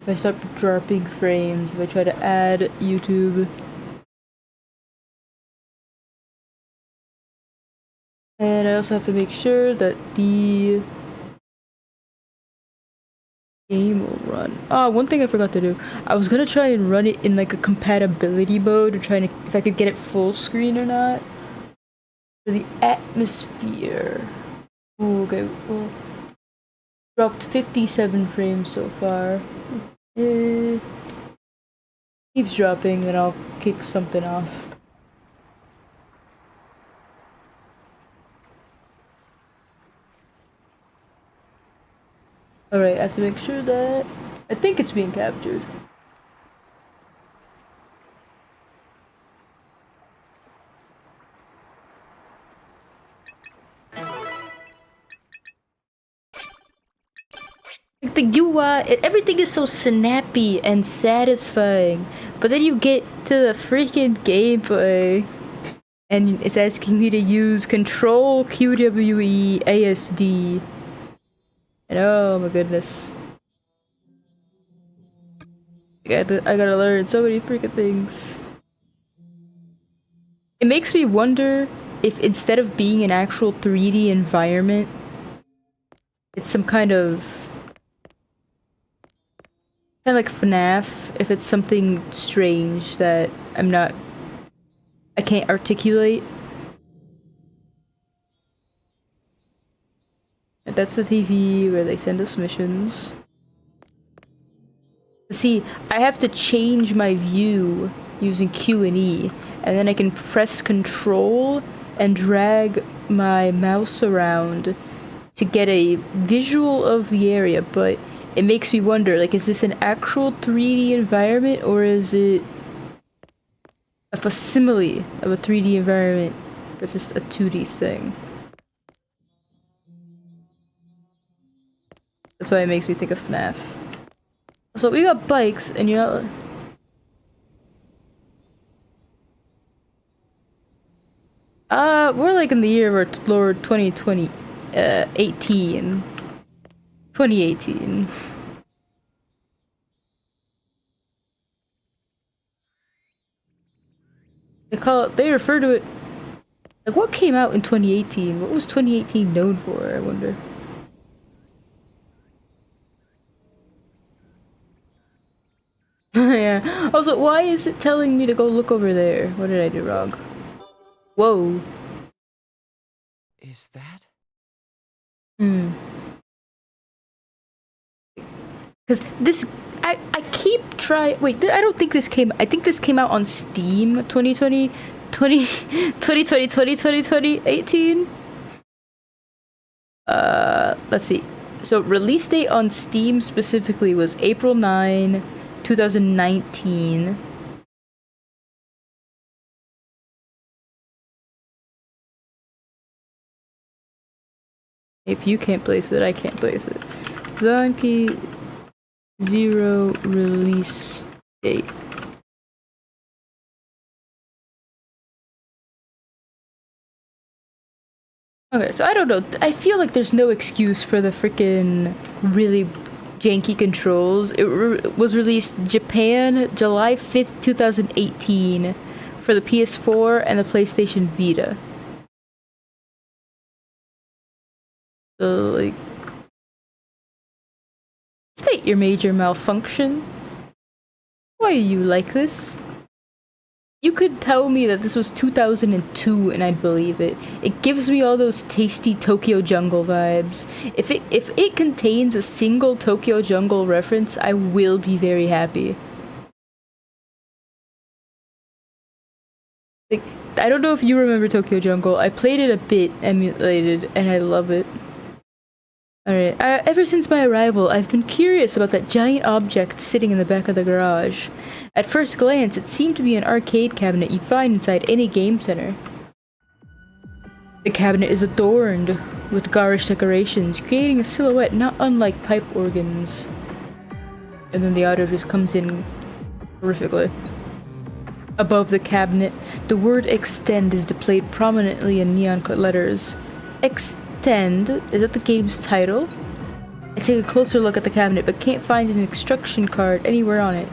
If I start dropping frames, if I try to add YouTube. And I also have to make sure that the game will run. Oh, one thing I forgot to do. I was gonna try and run it in like a compatibility mode to try to if I could get it full screen or not. For the atmosphere. Ooh, okay, well, dropped 57 frames so far. Keeps dropping, then I'll kick something off. Alright, I have to make sure that I think it's being captured. Like the UI, everything is so snappy and satisfying, but then you get to the freaking gameplay, and it's asking me to use Control QWE ASD, and oh my goodness, I gotta learn so many freaking things. It makes me wonder if instead of being an actual 3D environment, it's some kind of like FNAF, if it's something strange that I can't articulate. That's the TV where they send us missions. See, I have to change my view using Q and E, and then I can press Control and drag my mouse around to get a visual of the area, but it makes me wonder, like, is this an actual 3D environment, or is it a facsimile of a 3D environment, but just a 2D thing? That's why it makes me think of FNAF. So we got bikes, and you know... we're like in the year of our Lord 2020, 18. 2018. They refer to it... Like, what came out in 2018? What was 2018 known for, I wonder? Yeah. Also, why is it telling me to go look over there? What did I do wrong? Whoa. Is that? Because this... I keep trying... Wait, I don't think this came... I think this came out on Steam 2020... 2018? Let's see. So, release date on Steam specifically was April 9, 2019. If you can't place it, I can't place it. Zanki 0 release date. Okay, so I don't know. I feel like there's no excuse for the freaking really janky controls. It was released Japan July 5th, 2018 for the PS4 and the PlayStation Vita. So, like, state your major malfunction. Why are you like this? You could tell me that this was 2002 and I'd believe it. It gives me all those tasty Tokyo Jungle vibes. If it contains a single Tokyo Jungle reference, I will be very happy. Like, I don't know if you remember Tokyo Jungle. I played it a bit emulated and I love it. Alright, ever since my arrival, I've been curious about that giant object sitting in the back of the garage. At first glance, it seemed to be an arcade cabinet you find inside any game center. The cabinet is adorned with garish decorations, creating a silhouette not unlike pipe organs. And then the audio just comes in horrifically. Above the cabinet, the word extend is displayed prominently in neon letters. Extend? Is that the game's title? I take a closer look at the cabinet, but can't find an instruction card anywhere on it.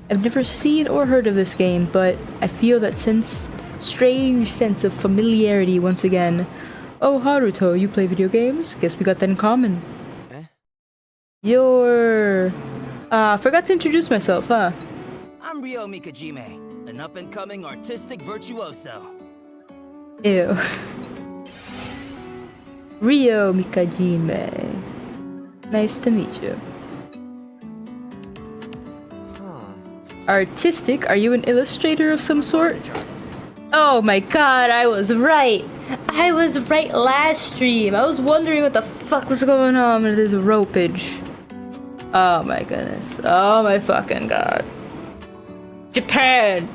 I've never seen or heard of this game, but I feel that strange sense of familiarity once again. Oh, Haruto, you play video games? Guess we got that in common. You're... forgot to introduce myself, huh? I'm Ryo Mikajime, an up-and-coming artistic virtuoso. Ew. Ryo Mikajime. Nice to meet you. Artistic? Are you an illustrator of some sort? Oh my god, I was right! I was right last stream! I was wondering what the fuck was going on with this ropage. Oh my goodness. Oh my fucking god. Japan!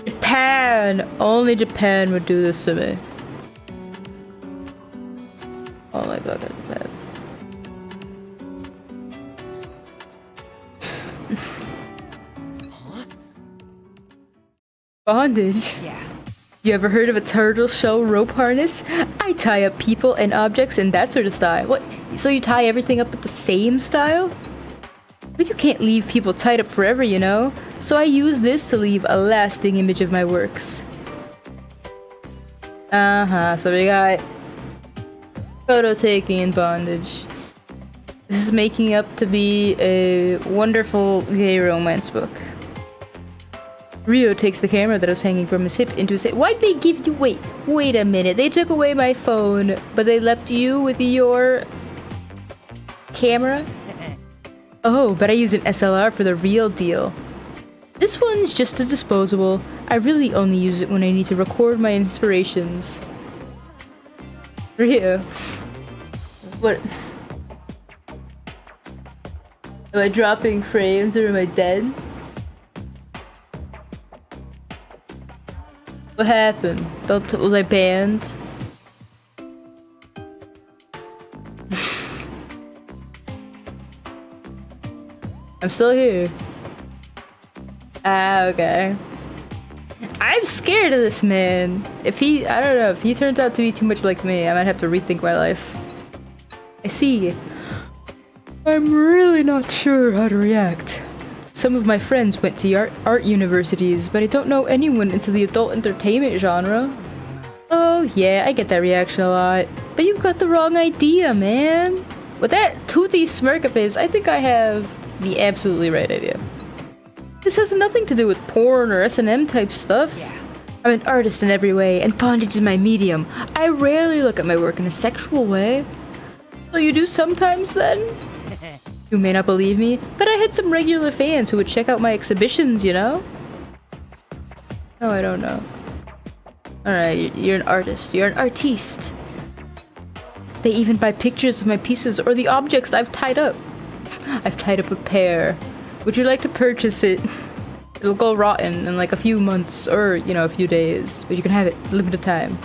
Japan! Only Japan would do this to me. Oh my fucking Japan. Bondage? Yeah. You ever heard of a turtle shell rope harness? I tie up people and objects in that sort of style. What? So you tie everything up with the same style? But you can't leave people tied up forever, you know? So I use this to leave a lasting image of my works. So we got photo taking and bondage. This is making up to be a wonderful gay romance book. Ryo takes the camera that was hanging from his hip into his hip. Why'd they give you- wait a minute. They took away my phone, but they left you with your camera? Oh, but I use an SLR for the real deal. This one's just as disposable. I really only use it when I need to record my inspirations. Ryo. What? Am I dropping frames or am I dead? What happened? Was I banned? I'm still here. Ah, okay. I'm scared of this man. If he, I don't know, if he turns out to be too much like me, I might have to rethink my life. I see. I'm really not sure how to react. Some of my friends went to art universities, but I don't know anyone into the adult entertainment genre. Oh yeah, I get that reaction a lot. But you got the wrong idea, man. With that toothy smirk of his, I think I have the absolutely right idea. This has nothing to do with porn or S&M type stuff. Yeah. I'm an artist in every way, and bondage is my medium. I rarely look at my work in a sexual way. So you do sometimes then? You may not believe me, but I had some regular fans who would check out my exhibitions, you know? No, I don't know. Alright, you're an artist. You're an artiste. They even buy pictures of my pieces or the objects I've tied up. I've tied up a pear. Would you like to purchase it? It'll go rotten in like a few months or, you know, a few days, but you can have it limited time.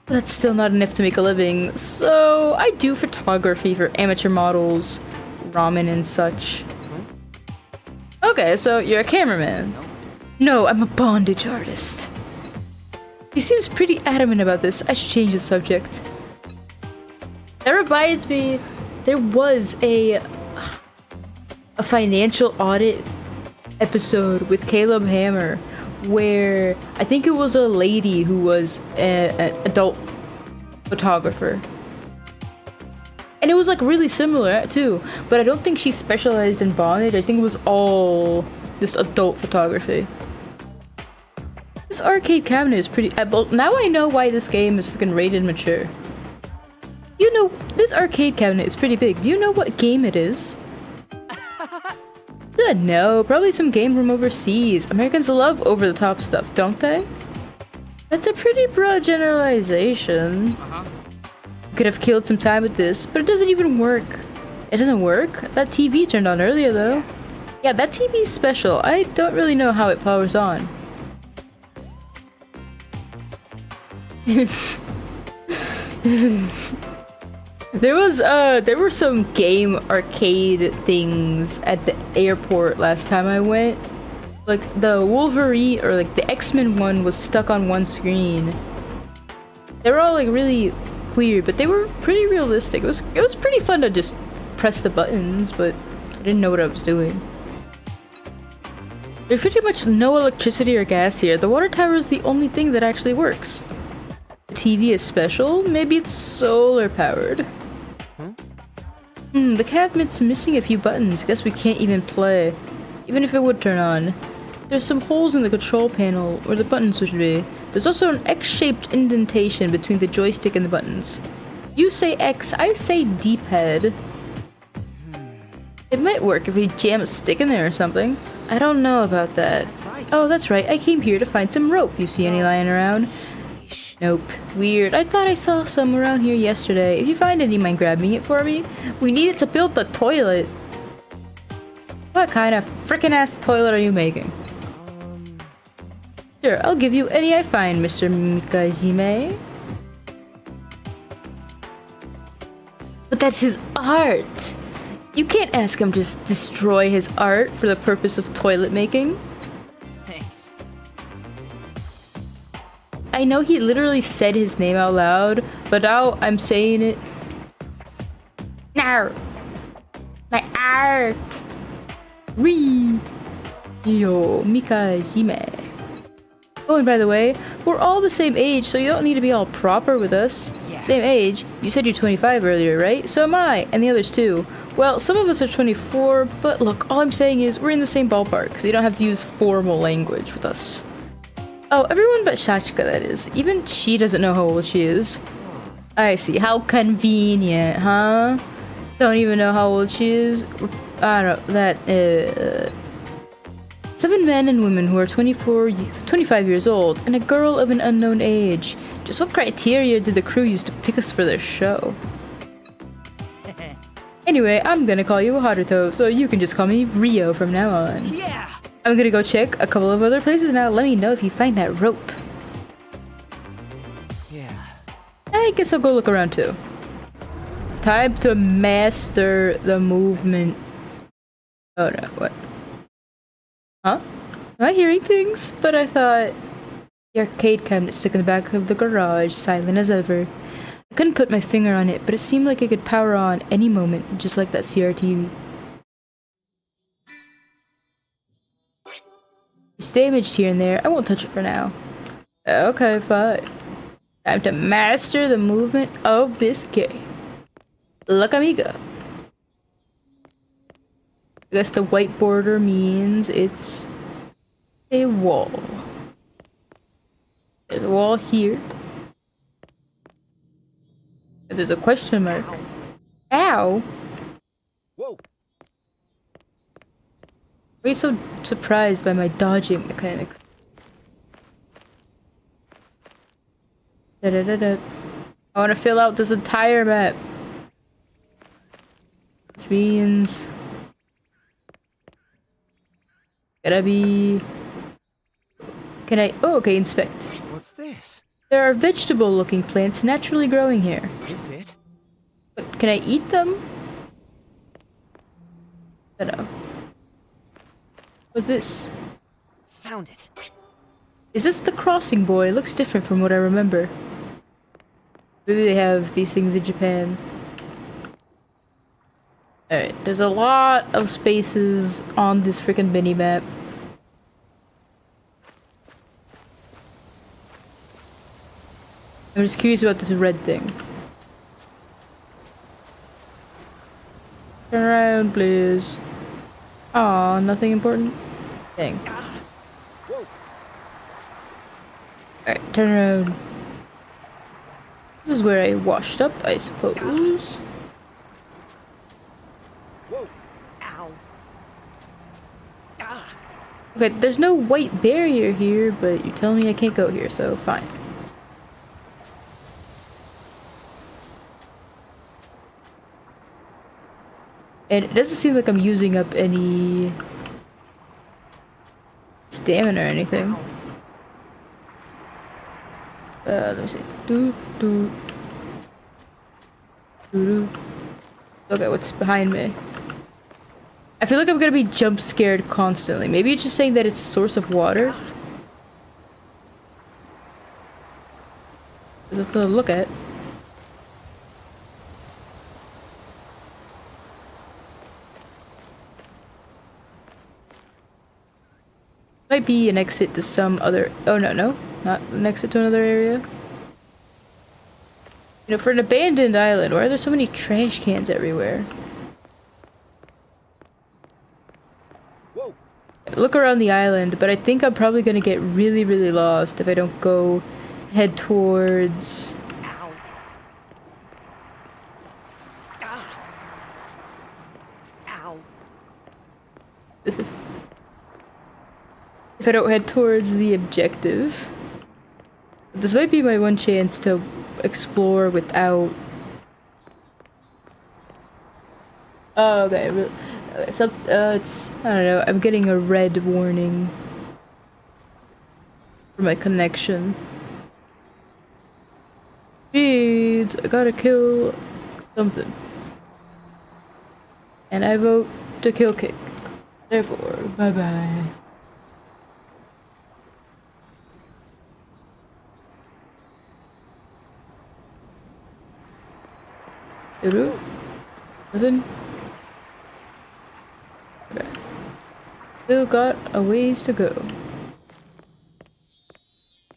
That's still not enough to make a living, so I do photography for amateur models, ramen and such. Okay, so you're a cameraman. No, I'm a bondage artist. He seems pretty adamant about this. I should change the subject. That reminds me, there was a financial audit episode with Caleb Hammer where I think it was a lady who was an adult photographer. And it was like really similar too, but I don't think she specialized in bondage. I think it was all just adult photography. This arcade cabinet is pretty... well, now I know why this game is freaking rated mature. You know, this arcade cabinet is pretty big. Do you know what game it is? No, probably some game from overseas. Americans love over-the-top stuff, don't they? That's a pretty broad generalization. Could have killed some time with this, but it doesn't even work. It doesn't work? That TV turned on earlier, though. Yeah, that TV's special. I don't really know how it powers on. There were some game arcade things at the airport last time I went. Like the Wolverine or like the X-Men one was stuck on one screen. They were all like really look weird, but they were pretty realistic. It was pretty fun to just press the buttons, but I didn't know what I was doing. There's pretty much no electricity or gas here. The water tower is the only thing that actually works. The TV is special. Maybe it's solar powered. The cabinet's missing a few buttons. Guess we can't even play. Even if it would turn on. There's some holes in the control panel where the buttons should be. There's also an X-shaped indentation between the joystick and the buttons. You say X, I say D-pad. It might work if we jam a stick in there or something. I don't know about that. Oh, that's right. I came here to find some rope. You see any lying around? Nope. Weird. I thought I saw some around here yesterday. If you find any, mind grabbing it for me? We need it to build the toilet. What kind of frickin' ass toilet are you making? Sure, I'll give you any I find, Mr. Mikajime. But that's his art! You can't ask him to just destroy his art for the purpose of toilet making. Thanks. I know he literally said his name out loud, but now I'm saying it. No! My art! Querrieoh Mikajime. Oh, and by the way, we're all the same age, so you don't need to be all proper with us. Yeah. Same age? You said you're 25 earlier, right? So am I, and the others too. Well, some of us are 24, but look, all I'm saying is we're in the same ballpark, so you don't have to use formal language with us. Oh, everyone but Shachika, that is. Even she doesn't know how old she is. I see. How convenient, huh? Don't even know how old she is. I don't know, that, 7 men and women who are 25 years old, and a girl of an unknown age. Just what criteria did the crew use to pick us for their show? Anyway, I'm gonna call you Haruto, so you can just call me Rio from now on. Yeah. I'm gonna go check a couple of other places now. Let me know if you find that rope. Yeah. I guess I'll go look around too. Time to master the movement. Oh no, what? Huh? Am I hearing things? But I thought the arcade cabinet stuck in the back of the garage, silent as ever. I couldn't put my finger on it, but it seemed like it could power on any moment, just like that CRTV. It's damaged here and there. I won't touch it for now. Okay, fine. Time to master the movement of this game. Look, amigo. I guess the white border means it's a wall. There's a wall here. There's a question mark. Ow! Whoa. Why are you so surprised by my dodging mechanics? Da-da-da-da. I want to fill out this entire map. Which means... gotta be... Can I... oh, okay, inspect. What's this? There are vegetable-looking plants naturally growing here. Is this it? But can I eat them? I don't know. What's this? Found it. Is this the crossing boy? It looks different from what I remember. Maybe they have these things in Japan. Alright, there's a lot of spaces on this freaking mini-map. I'm just curious about this red thing. Turn around, please. Aw, nothing important? Dang. Alright, turn around. This is where I washed up, I suppose. Whoa. Ow. Ah. Okay, there's no white barrier here, but you're telling me I can't go here, so fine. And it doesn't seem like I'm using up any stamina or anything. Let me see. Doot, doot. Doot, doot. Okay, what's behind me? I feel like I'm gonna be jump scared constantly. Maybe it's just saying that it's a source of water. Let's go look at. Might be an exit to some other. Oh no, no, not an exit to another area. You know, for an abandoned island, why are there so many trash cans everywhere? Whoa. Look around the island, but I think I'm probably gonna get really, really lost if I don't go head towards. Ow. Ah. Ow. If I don't head towards the objective. This might be my one chance to explore without. Oh, okay. Okay, so, it's. I don't know. I'm getting a red warning for my connection. Vids, I gotta kill something. And I vote to kill Kick. Therefore, bye bye. Doo-doo? Nothing? Okay. Still got a ways to go.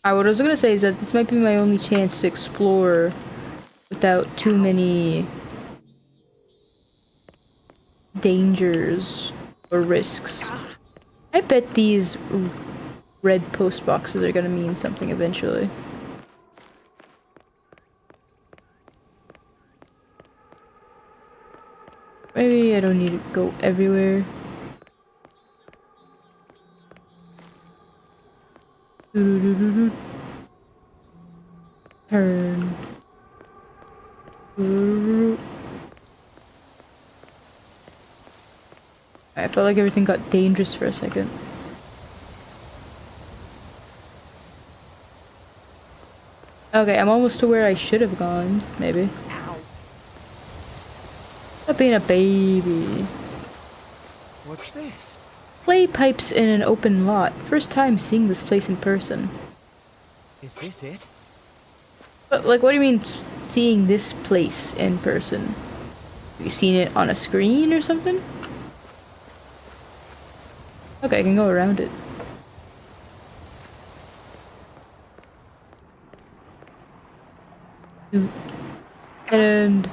What I was gonna say is that this might be my only chance to explore without too many dangers or risks. I bet these red post boxes are gonna mean something eventually. Maybe I don't need to go everywhere. Turn. I felt like everything got dangerous for a second. Okay, I'm almost to where I should have gone, maybe. Stop being a baby. What's this? Play pipes in an open lot. First time seeing this place in person. Is this it? But, like, what do you mean seeing this place in person? Have you seen it on a screen or something? Okay, I can go around it. And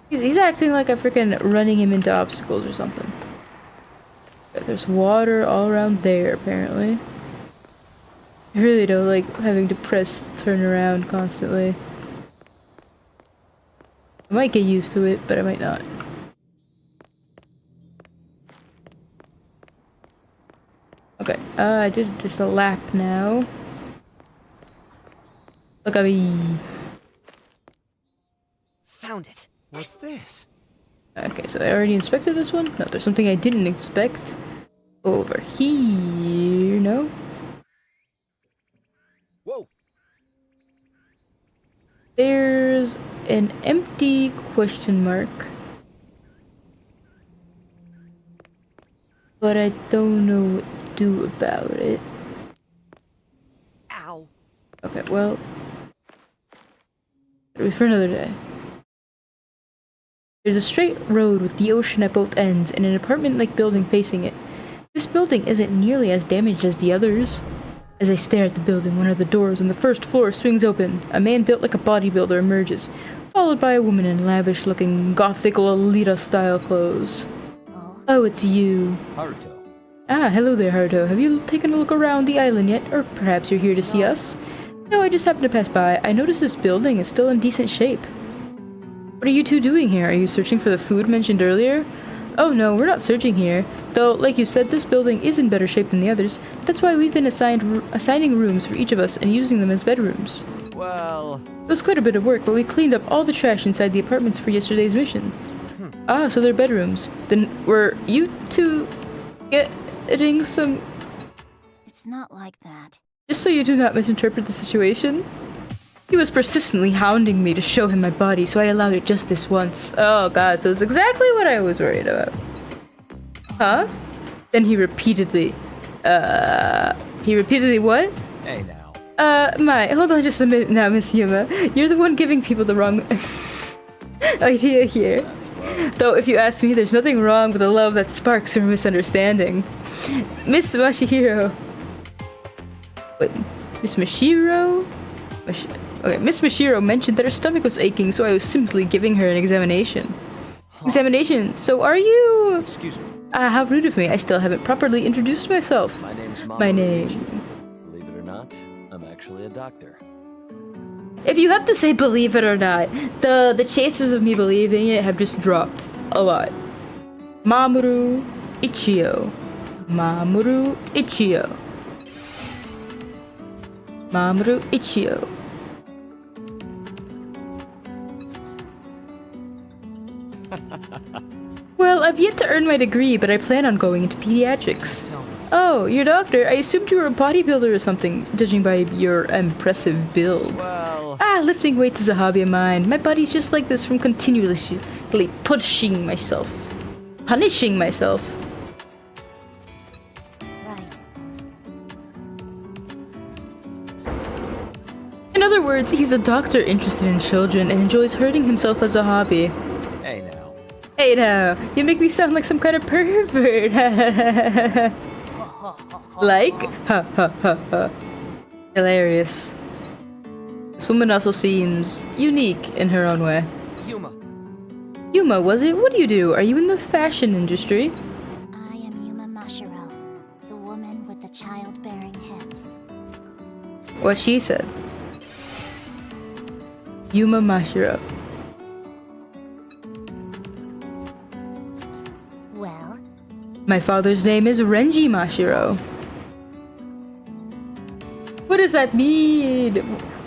he's acting like I'm freaking running him into obstacles or something. Okay, there's water all around there, apparently. I really don't like having to press to turn around constantly. I might get used to it, but I might not. Okay, I did just a lap now. Look at me. Found it. What's this? Okay, so I already inspected this one? No, there's something I didn't expect. Over here, no? Whoa. There's an empty question mark. But I don't know what to do about it. Ow. Okay, well. It'll be for another day. There's a straight road with the ocean at both ends and an apartment-like building facing it. This building isn't nearly as damaged as the others. As I stare at the building, one of the doors on the first floor swings open. A man built like a bodybuilder emerges, followed by a woman in lavish-looking gothic Lolita-style clothes. Oh, it's you. Haruto. Ah, hello there, Haruto. Have you taken a look around the island yet? Or perhaps you're here to see us? No, I just happened to pass by. I noticed this building is still in decent shape. What are you two doing here? Are you searching for the food mentioned earlier? Oh no, we're not searching here. Though, like you said, this building is in better shape than the others. That's why we've been assigning rooms for each of us and using them as bedrooms. Well... It was quite a bit of work, but we cleaned up all the trash inside the apartments for yesterday's missions. Ah, so they're bedrooms. Then were you two getting some... It's not like that. Just so you do not misinterpret the situation? He was persistently hounding me to show him my body, so I allowed it just this once. Oh god, so it's exactly what I was worried about. Huh? Then he repeatedly what? Hey now. Hold on just a minute now, Miss Yuma. You're the one giving people the wrong idea here. Though, if you ask me, there's nothing wrong with a love that sparks from misunderstanding. Miss Mashihiro, Wait, Miss Mashiro? Okay, Miss Mashiro mentioned that her stomach was aching, so I was simply giving her an examination. Examination, so are you... Excuse me. How rude of me. I still haven't properly introduced myself. My name's My name... Believe it or not, I'm actually a doctor. If you have to say believe it or not, the chances of me believing it have just dropped a lot. Mamoru Ichio. Mamoru Ichio. Mamoru Ichio. Well, I've yet to earn my degree, but I plan on going into pediatrics. Oh, you're a doctor. I assumed you were a bodybuilder or something, judging by your impressive build. Well... Lifting weights is a hobby of mine. My body's just like this from continuously pushing myself. Punishing myself. Right. In other words, he's a doctor interested in children and enjoys hurting himself as a hobby. Hey now. Hey now, you make me sound like some kind of pervert. Like? Ha ha ha ha. Hilarious. This woman also seems unique in her own way. Yuma. Yuma, was it? What do you do? Are you in the fashion industry? I am Yuma Mashiro, the woman with the childbearing hips. What she said. Yuma Mashiro. Well, My father's name is Renji Mashiro. What does that mean?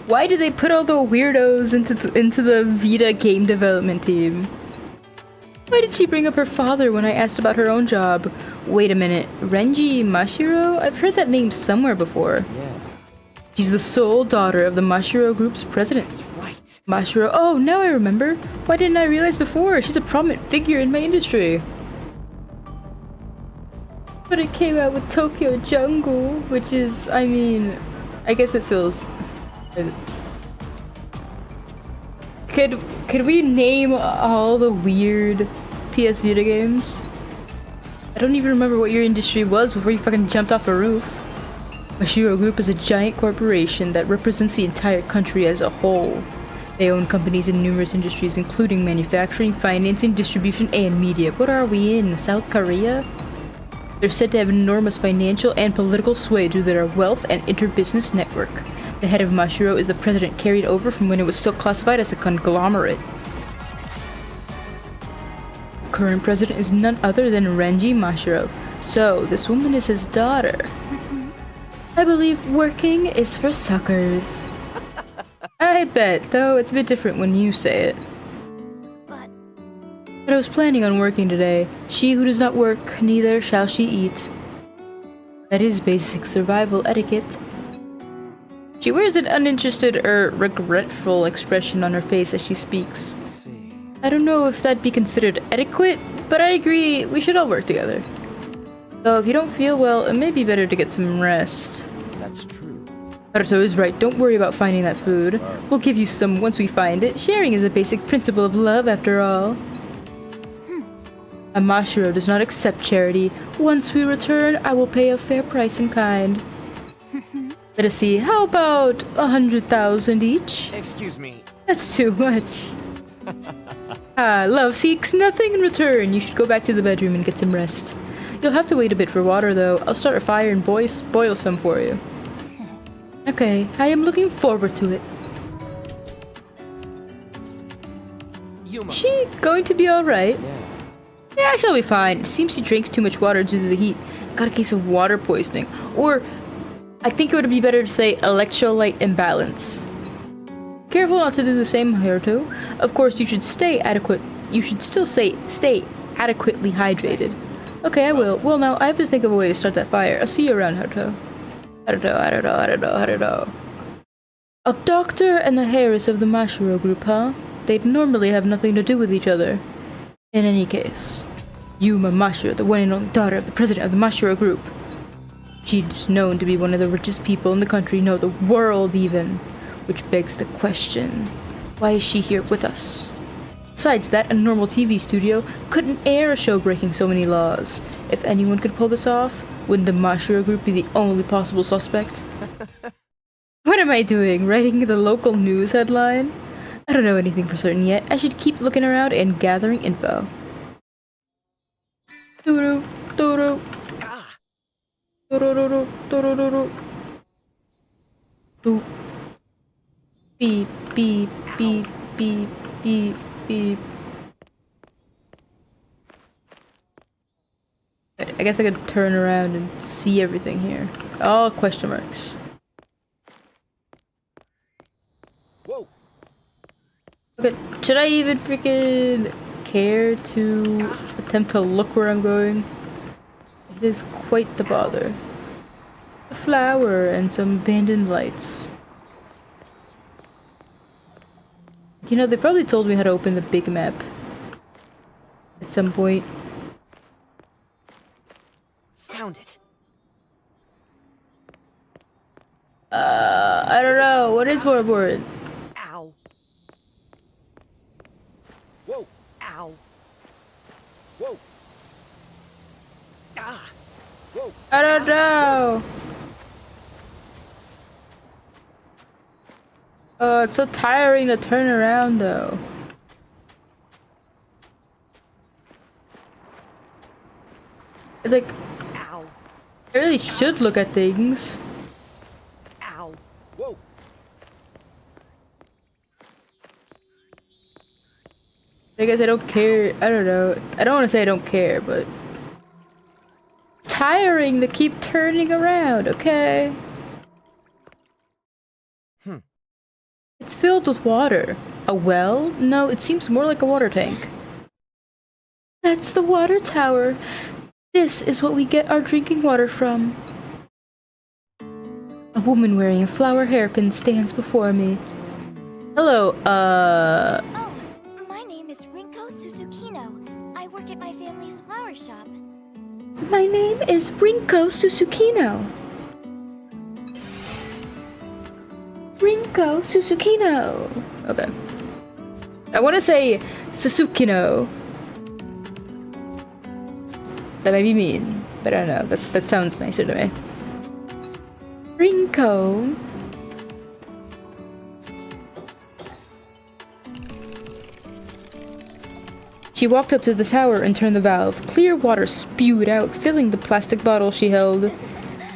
Why did they put all the weirdos into the Vita game development team? Why did she bring up her father when I asked about her own job? Wait a minute, Renji Mashiro? I've heard that name somewhere before. Yeah. She's the sole daughter of the Mashiro Group's president. That's right. Mashiro, oh, now I remember. Why didn't I realize before? She's a prominent figure in my industry. But it came out with Tokyo Jungle, which is, I mean, I guess it feels... Could we name all the weird PS Vita games? I don't even remember what your industry was before you fucking jumped off a roof. Mashiro Group is a giant corporation that represents the entire country as a whole. They own companies in numerous industries, including manufacturing, financing, distribution, and media. What are we in? South Korea? They're said to have enormous financial and political sway due to their wealth and inter-business network. The head of Mashiro is the president, carried over from when it was still classified as a conglomerate. The current president is none other than Renji Mashiro. So, this woman is his daughter. I believe working is for suckers. I bet, though it's a bit different when you say it. But I was planning on working today. She who does not work, neither shall she eat. That is basic survival etiquette. She wears an uninterested or regretful expression on her face as she speaks. Let's see. I don't know if that'd be considered etiquette, but I agree we should all work together. Though if you don't feel well, it may be better to get some rest. That's true. Naruto is right, don't worry about finding that food. We'll give you some once we find it. Sharing is a basic principle of love after all. A Mashiro does not accept charity. Once we return, I will pay a fair price in kind. Let us see, how about 100,000 each? Excuse me. That's too much. Love seeks nothing in return. You should go back to the bedroom and get some rest. You'll have to wait a bit for water, though. I'll start a fire and boil some for you. Okay, I am looking forward to it. Yuma. Is she going to be alright? Yeah. Yeah, she'll be fine. It seems she drinks too much water due to the heat. Got a case of water poisoning. Or, I think it would be better to say electrolyte imbalance. Careful not to do the same, Haruto. Of course, you should stay adequate. You should still stay adequately hydrated. Okay, I will. Well, now I have to think of a way to start that fire. I'll see you around, Haruto. Haruto. A doctor and the heiress of the Mashiro Group, huh? They'd normally have nothing to do with each other. In any case, Yuma Mashiro, the one and only daughter of the president of the Mashiro Group. She's known to be one of the richest people in the country, no, the world even. Which begs the question, why is she here with us? Besides that, a normal TV studio couldn't air a show breaking so many laws. If anyone could pull this off, wouldn't the Mashiro group be the only possible suspect? What am I doing? Writing the local news headline? I don't know anything for certain yet. I should keep looking around and gathering info. Doo-doo, doo-doo. Doo-doo-doo-doo, doo-doo-doo-doo. Doo. Beep, beep, beep, beep, beep, beep. I guess I could turn around and see everything here. All question marks. Whoa. Okay, should I even freaking care to attempt to look where I'm going? It is quite the bother. A flower and some abandoned lights. You know, they probably told me how to open the big map at some point. Found it. I don't know. What is more important? Ow. Whoa. Ow. Whoa. Ah. Whoa. I don't know. Oh, it's so tiring to turn around though. It's like, Ow. I really should look at things. Ow. Whoa. I guess I don't care. I don't know. I don't want to say I don't care, but it's tiring to keep turning around, okay? It's filled with water. A well? No, it seems more like a water tank. That's the water tower. This is what we get our drinking water from. A woman wearing a flower hairpin stands before me. Hello, Oh, my name is Rinko Susukino. I work at my family's flower shop. My name is Rinko Susukino. Rinko Susukino. Okay. I want to say Susukino. That might be mean, but I don't know. That sounds nicer to me. Rinko. She walked up to the tower and turned the valve. Clear water spewed out, filling the plastic bottle she held.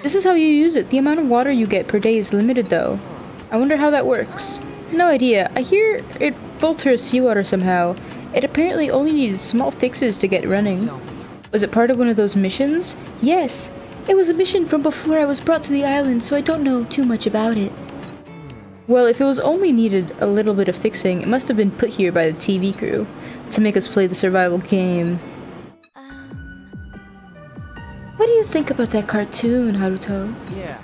This is how you use it. The amount of water you get per day is limited, though. I wonder how that works. No idea. I hear it filters seawater somehow. It apparently only needed small fixes to get running. Was it part of one of those missions? Yes. It was a mission from before I was brought to the island, so I don't know too much about it. Well, if it was only needed a little bit of fixing, it must have been put here by the TV crew to make us play the survival game. What do you think about that cartoon, Haruto? Yeah.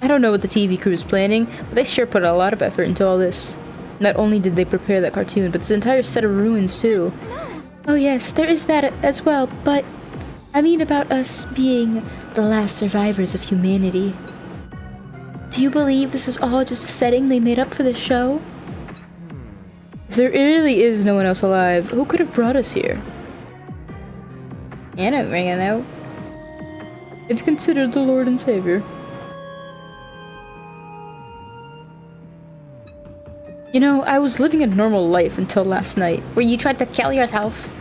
I don't know what the TV crew is planning, but they sure put a lot of effort into all this. Not only did they prepare that cartoon, but this entire set of ruins too. Oh yes, there is that as well, but I mean about us being the last survivors of humanity. Do you believe this is all just a setting they made up for the show? If there really is no one else alive, who could have brought us here? I don't really know. Have you considered the Lord and Savior? You know, I was living a normal life until last night, where you tried to kill yourself.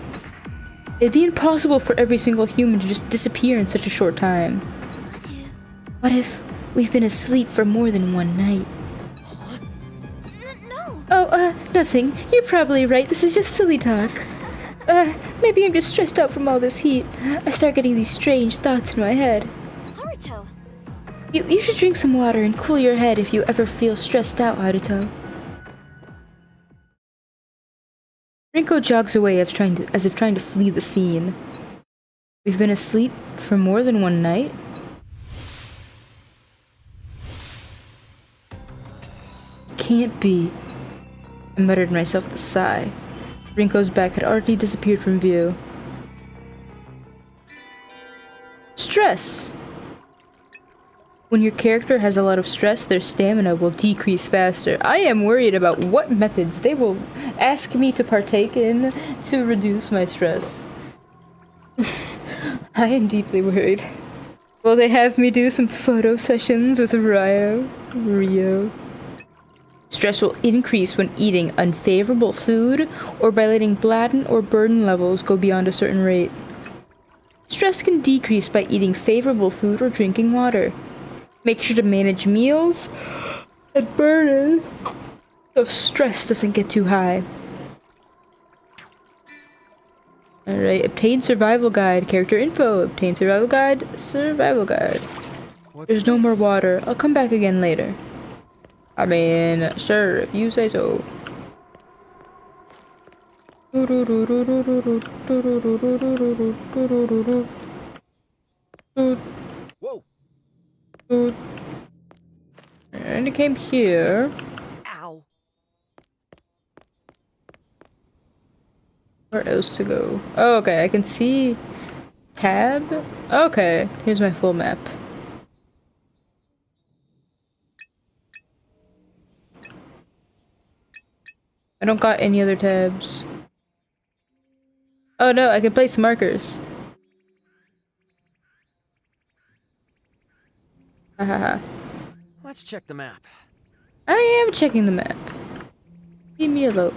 It'd be impossible for every single human to just disappear in such a short time. What if we've been asleep for more than one night? No! Oh, nothing. You're probably right. This is just silly talk. Maybe I'm just stressed out from all this heat. I start getting these strange thoughts in my head. Haruto! You should drink some water and cool your head if you ever feel stressed out, Haruto. Rinko jogs away as if trying to flee the scene. We've been asleep for more than one night? Can't be. I muttered to myself with a sigh. Rinko's back had already disappeared from view. Stress! When your character has a lot of stress, their stamina will decrease faster. I am worried about what methods they will ask me to partake in to reduce my stress. I am deeply worried. Will they have me do some photo sessions with Rio? Stress will increase when eating unfavorable food or by letting bladden or burden levels go beyond a certain rate. Stress can decrease by eating favorable food or drinking water. Make sure to manage meals and burden so stress doesn't get too high. Alright, obtain survival guide, character info, obtain survival guide, survival guide. There's no more water. I'll come back again later. I mean, sure, if you say so. Whoa! And it came here. Ow! Where else to go? Oh, okay, I can see tab. Okay, here's my full map. I don't got any other tabs. Oh no, I can place markers. Hahaha. Let's check the map. I am checking the map. Leave me alone.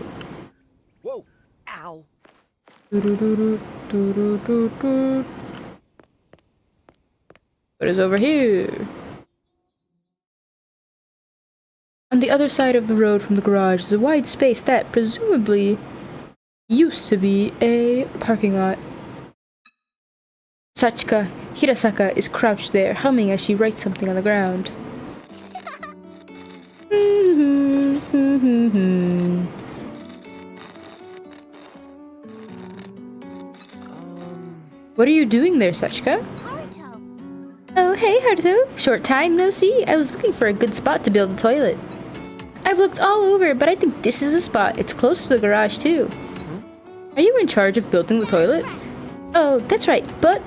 Whoa! Ow! What is over here? On the other side of the road from the garage is a wide space that, presumably, used to be a parking lot. Sachika Hirasaka is crouched there, humming as she writes something on the ground. What are you doing there, Sachika? Haruto. Oh, hey, Haruto. Short time no see. I was looking for a good spot to build a toilet. I've looked all over, but I think this is the spot. It's close to the garage, too. Are you in charge of building the toilet? Oh, that's right, but...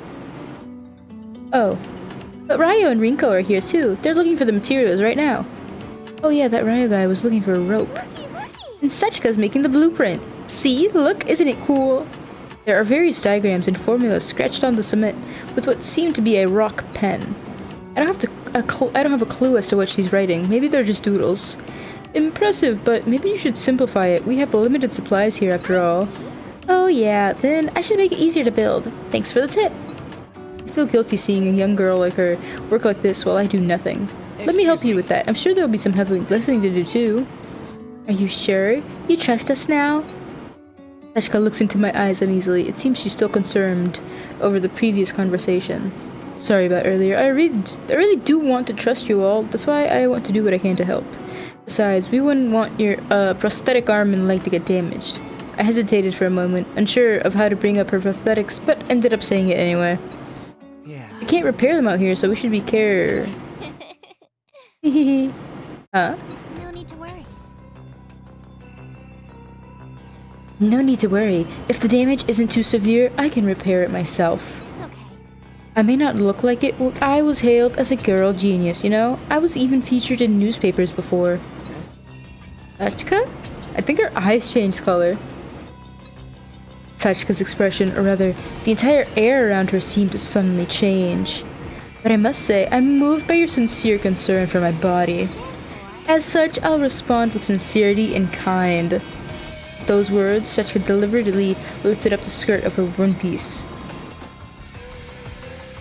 Oh. But Ryo and Rinko are here, too. They're looking for the materials right now. Oh yeah, that Ryo guy was looking for a rope. And Sachika's making the blueprint. See? Look, isn't it cool? There are various diagrams and formulas scratched on the cement with what seem to be a rock pen. I don't have a clue as to what she's writing. Maybe they're just doodles. Impressive, but maybe you should simplify it. We have limited supplies here after all. Oh yeah, then I should make it easier to build. Thanks for the tip. I feel guilty seeing a young girl like her work like this while I do nothing. Let me help you with that. I'm sure there'll be some heavy lifting to do too. Are you sure? You trust us now? Sachika looks into my eyes uneasily. It seems she's still concerned over the previous conversation. Sorry about earlier. I really do want to trust you all. That's why I want to do what I can to help. Besides, we wouldn't want your prosthetic arm and leg to get damaged. I hesitated for a moment, unsure of how to bring up her prosthetics, but ended up saying it anyway. Yeah. I can't repair them out here, so we should be care. Huh? No need to worry. No need to worry. If the damage isn't too severe, I can repair it myself. It's okay. I may not look like it, but I was hailed as a girl genius, you know? I was even featured in newspapers before. Sachika? I think her eyes changed color. Sachika's expression, or rather, the entire air around her seemed to suddenly change. But I must say, I'm moved by your sincere concern for my body. As such, I'll respond with sincerity and kind. Those words, Sachika deliberately lifted up the skirt of her one piece.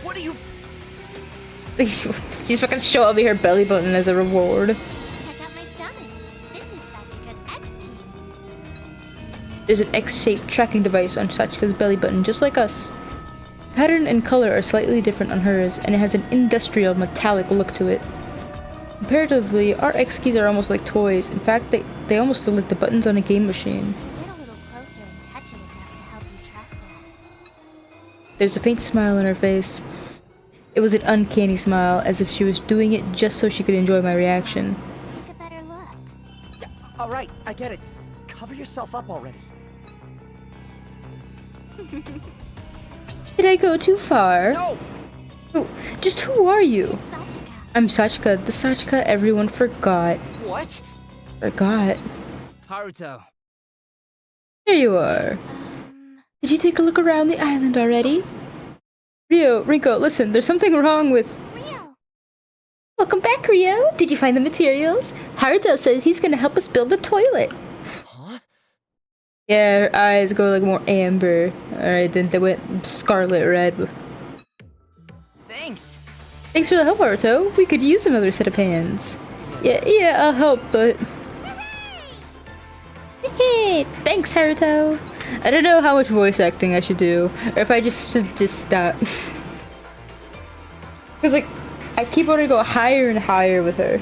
What are you... She's fucking showing me her belly button as a reward. Check out my stomach. This is Sachika's X key. There's an X-shaped tracking device on Sachika's belly button, just like us. Pattern and color are slightly different on hers, and it has an industrial metallic look to it. Comparatively, our X keys are almost like toys. In fact, they almost look like the buttons on a game machine. Get a little closer and touch it enough to help you trust us. There's a faint smile on her face. It was an uncanny smile, as if she was doing it just so she could enjoy my reaction. Take a better look. Yeah, all right, I get it. Cover yourself up already. Did I go too far? No! Oh, just who are you? Sachika. I'm Sachika, the Sachika everyone forgot. What? Forgot. Haruto. There you are. Did you take a look around the island already? Rio, Rinko, listen, there's something wrong with... Real. Welcome back, Rio. Did you find the materials? Haruto says he's gonna help us build the toilet. Huh? Yeah, her eyes go like more amber. Alright, then they went scarlet red. Thanks. Thanks for the help, Haruto. We could use another set of hands. Yeah, I'll help, but... Hey, thanks, Haruto. I don't know how much voice acting I should do, or if I should just stop. Cause like, I keep wanting to go higher and higher with her.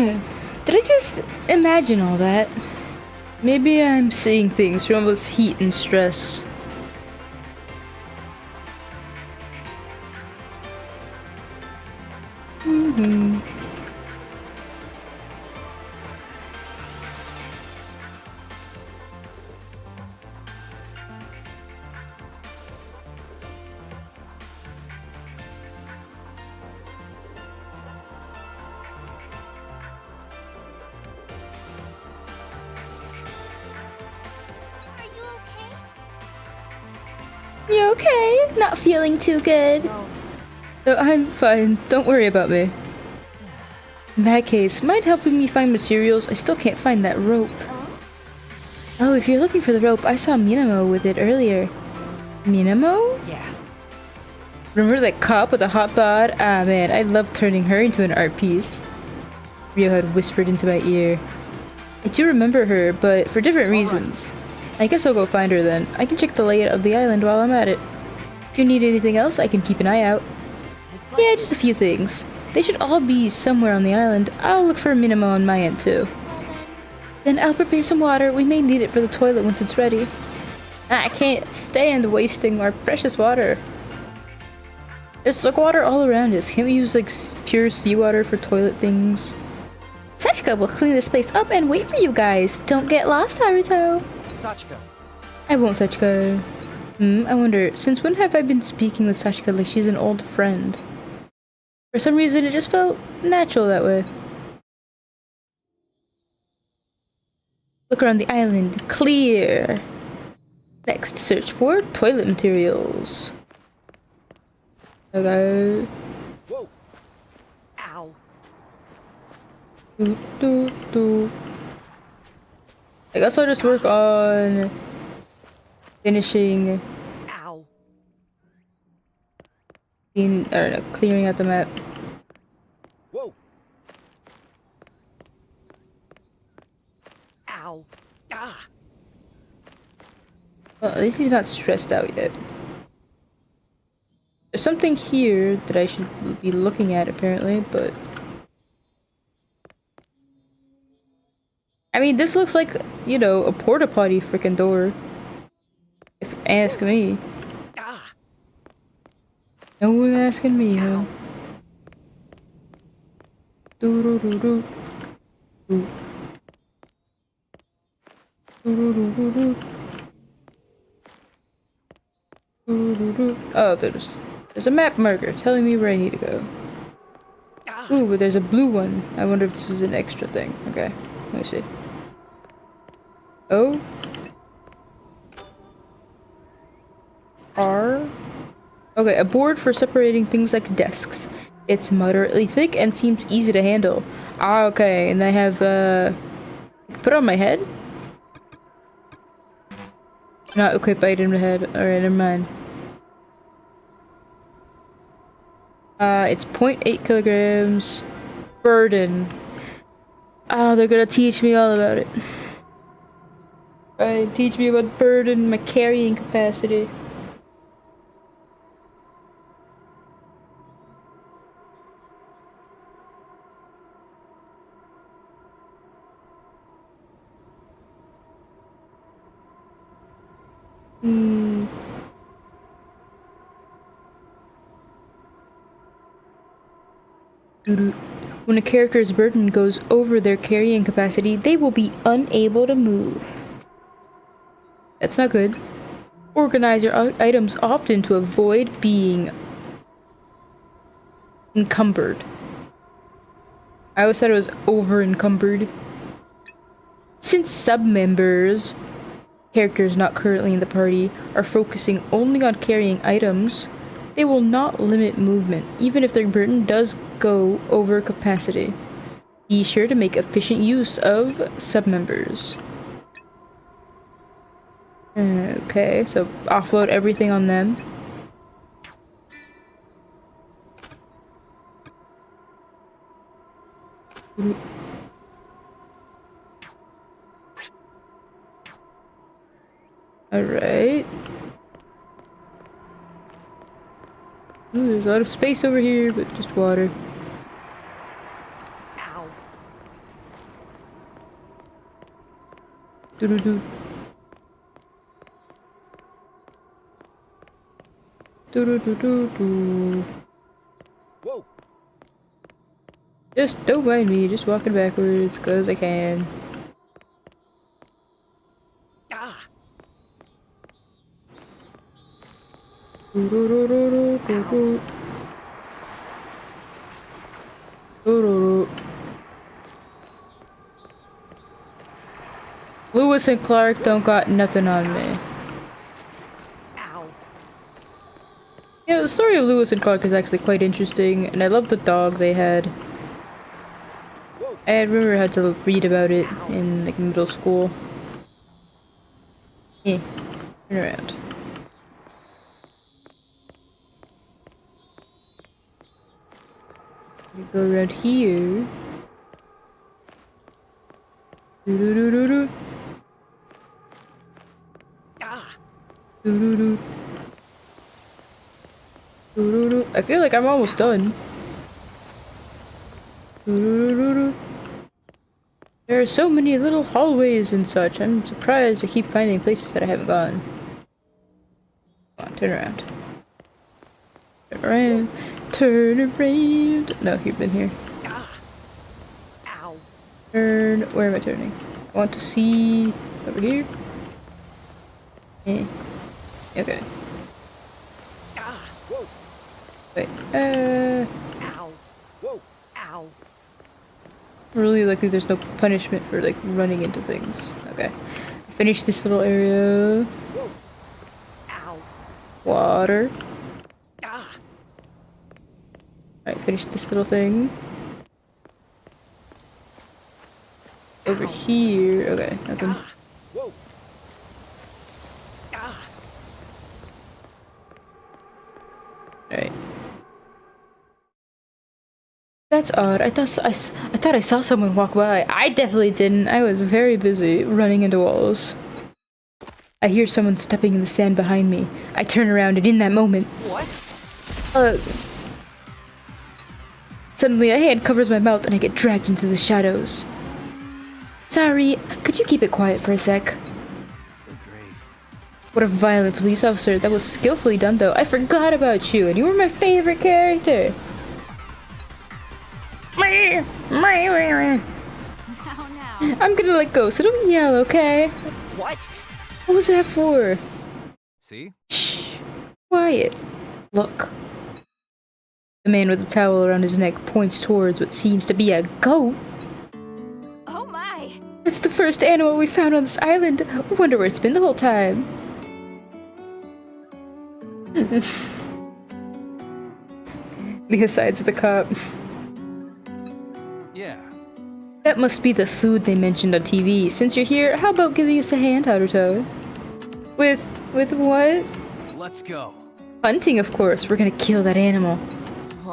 Okay. Did I just imagine all that? Maybe I'm seeing things from all this heat and stress. Are you okay? You okay? Not feeling too good? No, I'm fine. Don't worry about me. In that case, mind helping me find materials? I still can't find that rope. Oh, if you're looking for the rope, I saw Minamo with it earlier. Minamo? Yeah. Remember that cop with a hot bod? Ah man, I'd love turning her into an art piece. Rio had whispered into my ear. I do remember her, but for different reasons. I guess I'll go find her then. I can check the layout of the island while I'm at it. If you need anything else, I can keep an eye out. It's like Yeah, just a few things. They should all be somewhere on the island. I'll look for a Minamo on my end too. Well Then I'll prepare some water. We may need it for the toilet once it's ready. I can't stand wasting our precious water. There's like water all around us. Can't we use like pure seawater for toilet things? Sachika will clean this place up and wait for you guys. Don't get lost, Haruto. Sachika. I won't, Sachika. I wonder, since when have I been speaking with Sachika like she's an old friend? For some reason, it just felt natural that way. Look around the island. Clear. Next, search for toilet materials. Okay. Whoa. Ow. Do. I guess I'll just work on finishing Ow. clearing out the map. Whoa. Ow. Ah. Well, at least he's not stressed out yet. There's something here that I should be looking at apparently, but... I mean, this looks like, you know, a porta potty freaking door. If you ask me. Ah. No one asking me, huh? Do-do-do-do. Do. Do-do-do-do-do. Do-do-do. Oh, there's a map marker telling me where I need to go. Ooh, but there's a blue one. I wonder if this is an extra thing. Okay, let me see. O R. Okay, a board for separating things like desks. It's moderately thick and seems easy to handle. Ah, okay, and I have, put it on my head? Not equip item to head. Alright, never mind. It's 0.8 kilograms. Burden. Oh, they're gonna teach me all about it. Right, teach me about burden, my carrying capacity. When a character's burden goes over their carrying capacity, they will be unable to move. That's not good. Organize your items often to avoid being encumbered. I always thought it was over encumbered. Since sub-members, characters not currently in the party, are focusing only on carrying items, they will not limit movement, even if their burden does go over capacity. Be sure to make efficient use of sub-members. Okay, so offload everything on them. Alright. Ooh, there's a lot of space over here, but just water. Ow. Doo-doo-doo. Doo-doo-doo-doo-doo. Whoa. Just don't mind me, just walking backwards, cause I can. Ah. Doo-doo-doo-doo-doo-doo. Doo-doo-doo. Lewis and Clark don't got nothing on me. Ow. You know, the story of Lewis and Clark is actually quite interesting, and I love the dog they had. Whoa. I remember I had to read about it in like middle school. Turn around. We go around here. Doo-doo-doo-doo-doo. Ah. Doo-doo-doo. Doo-doo-doo. I feel like I'm almost done. Doo-doo-doo-doo. There are so many little hallways and such. I'm surprised I keep finding places that I haven't gone. Come on, turn around. Turn around. Turn around. No, you've been here. Ah. Ow. Turn. Where am I turning? I want to see over here. Eh. Okay. Ah. Whoa. Wait. Ow. Whoa. Ow. Really likely there's no punishment for like running into things. Okay. Finish this little area. Whoa. Ow. Water. Ah. Alright, finish this little thing. Over here. Okay, nothing. Ah. Whoa. Ah. Alright. That's odd. I thought I saw someone walk by. I definitely didn't. I was very busy running into walls. I hear someone stepping in the sand behind me. I turn around and in that moment, What? suddenly a hand covers my mouth and I get dragged into the shadows. Sorry, could you keep it quiet for a sec? Good grief. What a violent police officer. That was skillfully done though. I forgot about you and you were my favorite character. Now, now. I'm gonna let go, so don't yell, okay? What? What was that for? See? Shh. Quiet. Look. The man with the towel around his neck points towards what seems to be a goat. Oh my. That's the first animal we found on this island. Wonder where it's been the whole time. The asides of the cop. Yeah. That must be the food they mentioned on TV. Since you're here, how about giving us a hand, Haruto? With what? Let's go. Hunting, of course. We're gonna kill that animal.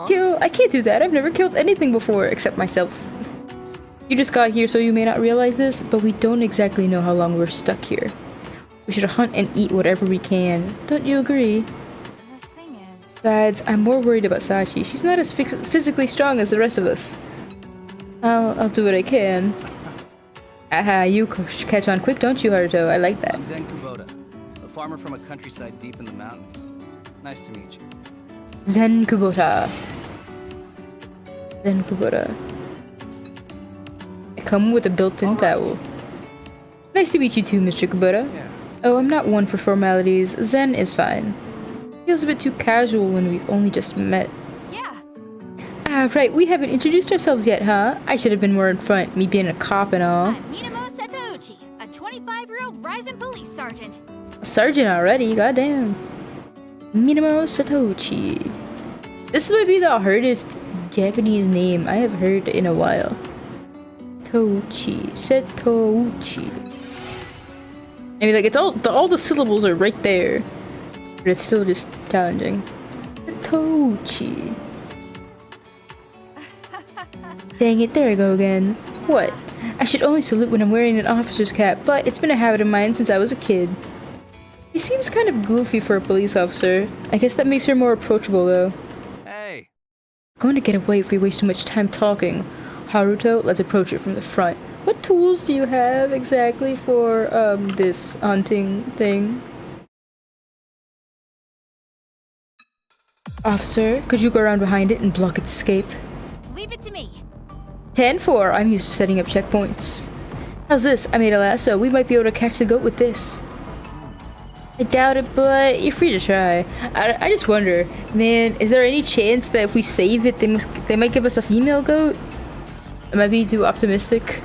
Kill? I can't do that. I've never killed anything before, except myself. You just got here, so you may not realize this, but we don't exactly know how long we're stuck here. We should hunt and eat whatever we can. Don't you agree? The thing is... Besides, I'm more worried about Sachi. She's not as physically strong as the rest of us. I'll do what I can. Aha, you catch on quick, don't you, Haruto? I like that. I'm Zanki, a farmer from a countryside deep in the mountains. Nice to meet you. Zen Kubota. Zen Kubota. I come with a built-in towel. Nice to meet you too, Mr. Kubota. Yeah. Oh, I'm not one for formalities. Zen is fine. Feels a bit too casual when we've only just met. Yeah. Ah, right, we haven't introduced ourselves yet, huh? I should have been more in front, me being a cop and all. I'm Minamo Satouchi, a 25-year-old rising police sergeant. A sergeant already, goddamn. Minamo Satoshi. This might be the hardest Japanese name I have heard in a while. Satoshi. I mean, like, it's all the syllables are right there, but it's still just challenging. Satoshi. Dang it, there I go again. What? I should only salute when I'm wearing an officer's cap, but it's been a habit of mine since I was a kid. He seems kind of goofy for a police officer. I guess that makes her more approachable, though. Hey. Going to get away if we waste too much time talking. Haruto, let's approach it from the front. What tools do you have exactly for, this hunting thing? Officer, could you go around behind it and block its escape? Leave it to me. 10-4, I'm used to setting up checkpoints. How's this? I made a lasso. We might be able to catch the goat with this. I doubt it, but you're free to try. I just wonder, man, is there any chance that if we save it, they might give us a female goat? Am I being too optimistic?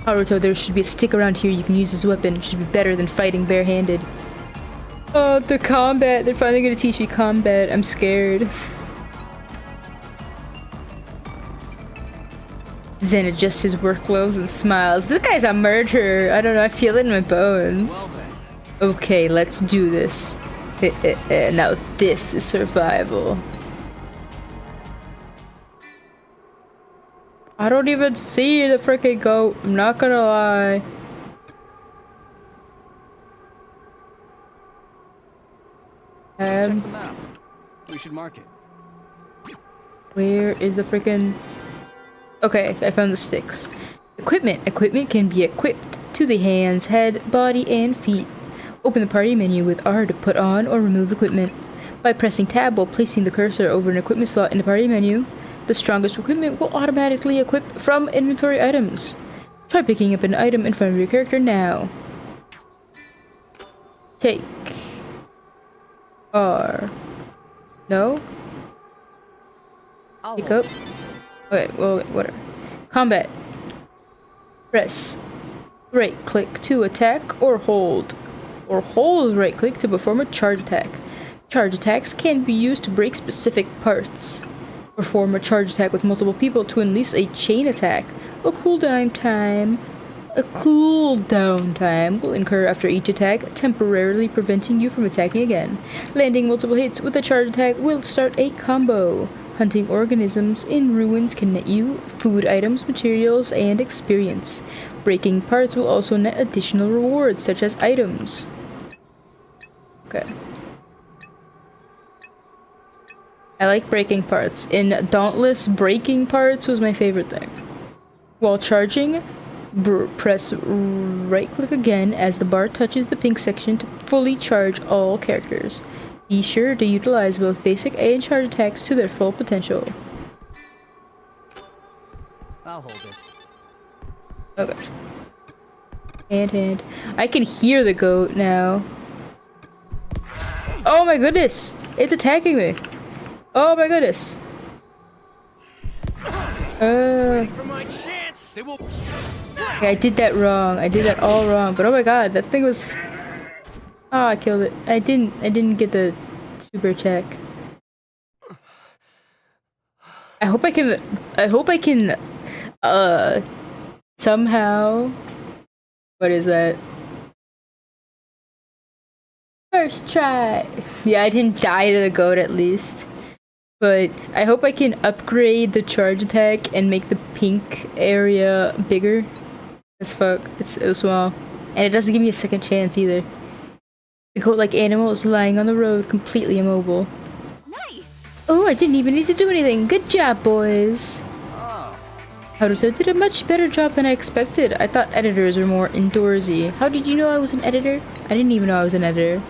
Haruto, there should be a stick around here you can use as a weapon. It should be better than fighting barehanded. Oh, the combat. They're finally gonna teach me combat. I'm scared. Zen adjusts his work gloves and smiles. This guy's a murderer. I don't know, I feel it in my bones. Well then. Okay, let's do this. Now this is survival. I don't even see the freaking goat. I'm not gonna lie. Let's check them out. We should mark it. Where is the freaking... Okay, I found the sticks. Equipment. Equipment can be equipped to the hands, head, body, and feet. Open the party menu with R to put on or remove equipment. By pressing tab while placing the cursor over an equipment slot in the party menu, the strongest equipment will automatically equip from inventory items. Try picking up an item in front of your character now. Take. R. No? Pick up. Okay, well, whatever. Combat. Press right click to attack or hold. Or hold right click to perform a charge attack. Charge attacks can be used to break specific parts. Perform a charge attack with multiple people to unleash a chain attack. A cooldown time will incur after each attack, temporarily preventing you from attacking again. Landing multiple hits with a charge attack will start a combo. Hunting organisms in ruins can net you food items, materials, and experience. Breaking parts will also net additional rewards, such as items. Okay. I like breaking parts. In Dauntless, breaking parts was my favorite thing. While charging, press right click again as the bar touches the pink section to fully charge all characters. Be sure to utilize both basic and charge attacks to their full potential. I'll hold it. Okay. Hand. I can hear the goat now. Oh my goodness! It's attacking me! Oh my goodness! For my chance. They will. Okay, I did that wrong. I did that all wrong. But oh my god, that thing was... Oh, I killed it. I didn't get the super check. I hope I can. I hope I can. Somehow. What is that? First try. Yeah, I didn't die to the goat at least. But I hope I can upgrade the charge attack and make the pink area bigger. As fuck. It's so small. And it doesn't give me a second chance either. The goat-like animal is lying on the road, completely immobile. Nice! Oh, I didn't even need to do anything. Good job, boys. Haruto did a much better job than I expected. I thought editors were more indoorsy. How did you know I was an editor? I didn't even know I was an editor.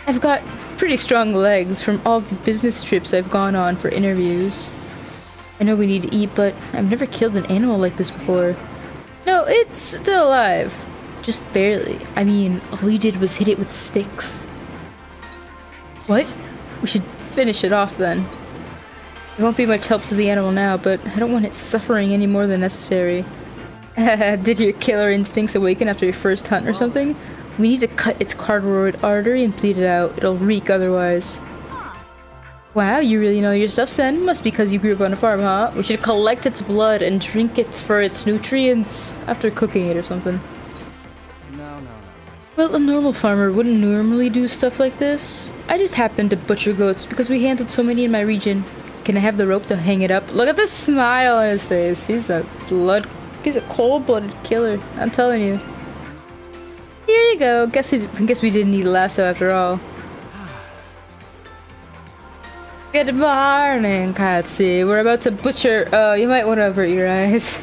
I've got pretty strong legs from all the business trips I've gone on for interviews. I know we need to eat, but I've never killed an animal like this before. No, it's still alive. Just barely. I mean, all we did was hit it with sticks. What? We should finish it off then. It won't be much help to the animal now, but I don't want it suffering any more than necessary. Did your killer instincts awaken after your first hunt or something? We need to cut its carotid artery and bleed it out. It'll reek otherwise. Wow, you really know your stuff, Sen. Must be because you grew up on a farm, huh? We should collect its blood and drink it for its nutrients after cooking it or something. No. Well, a normal farmer wouldn't normally do stuff like this. I just happened to butcher goats because we handled so many in my region. Can I have the rope to hang it up? Look at the smile on his face. He's a cold-blooded killer. I'm telling you. Here you go. Guess we didn't need a lasso after all. Good morning, Katsi. We're about to butcher. Oh, you might want to avert your eyes.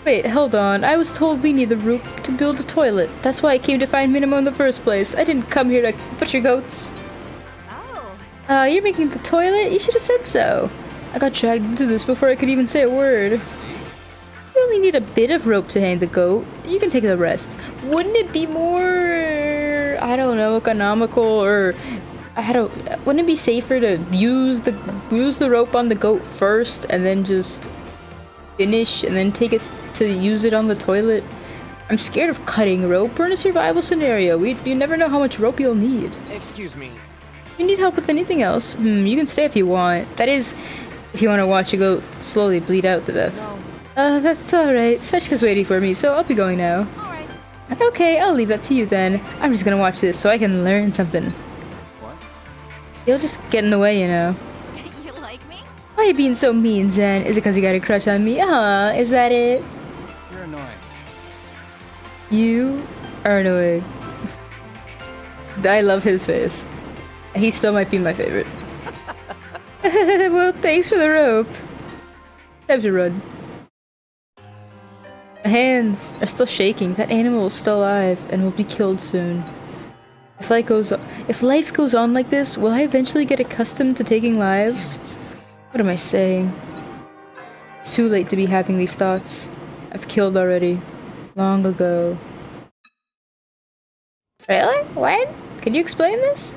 Wait, hold on. I was told we need the rope to build a toilet. That's why I came to find Minimo in the first place. I didn't come here to butcher goats. Oh. You're making the toilet? You should have said so. I got dragged into this before I could even say a word. You only need a bit of rope to hang the goat. You can take the rest. Wouldn't it be more, I don't know, economical or wouldn't it be safer to use the rope on the goat first and then just finish and then take it to use it on the toilet? I'm scared of cutting rope. We're in a survival scenario. You never know how much rope you'll need. Excuse me. If you need help with anything else, you can stay if you want. That is, if you want to watch a goat slowly bleed out to death. That's alright. Sachika's waiting for me, so I'll be going now. Alright. Okay, I'll leave that to you then. I'm just gonna watch this so I can learn something. What? You'll just get in the way, you know. You like me? Why are you being so mean, Zen? Is it because you got a crush on me? Is that it? You're annoying. You are annoying. I love his face. He still might be my favorite. Well, thanks for the rope. Time to run. My hands are still shaking. That animal is still alive and will be killed soon. If life goes on like this, will I eventually get accustomed to taking lives? What am I saying? It's too late to be having these thoughts. I've killed already. Long ago. Really? When? Can you explain this?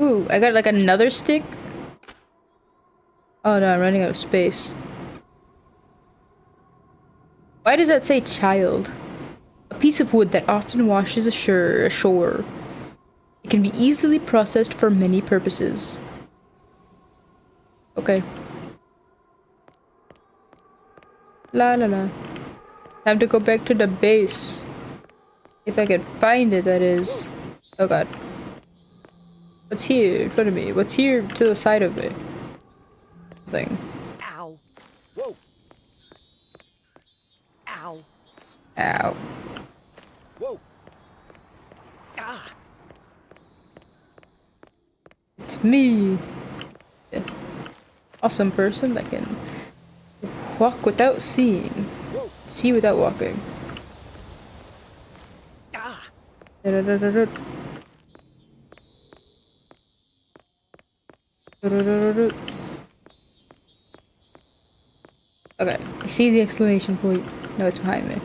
Ooh, I got like another stick? Oh no, I'm running out of space. Why does that say child? A piece of wood that often washes ashore. It can be easily processed for many purposes. Okay. La la la. Time to go back to the base. If I can find it, that is. Oh god. What's here in front of me? What's here to the side of me? Thing. Ow. Whoa. Ow. Ow. Whoa. Ah. It's me. Yeah. Awesome person that can walk without seeing. Whoa. See without walking. Ah. Da-da-da-da-da. Da-da-da-da-da. Okay, I see the exclamation point. No, it's behind me.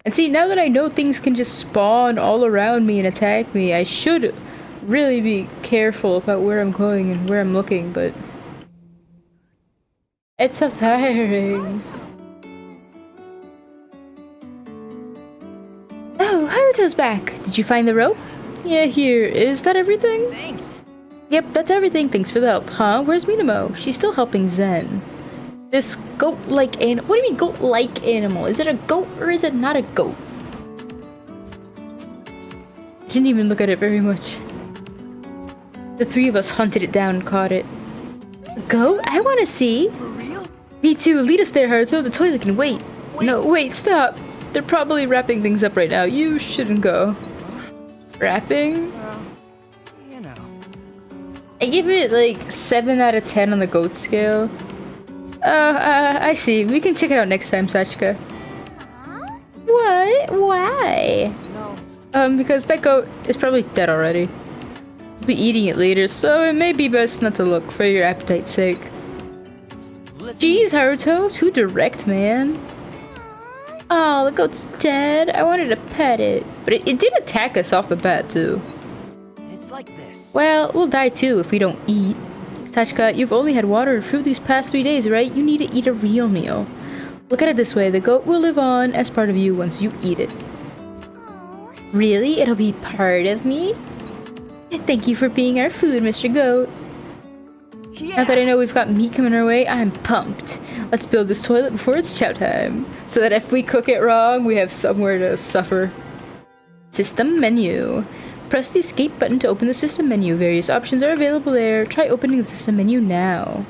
And see, now that I know things can just spawn all around me and attack me, I should really be careful about where I'm going and where I'm looking, but it's so tiring. Oh, Haruto's back. Did you find the rope? Yeah, here. Is that everything? Thanks. Yep, that's everything. Thanks for the help. Huh? Where's Minamo? She's still helping Zen. This goat-like animal. What do you mean goat-like animal? Is it a goat or is it not a goat? I didn't even look at it very much. The three of us hunted it down and caught it. Goat? I want to see. For real? Me too. Lead us there, Haruto. The toilet can wait. No, wait, stop. They're probably wrapping things up right now. You shouldn't go. Wrapping? You know. I give it like 7 out of 10 on the goat scale. Oh, I see. We can check it out next time, Sachika. What? Why? No. Because that goat is probably dead already. We'll be eating it later, so it may be best not to look for your appetite's sake. Listen. Jeez, Haruto, too direct, man. Oh, the goat's dead. I wanted to pet it. But it did attack us off the bat, too. It's like this. Well, we'll die too if we don't eat. Sachika, you've only had water and fruit these past 3 days, right? You need to eat a real meal. Look at it this way, the goat will live on as part of you once you eat it. Really? It'll be part of me? Thank you for being our food, Mr. Goat. Yeah. Now that I know we've got meat coming our way, I'm pumped. Let's build this toilet before it's chow time, so that if we cook it wrong, we have somewhere to suffer. System menu. Press the escape button to open the system menu. Various options are available there. Try opening the system menu now.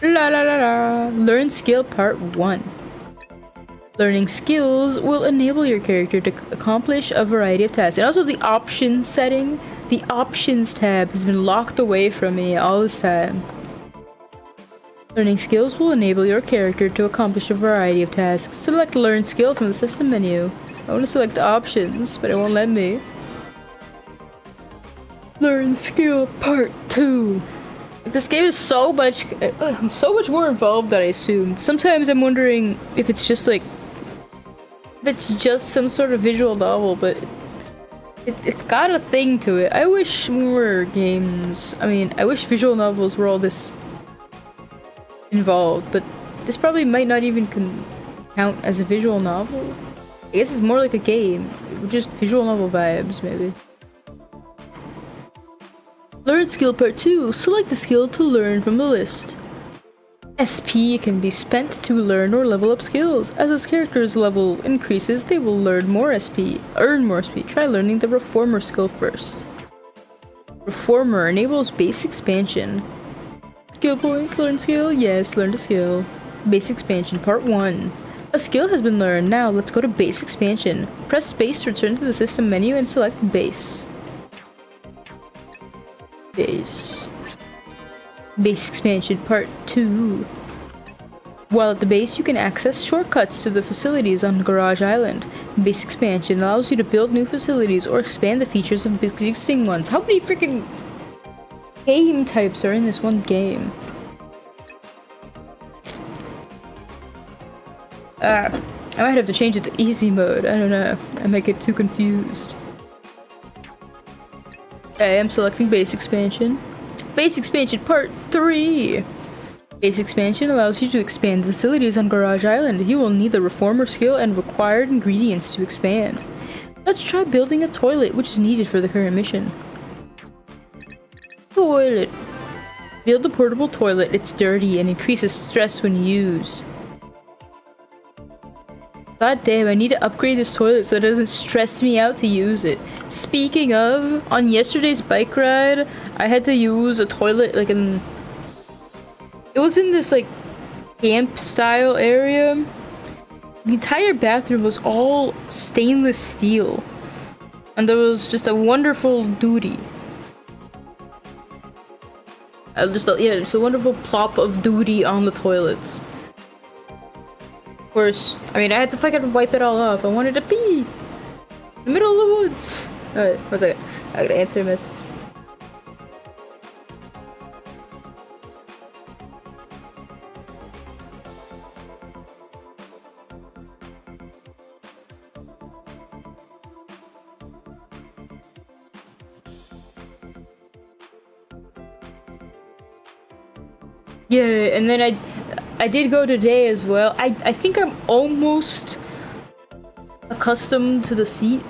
La la la la. Learn skill part 1. Learning skills will enable your character to accomplish a variety of tasks. And also the options setting. The options tab has been locked away from me all this time. Learning skills will enable your character to accomplish a variety of tasks. Select learn skill from the system menu. I want to select options, but it won't let me. Learn skill part 2. This game is so much more involved than I assumed. Sometimes I'm wondering if it's just like, if it's just some sort of visual novel, but it's got a thing to it. I wish more games, I wish visual novels were all this involved, but this probably might not even count as a visual novel. I guess it's more like a game, just visual novel vibes, maybe. Learn skill part 2. Select the skill to learn from the list. SP can be spent to learn or level up skills. As this character's level increases, they will earn more SP. Try learning the Reformer skill first. Reformer enables base expansion. Skill points, learn skill? Yes, learn the skill. Base expansion, part 1. A skill has been learned. Now let's go to base expansion. Press space to return to the system menu and select base. Base expansion part 2. While at the base, you can access shortcuts to the facilities on Garage Island. Base expansion allows you to build new facilities or expand the features of existing ones. How many freaking game types are in this one game? I might have to change it to easy mode. I don't know. I might get too confused. I am selecting base expansion. Base expansion part 3. Base expansion allows you to expand facilities on Garage Island. You will need the Reformer skill and required ingredients to expand. Let's try building a toilet, which is needed for the current mission. Toilet. Build a portable toilet. It's dirty and increases stress when used. God damn, I need to upgrade this toilet so it doesn't stress me out to use it. Speaking of, on yesterday's bike ride, I had to use a toilet like it was in this like camp style area. The entire bathroom was all stainless steel. And there was just a wonderful duty. Just a wonderful plop of duty on the toilets. Of course, I had to fucking wipe it all off. I wanted to pee in the middle of the woods. Alright, one second. I gotta answer a message. Yeah, and then I did go today as well. I think I'm almost accustomed to the seat.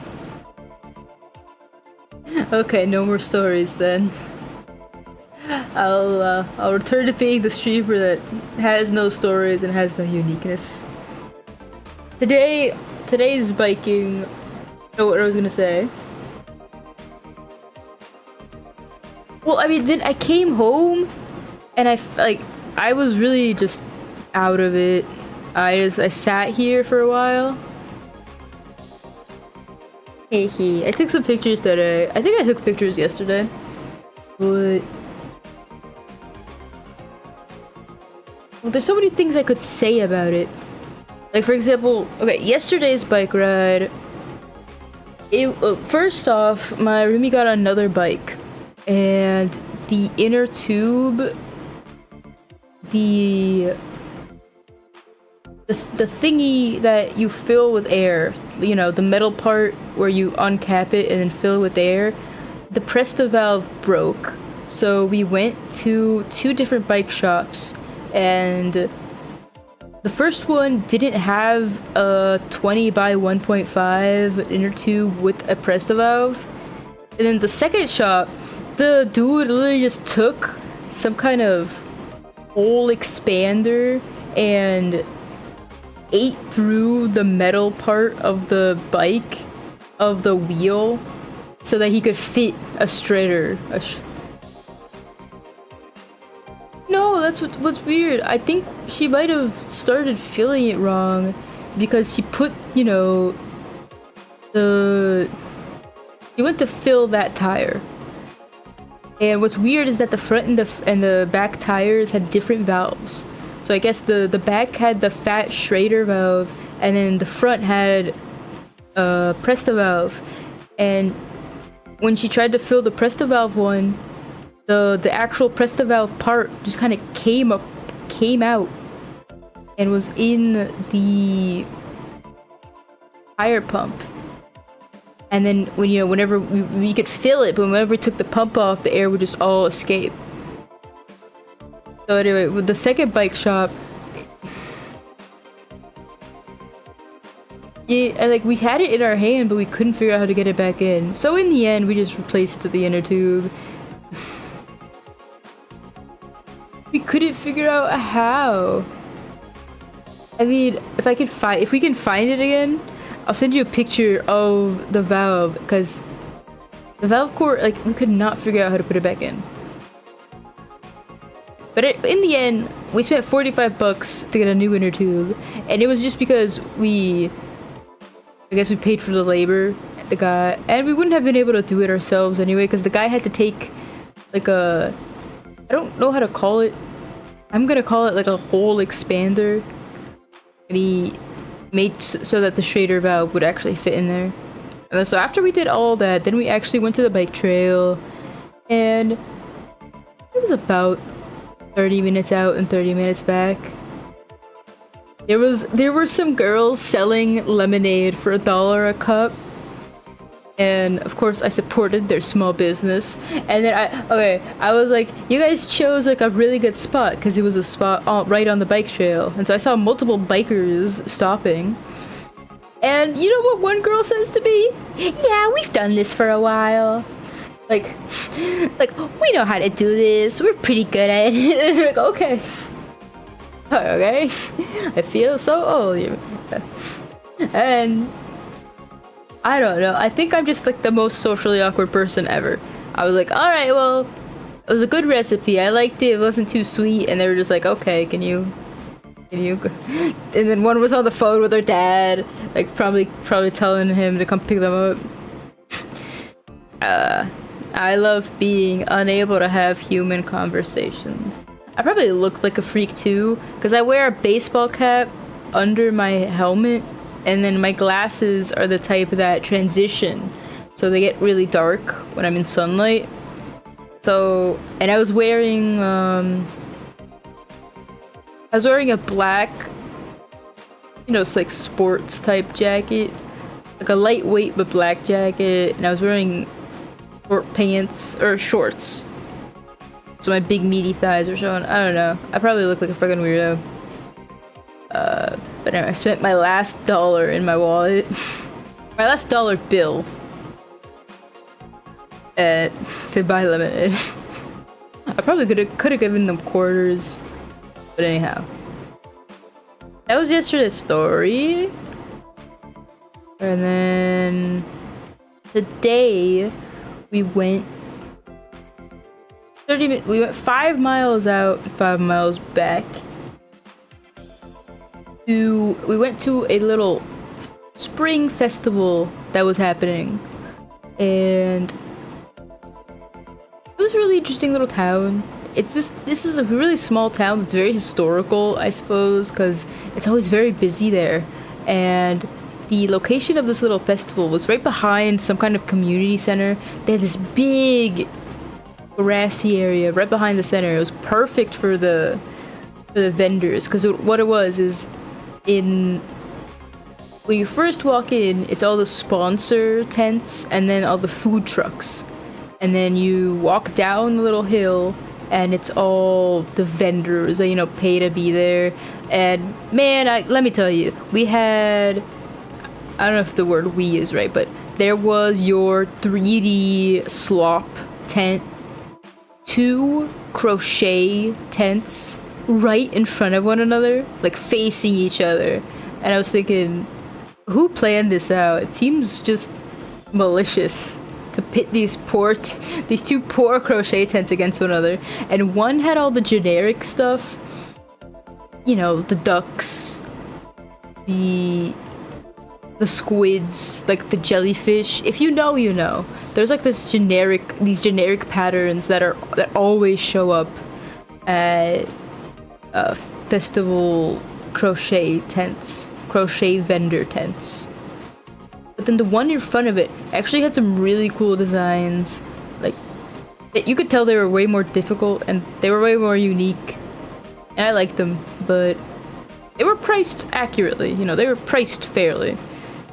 Okay, no more stories then. I'll return to being the streamer that has no stories and has no uniqueness. Today's biking. Oh, what I was gonna say. Well, I mean, then I came home, and I was really just out of it. I sat here for a while. Hey, I took some pictures today. I think I took pictures yesterday, but well, there's so many things I could say about it. Like, for example, okay, yesterday's bike ride. First off, my roomie got another bike, and the inner tube, the thingy that you fill with air, you know, the metal part where you uncap it and then fill it with air, the Presto valve broke. So we went to 2 different bike shops, and the first one didn't have a 20 by 1.5 inner tube with a Presto valve. And then the second shop, the dude literally just took some kind of hole expander and ate through the metal part of the bike, of the wheel, so that he could fit a straighter. No, that's what's weird. I think she might have started filling it wrong because she put, you know, she went to fill that tire. And what's weird is that the front and the back tires had different valves. So I guess the back had the fat Schrader valve, and then the front had a Presto valve. And when she tried to fill the Presto valve one, the actual Presto valve part just kind of came out and was in the tire pump. And then whenever we could fill it, but whenever we took the pump off, the air would just all escape. So anyway, with the second bike shop, yeah, and like we had it in our hand, but we couldn't figure out how to get it back in. So in the end, we just replaced the inner tube. We couldn't figure out how. I mean, if we can find it again, I'll send you a picture of the valve, because the valve core, like, we could not figure out how to put it back in. But in the end, we spent 45 bucks to get a new inner tube, and it was just because I guess we paid for the labor, the guy, and we wouldn't have been able to do it ourselves anyway, because the guy had to take, like I don't know how to call it. I'm gonna call it like a hole expander. And he made so that the Schrader valve would actually fit in there. And so after we did all that, then we actually went to the bike trail, and it was about 30 minutes out and 30 minutes back. There were some girls selling lemonade for $1 a cup, and of course I supported their small business. And then I was like, you guys chose like a really good spot, because it was a spot right on the bike trail, and so I saw multiple bikers stopping. And you know what one girl says to me? Yeah, we've done this for a while. Like we know how to do this. We're pretty good at it. Like, okay. Okay. I feel so old. And I don't know. I think I'm just like the most socially awkward person ever. I was like, all right, well, it was a good recipe. I liked it. It wasn't too sweet. And they were just like, okay, can you? And then one was on the phone with her dad, like probably telling him to come pick them up. I love being unable to have human conversations. I probably look like a freak too, because I wear a baseball cap under my helmet, and then my glasses are the type that transition, so they get really dark when I'm in sunlight. So, and I was wearing a black, you know, it's like sports type jacket, like a lightweight but black jacket, and I was wearing short pants or shorts, so my big meaty thighs are showing. I don't know. I probably look like a freaking weirdo. But anyway, I spent my last dollar in my wallet. My last dollar bill. to buy lemonade. I probably could have given them quarters, but anyhow, that was yesterday's story. And then today we went 30 minutes. We went 5 miles out, 5 miles back. We went to a little spring festival that was happening, and it was a really interesting little town. This is a really small town that's very historical, I suppose, because it's always very busy there. And the location of this little festival was right behind some kind of community center. They had this big grassy area right behind the center. It was perfect for the vendors, because what it was is, when you first walk in, it's all the sponsor tents and then all the food trucks, and then you walk down a little hill and it's all the vendors that, you know, pay to be there. And man, let me tell you, we had, I don't know if the word "we" is right, but there was your 3D slop tent, 2 crochet tents right in front of one another, like facing each other. And I was thinking, who planned this out? It seems just malicious to pit these 2 poor crochet tents against one another. And one had all the generic stuff, you know, the ducks, the squids, like the jellyfish. If you know, you know. There's like these generic patterns that always show up at festival crochet vendor tents. But then the one in front of it actually had some really cool designs. Like, you could tell they were way more difficult and they were way more unique. And I liked them, but they were priced accurately. You know, they were priced fairly.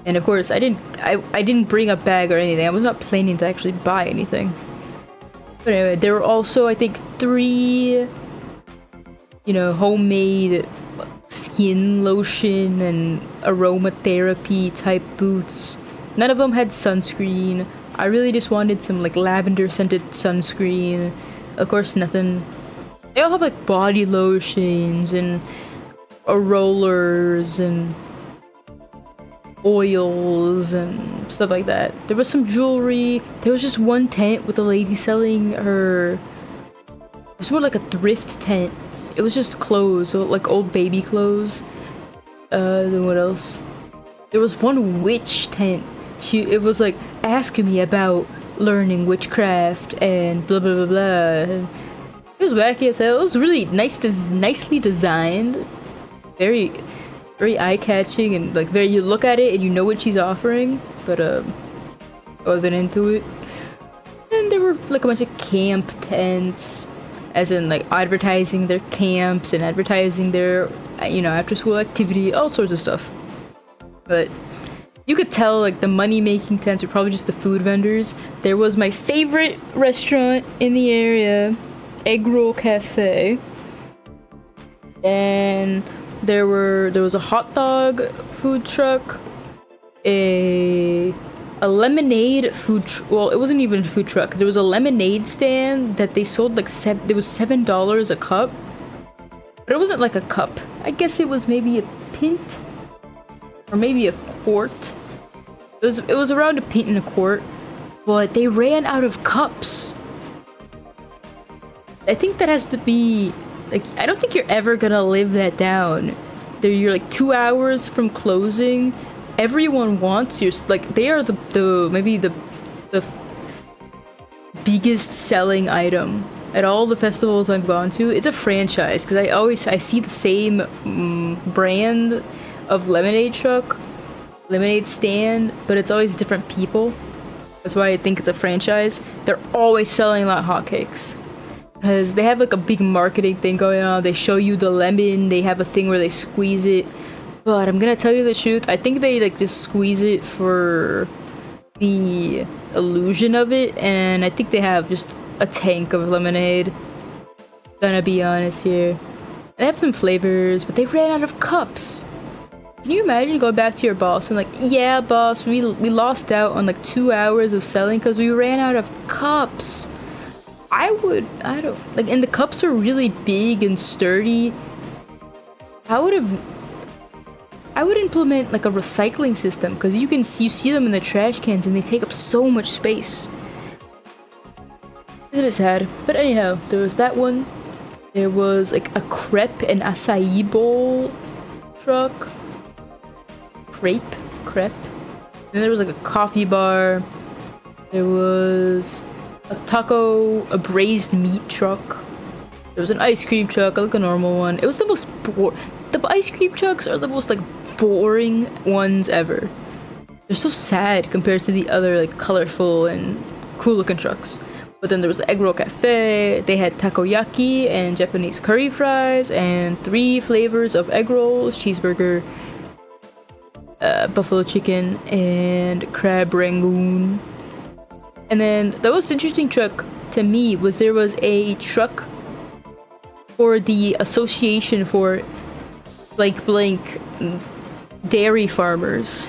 And of course, I didn't bring a bag or anything. I was not planning to actually buy anything. But anyway, there were also, I think, 3, you know, homemade skin lotion and aromatherapy type booths. None of them had sunscreen. I really just wanted some like lavender scented sunscreen. Of course, nothing. They all have like body lotions and rollers and oils and stuff like that. There was some jewelry. There was just one tent with a lady selling her. It was more like a thrift tent. It was just clothes, so like old baby clothes. Then what else? There was one witch tent. It was like asking me about learning witchcraft and blah blah blah blah. It was wacky as hell. It was really nicely designed. Very eye-catching, and like you look at it and you know what she's offering, but I wasn't into it. And there were like a bunch of camp tents, as in like advertising their camps and advertising their, you know, after school activity, all sorts of stuff. But you could tell like the money-making tents are probably just the food vendors. There was my favorite restaurant in the area, Egg Roll Cafe, and there was a hot dog food truck, a lemonade food well, it wasn't even a food truck. There was a lemonade stand that they sold like it was $7 a cup. But it wasn't like a cup. I guess it was maybe a pint or maybe a quart. It was around a pint and a quart, but they ran out of cups. I think that has to be like, I don't think you're ever gonna live that down. You're like 2 hours from closing. Everyone wants your, like, they are maybe the biggest selling item at all the festivals I've gone to. It's a franchise, because I see the same brand of lemonade truck, lemonade stand, but it's always different people. That's why I think it's a franchise. They're always selling a lot of hotcakes, because they have like a big marketing thing going on. They show you the lemon, they have a thing where they squeeze it. But I'm gonna tell you the truth, I think they like just squeeze it for the illusion of it, and I think they have just a tank of lemonade. Gonna be honest here. They have some flavors, but they ran out of cups. Can you imagine going back to your boss and like, yeah, boss, we lost out on like 2 hours of selling because we ran out of cups. I don't like, and the cups are really big and sturdy. I would implement like a recycling system because you see them in the trash cans and they take up so much space. It's a bit sad, but anyhow, there was that one. There was like a crepe and acai bowl truck. Crepe. And there was like a coffee bar. There was a braised meat truck. There was an ice cream truck, like a normal one. It was the most the ice cream trucks are the most like boring ones ever. They're so sad compared to the other like colorful and cool looking trucks. But then there was the egg roll cafe. They had takoyaki and Japanese curry fries and 3 flavors of egg rolls, cheeseburger, buffalo chicken, and crab rangoon. And then the most interesting truck to me was there was a truck for the Association for blank dairy farmers.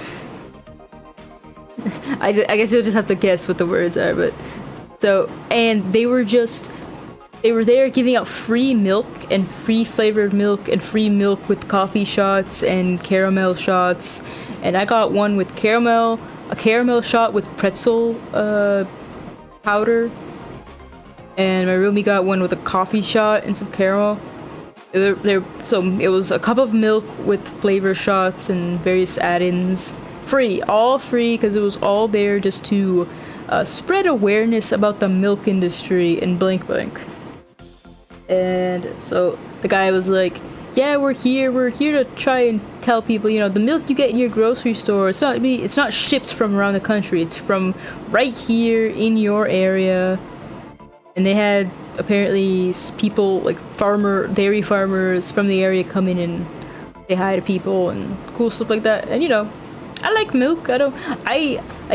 I guess you'll just have to guess what the words are, but so, and they were there giving out free milk and free flavored milk and free milk with coffee shots and caramel shots. And I got one with a caramel shot with pretzel powder. And my roomie got one with a coffee shot and some caramel. So it was a cup of milk with flavor shots and various add-ins. All free, because it was all there just to spread awareness about the milk industry in blank blank. And so the guy was like, yeah, we're here to try and tell people, the milk you get in your grocery store, it's not shipped from around the country, it's from right here in your area. And they had apparently people like dairy farmers from the area come in and say hi to people and cool stuff like that. And I like milk. I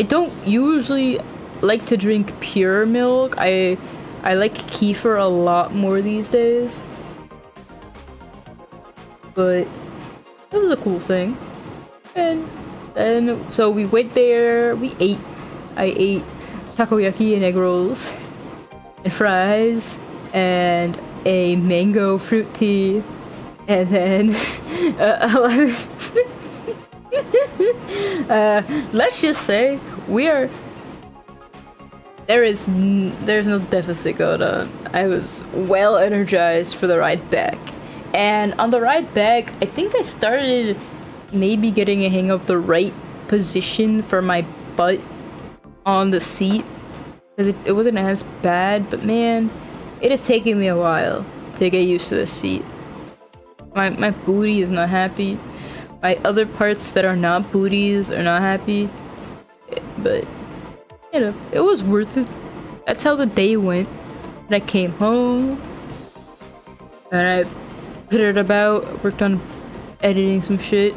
don't usually like to drink pure milk. I like kefir a lot more these days. But it was a cool thing. And then so we went there, I ate takoyaki and egg rolls and fries and a mango fruit tea, and then let's just say there's no deficit going on. I was well energized for the ride back. And on the ride back, I think I started maybe getting a hang of the right position for my butt on the seat. Because it wasn't as bad, but man, it is taking me a while to get used to the seat. My booty is not happy. My other parts that are not booties are not happy. But, it was worth it. That's how the day went. And I came home. And I pittered about, worked on editing some shit.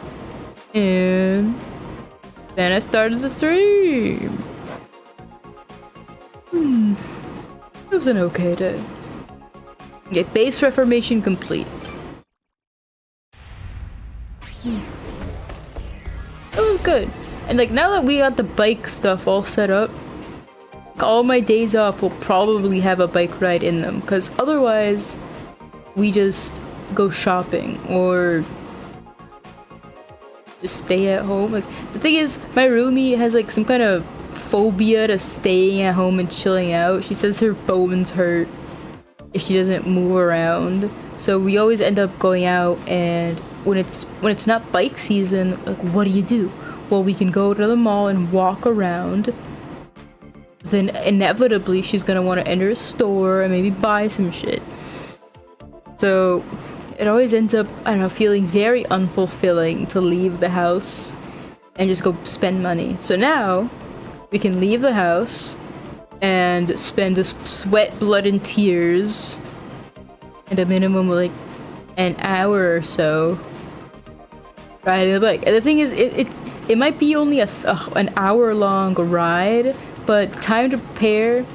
And then I started the stream. It was an okay day. Okay, base reformation complete. It was good. And now that we got the bike stuff all set up, all my days off will probably have a bike ride in them, because otherwise we just go shopping or just stay at home. The thing is, my roomie has some kind of phobia to staying at home and chilling out. She says her bones hurt if she doesn't move around. So we always end up going out, and when it's not bike season, what do? Well, we can go to the mall and walk around. Then inevitably she's gonna want to enter a store and maybe buy some shit. So it always ends up, feeling very unfulfilling to leave the house and just go spend money. So now we can leave the house and spend just sweat, blood, and tears at a minimum of an hour or so riding the bike. And the thing is, it might be only an hour long ride, but time to prepare,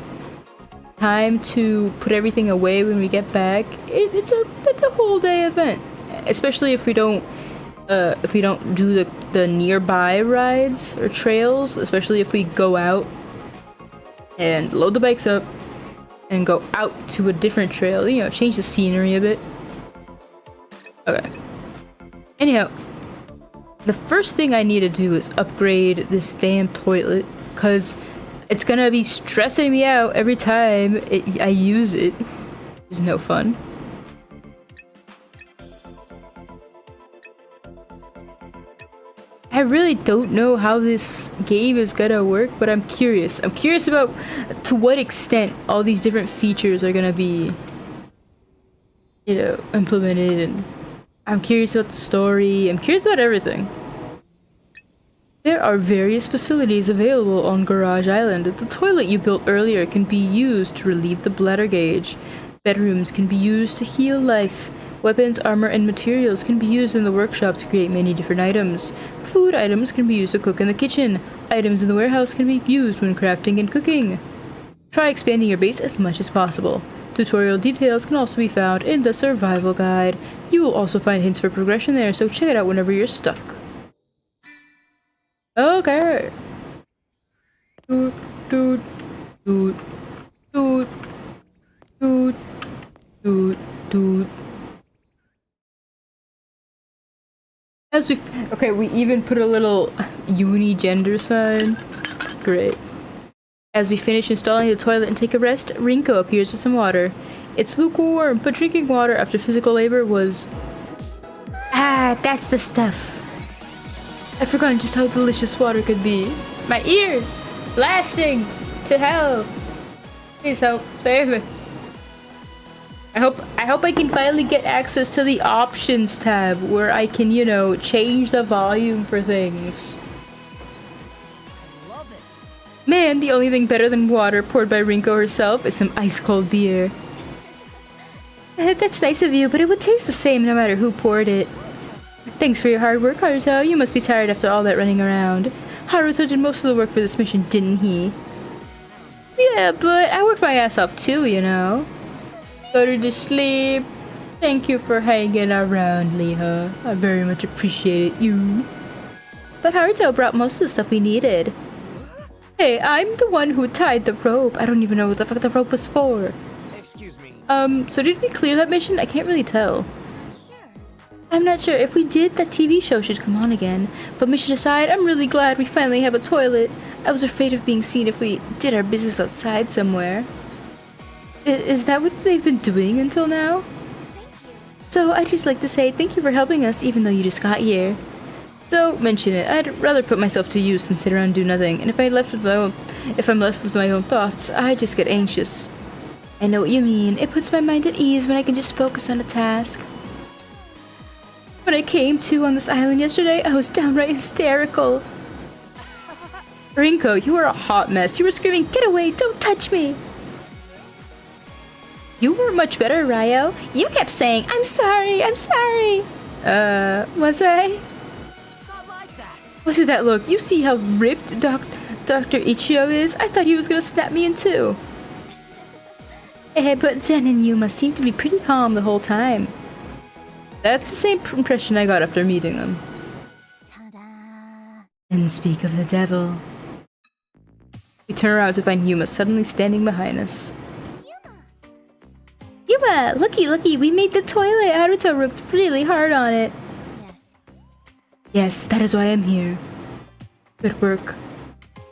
time to put everything away when we get back, it's a whole day event. Especially if we don't if we don't do the nearby rides or trails, especially if we go out and load the bikes up and go out to a different trail, you know, change the scenery a bit. Okay. Anyhow, the first thing I need to do is upgrade this damn toilet, because it's gonna be stressing me out every time I use it. It's no fun. I really don't know how this game is gonna work, but I'm curious. I'm curious about to what extent all these different features are gonna be, you know, implemented, and I'm curious about the story. I'm curious about everything. There are various facilities available on Garage Island. The toilet you built earlier can be used to relieve the bladder gauge. Bedrooms can be used to heal life. Weapons, armor, and materials can be used in the workshop to create many different items. Food items can be used to cook in the kitchen. Items in the warehouse can be used when crafting and cooking. Try expanding your base as much as possible. Tutorial details can also be found in the survival guide. You will also find hints for progression there, so check it out whenever you're stuck. Okay. Doot, doot, doot, doot, doot, doot, doot. As we okay, we even put a little uni-gender sign. Great. As we finish installing the toilet and take a rest, Rinko appears with some water. It's lukewarm, but drinking water after physical labor was... Ah, that's the stuff. I'd forgotten just how delicious water could be. My ears! Blasting! To hell! Please help, save me. I hope I can finally get access to the options tab where I can, you know, change the volume for things. Love it. Man, the only thing better than water poured by Rinko herself is some ice-cold beer. That's nice of you, but it would taste the same no matter who poured it. Thanks for your hard work, Haruto. You must be tired after all that running around. Haruto did most of the work for this mission, didn't he? Yeah, but I worked my ass off too, you know. Go to sleep. Thank you for hanging around, Leha. I very much appreciate you. But Haruto brought most of the stuff we needed. Hey, I'm the one who tied the rope. I don't even know what the fuck the rope was for. Excuse me. So did we clear that mission? I can't really tell. I'm not sure. If we did, that TV show should come on again. But mission aside, I'm really glad we finally have a toilet. I was afraid of being seen if we did our business outside somewhere. Is that what they've been doing until now? So I'd just like to say thank you for helping us even though you just got here. So mention it. I'd rather put myself to use than sit around and do nothing. And if I'm left with my own thoughts, I just get anxious. I know what you mean. It puts my mind at ease when I can just focus on a task. When I came to on this island yesterday, I was downright hysterical. Rinko, you were a hot mess. You were screaming, "Get away! Don't touch me!" You were much better, Ryo. You kept saying, "I'm sorry, I'm sorry." Was I? It's not like that. What's with that look? You see how ripped Dr. Ichio is? I thought he was gonna snap me in two. But Zen and Yuma seemed to be pretty calm the whole time. That's the same impression I got after meeting them. Ta-da! And speak of the devil. We turn around to find Yuma suddenly standing behind us. Yuma! Looky, we made the toilet! Haruto worked really hard on it. Yes. Yes, that is why I'm here. Good work.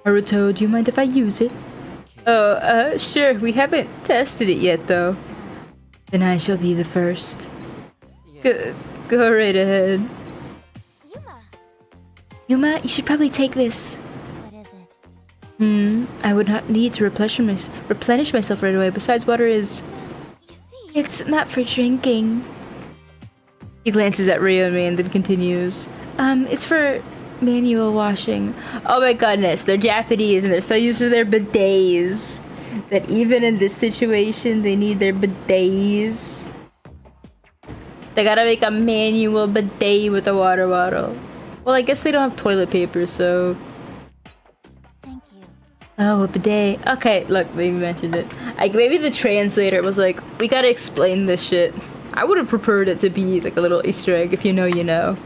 Haruto, do you mind if I use it? Oh, sure. We haven't tested it yet, though. Then I shall be the first. Go right ahead. Yuma, you should probably take this. What is it? I would not need to replenish myself right away. Besides, water is... You see, It's not for drinking. He glances at Ryo and me and then continues. It's for manual washing. Oh my goodness, they're Japanese and they're so used to their bidets that even in this situation they need their bidets. They gotta make a manual bidet with a water bottle. Well, I guess they don't have toilet paper, so... thank you. Oh, a bidet. Okay, look, they mentioned it. Maybe the translator was like, we gotta explain this shit. I would have preferred it to be like a little Easter egg. If you know, you know.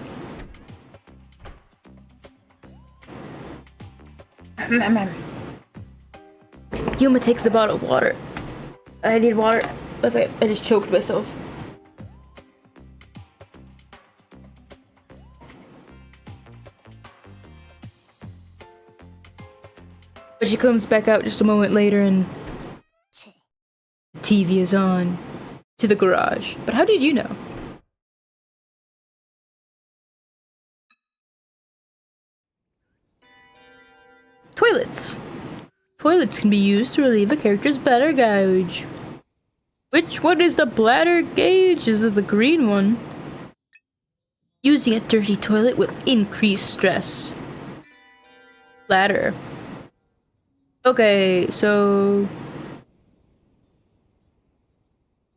Yuma takes the bottle of water. I need water. That's okay. I just choked myself. But she comes back out just a moment later and the TV is on to the garage. But how did you know? Toilets. Toilets can be used to relieve a character's bladder gauge. Which one is the bladder gauge? Is it the green one? Using a dirty toilet will increase stress. Bladder. Okay, so...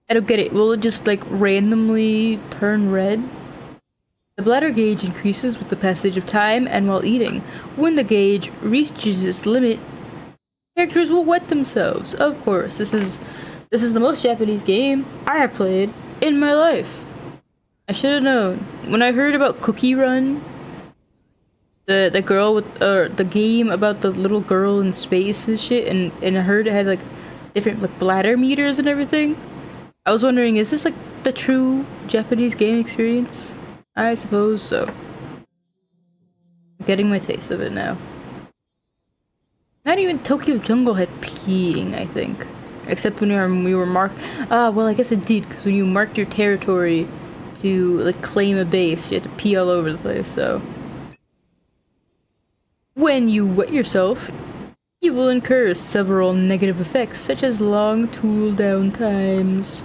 I don't get it. Will it just like randomly turn red? The bladder gauge increases with the passage of time and while eating. When the gauge reaches its limit, characters will wet themselves. Of course, this is the most Japanese game I have played in my life. I should have known. When I heard about Cookie Run, the girl with the game about the little girl in space and shit, and I heard it had like different like bladder meters and everything. I was wondering, is this like the true Japanese game experience? I suppose so. I'm getting my taste of it now. Not even Tokyo Jungle had peeing, I think. Except when we were marked. Ah, well, I guess it did, because when you marked your territory to like claim a base, you had to pee all over the place, so. When you wet yourself, you will incur several negative effects, such as long tool down times.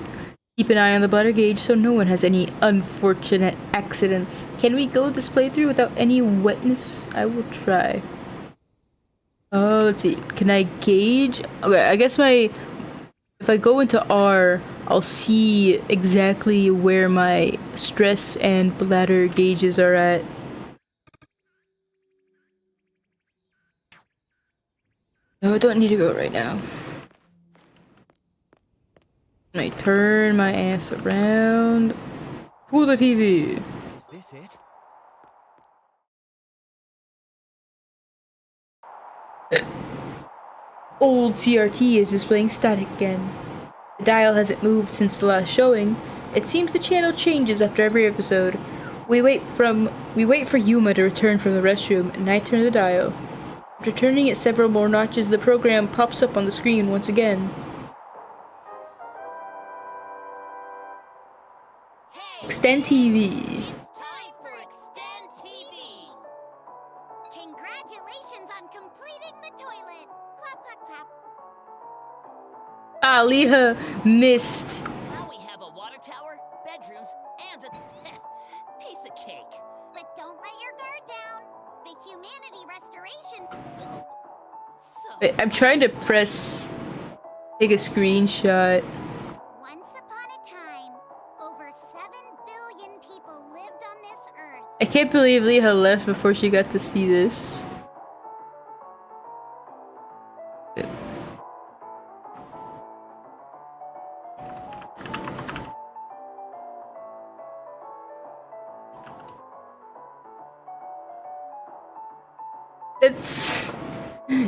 Keep an eye on the bladder gauge so no one has any unfortunate accidents. Can we go this playthrough without any wetness? I will try. Oh, let's see. Can I gauge? Okay, I guess if I go into R, I'll see exactly where my stress and bladder gauges are at. No, I don't need to go right now. I turn my ass around. Pull the TV. Is this it? Old CRT is displaying static again. The dial hasn't moved since the last showing. It seems the channel changes after every episode. We wait for Yuma to return from the restroom, and I turn the dial. After turning it several more notches, the program pops up on the screen once again. Extend TV. It's time for Extend TV! Congratulations on completing the toilet! Clap, clap, clap. Ah, Leah missed. Now we have a water tower, bedrooms, and a piece of cake. But don't let your guard down. The humanity restoration... So Wait, I'm trying to take a screenshot. Once upon a time, over 7 billion people lived on this earth. I can't believe Leah left before she got to see this.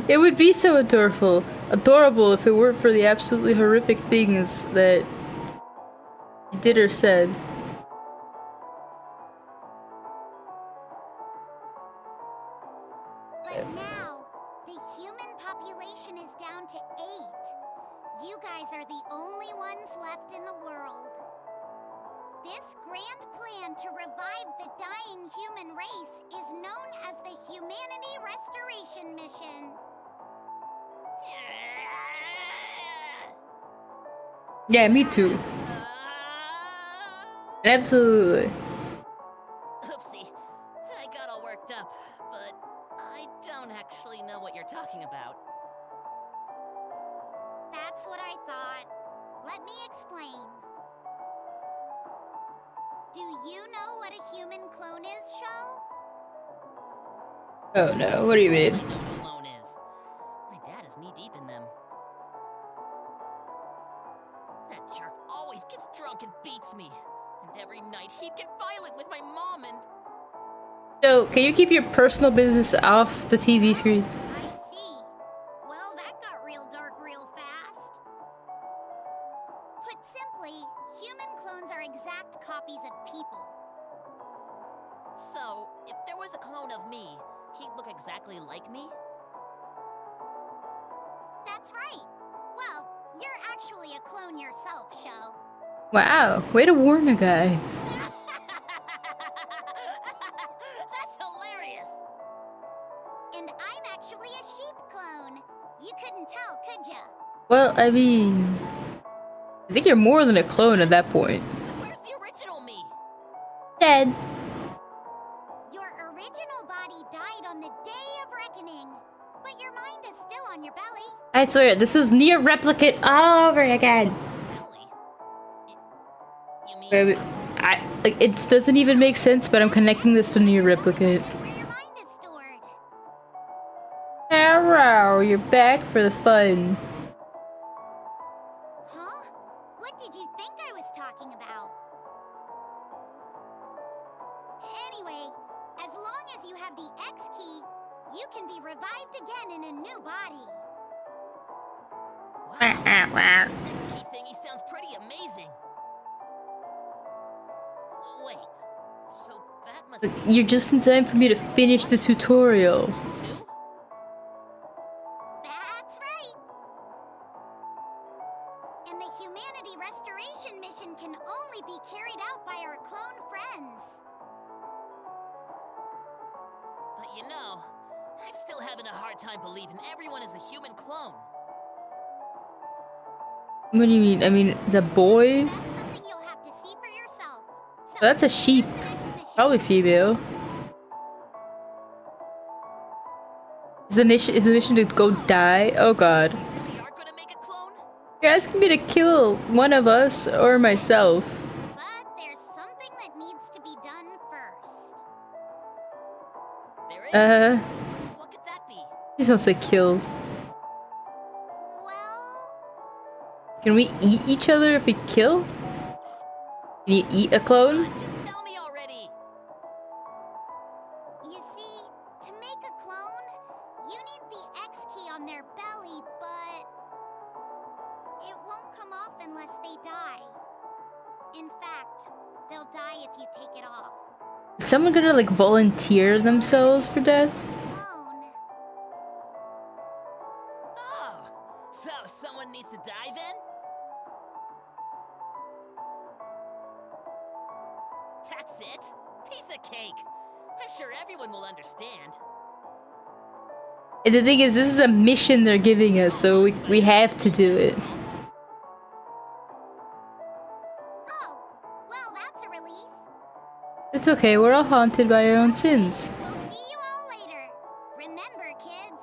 It would be so adorable if it weren't for the absolutely horrific things that he did or said. But now, the human population is down to 8. You guys are the only ones left in the world. This grand plan to revive the dying human race is known as the Humanity Restoration Mission. Yeah, me too. Absolutely. Oopsie. I got all worked up, but I don't actually know what you're talking about. That's what I thought. Let me explain. Do you know what a human clone is, Sho? Oh no, what do you mean? I know what a clone is. My dad is knee-deep in them. That jerk always gets drunk and beats me. And every night he'd get violent with my mom and... So, can you keep your personal business off the TV screen? I see. simply, human clones are exact copies of people. So, if there was a clone of me, he'd look exactly like me? That's right. Well, you're actually a clone yourself, Sho. Wow, way to warn a guy. That's hilarious! And I'm actually a sheep clone. You couldn't tell, could ya? Well, I mean, I think you're more than a clone at that point. Where's the original me? Dead. Your original body died on the day of reckoning, but your mind is still on your belly. I swear, this is near replicate all over again. Belly? You mean... Wait, like, it doesn't even make sense, but I'm connecting this to near replicate. That's where your mind is stored. Hello, you're back for the fun. Huh? What did you think I was talking about? Anyway, as long as you have the X key, you can be revived again in a new body. Wow, this X-key thingy sounds pretty amazing. Wait, so that must be... You're just in time for me to finish the tutorial. Two? That's right. And the humanity restoration mission can only be carried out by our clone friends. But you know, I'm still having a hard time believing everyone is a human clone. What do you mean? I mean, the boy? That's something you'll have to see for yourself. So That's a sheep. here's the next mission. Probably female. Is the mission to go die? Oh god. You really are gonna make a clone? You're asking me to kill one of us or myself. But there's something that needs to be done first. There is? Uh, What could that be? please don't say killed. Well, Can we eat each other if we kill? Can you eat a clone? Just tell me already! you see, to make a clone, you need the X key on their belly, but it won't come off unless they die. In fact, they'll die if you take it off. Is someone gonna like volunteer themselves for death? Clone. Oh! So someone needs to die then? That's it! Piece of cake! I'm sure everyone will understand. And the thing is, this is a mission they're giving us, so we have to do it. Oh, well, that's a relief. It's okay, we're all haunted by our own sins. We'll see you all later. Remember, kids.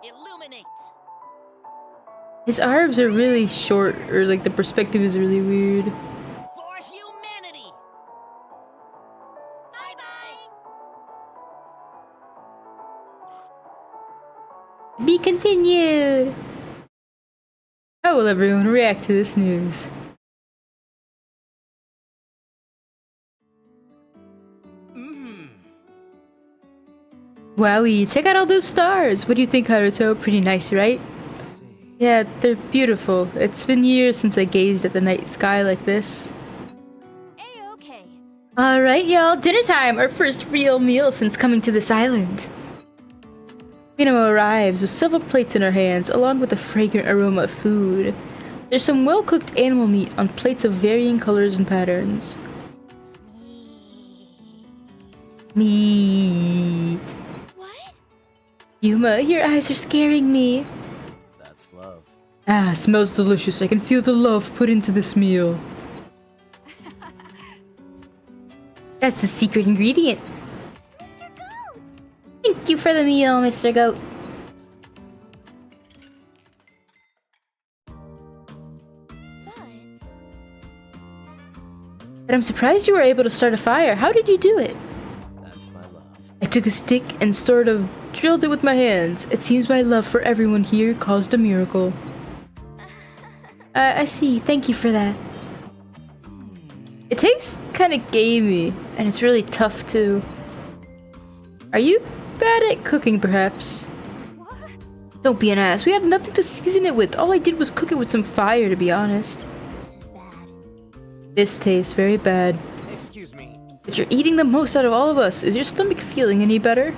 Illuminate! His arms are really short, or like the perspective is really weird. For humanity! Bye-bye. Be continued! How will everyone react to this news? Wowie, check out all those stars! What do you think, Haruto? Pretty nice, right? Yeah, they're beautiful. It's been years since I gazed at the night sky like this. A-okay. Alright, y'all, dinner time! Our first real meal since coming to this island. Minamo arrives with several plates in her hands, along with the fragrant aroma of food. There's some well-cooked animal meat on plates of varying colors and patterns. Meat. What? Yuma, your eyes are scaring me. That's love. Ah, smells delicious. I can feel the love put into this meal. That's the secret ingredient. Mr. Goat! Thank you for the meal, Mr. Goat. But I'm surprised you were able to start a fire. How did you do it? That's my love. I took a stick and sort of drilled it with my hands. It seems my love for everyone here caused a miracle. I see. Thank you for that. It tastes kind of gamey, and it's really tough too. Are you bad at cooking, perhaps? What? Don't be an ass. We had nothing to season it with. All I did was cook it with some fire, to be honest. This is bad. This tastes very bad. Excuse me. But you're eating the most out of all of us. Is your stomach feeling any better?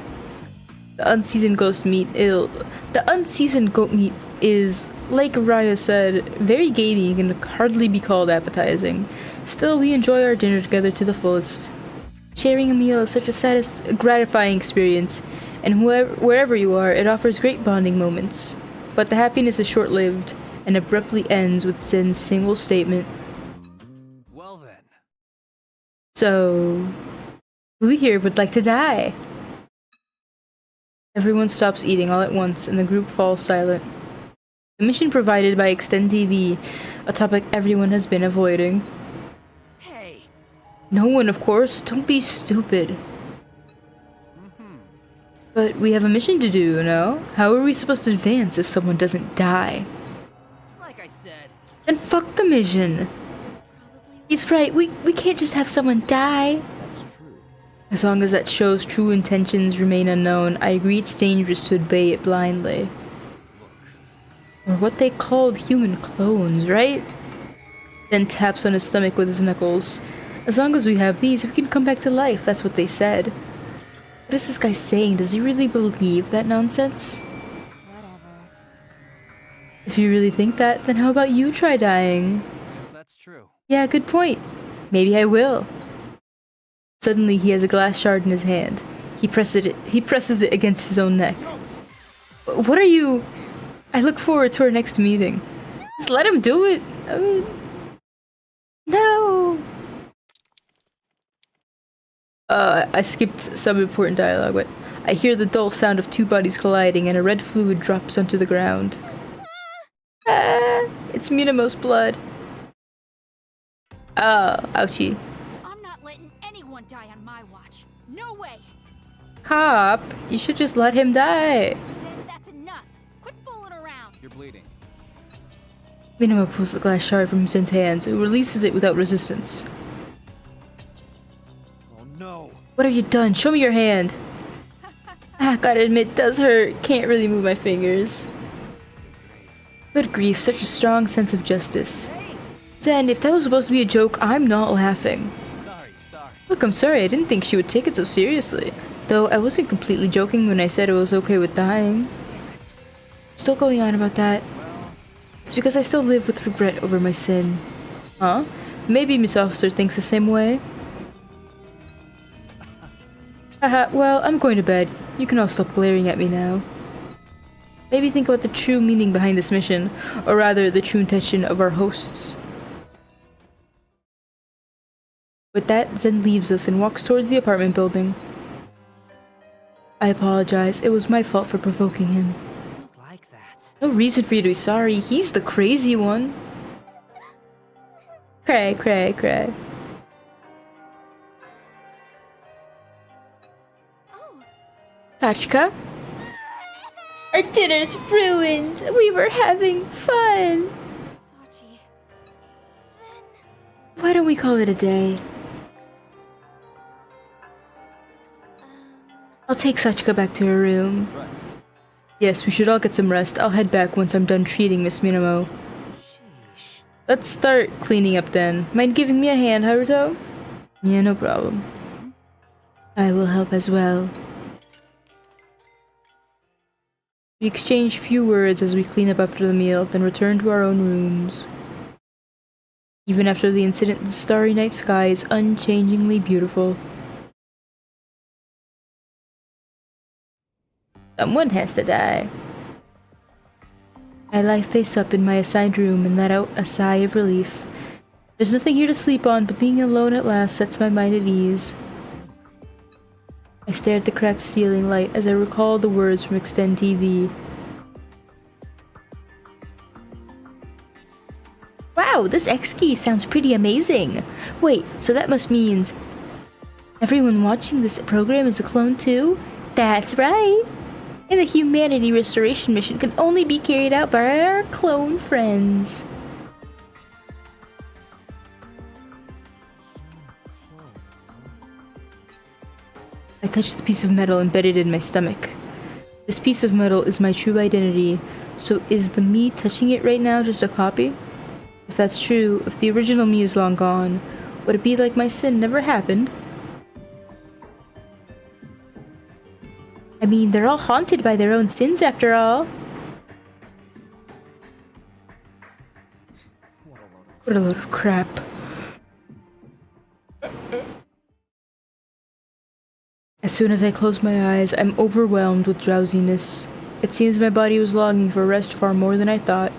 The unseasoned goat meat is, like Raya said, very gamey and can hardly be called appetizing. Still, we enjoy our dinner together to the fullest. Sharing a meal is such a gratifying experience, and wherever you are, it offers great bonding moments. But the happiness is short-lived, and abruptly ends with Zen's single statement. Well then. So, who here would like to die? Everyone stops eating all at once, and the group falls silent. The mission provided by Extend TV, a topic everyone has been avoiding. Hey. No one, of course. Don't be stupid. But we have a mission to do, no? How are we supposed to advance if someone doesn't die? Like I said. Then fuck the mission. He's right, we can't just have someone die. That's true. As long as that show's true intentions remain unknown, I agree it's dangerous to obey it blindly. Or what they called human clones, right? Then taps on his stomach with his knuckles. As long as we have these, we can come back to life, that's what they said. What is this guy saying? Does he really believe that nonsense? Whatever. If you really think that, then how about you try dying? Yes, that's true. Yeah, good point. Maybe I will. Suddenly he has a glass shard in his hand. He presses it against his own neck. What are you... I look forward to our next meeting. Just let him do it. I mean... No! I skipped some important dialogue, but I hear the dull sound of two bodies colliding and a red fluid drops onto the ground. Ah! It's Minamo's blood. Oh, ouchie. I'm not letting anyone die on my watch. No way. Cop, you should just let him die. Zen, that's enough. Quit fooling around. You're bleeding. Minamo pulls the glass shard from Zen's hands and releases it without resistance. Oh no. What have you done? Show me your hand. Ah, gotta admit, does hurt. Can't really move my fingers. Good grief, such a strong sense of justice. Zen, if that was supposed to be a joke, I'm not laughing. Sorry. Look, I'm sorry, I didn't think she would take it so seriously. Though I wasn't completely joking when I said it was okay with dying. Still going on about that. It's because I still live with regret over my sin. Huh? Maybe Miss Officer thinks the same way. Haha, well, I'm going to bed. You can all stop glaring at me now. Maybe think about the true meaning behind this mission, or rather, the true intention of our hosts. With that, Zen leaves us and walks towards the apartment building. I apologize, it was my fault for provoking him. It's not like that. No reason for you to be sorry, he's the crazy one. Cray, cray, cray. Tachika? Our dinner's ruined! We were having fun! Sachi. Why don't we call it a day? I'll take Sachika back to her room. Right. Yes, we should all get some rest. I'll head back once I'm done treating Miss Minamo. Let's start cleaning up then. Mind giving me a hand, Haruto? Yeah, no problem. I will help as well. We exchange few words as we clean up after the meal, then return to our own rooms. Even after the incident, the starry night sky is unchangingly beautiful. Someone has to die. I lie face up in my assigned room and let out a sigh of relief. There's nothing here to sleep on, but being alone at last sets my mind at ease. I stare at the cracked ceiling light as I recall the words from Extend TV. Wow, this X key sounds pretty amazing. Wait, so that must means everyone watching this program is a clone too? That's right. And the humanity restoration mission can only be carried out by our clone friends. I touched the piece of metal embedded in my stomach. This piece of metal is my true identity, so is the me touching it right now just a copy? If that's true, if the original me is long gone, would it be like my sin never happened? I mean, they're all haunted by their own sins after all. What a load of crap. As soon as I close my eyes, I'm overwhelmed with drowsiness. It seems my body was longing for rest far more than I thought.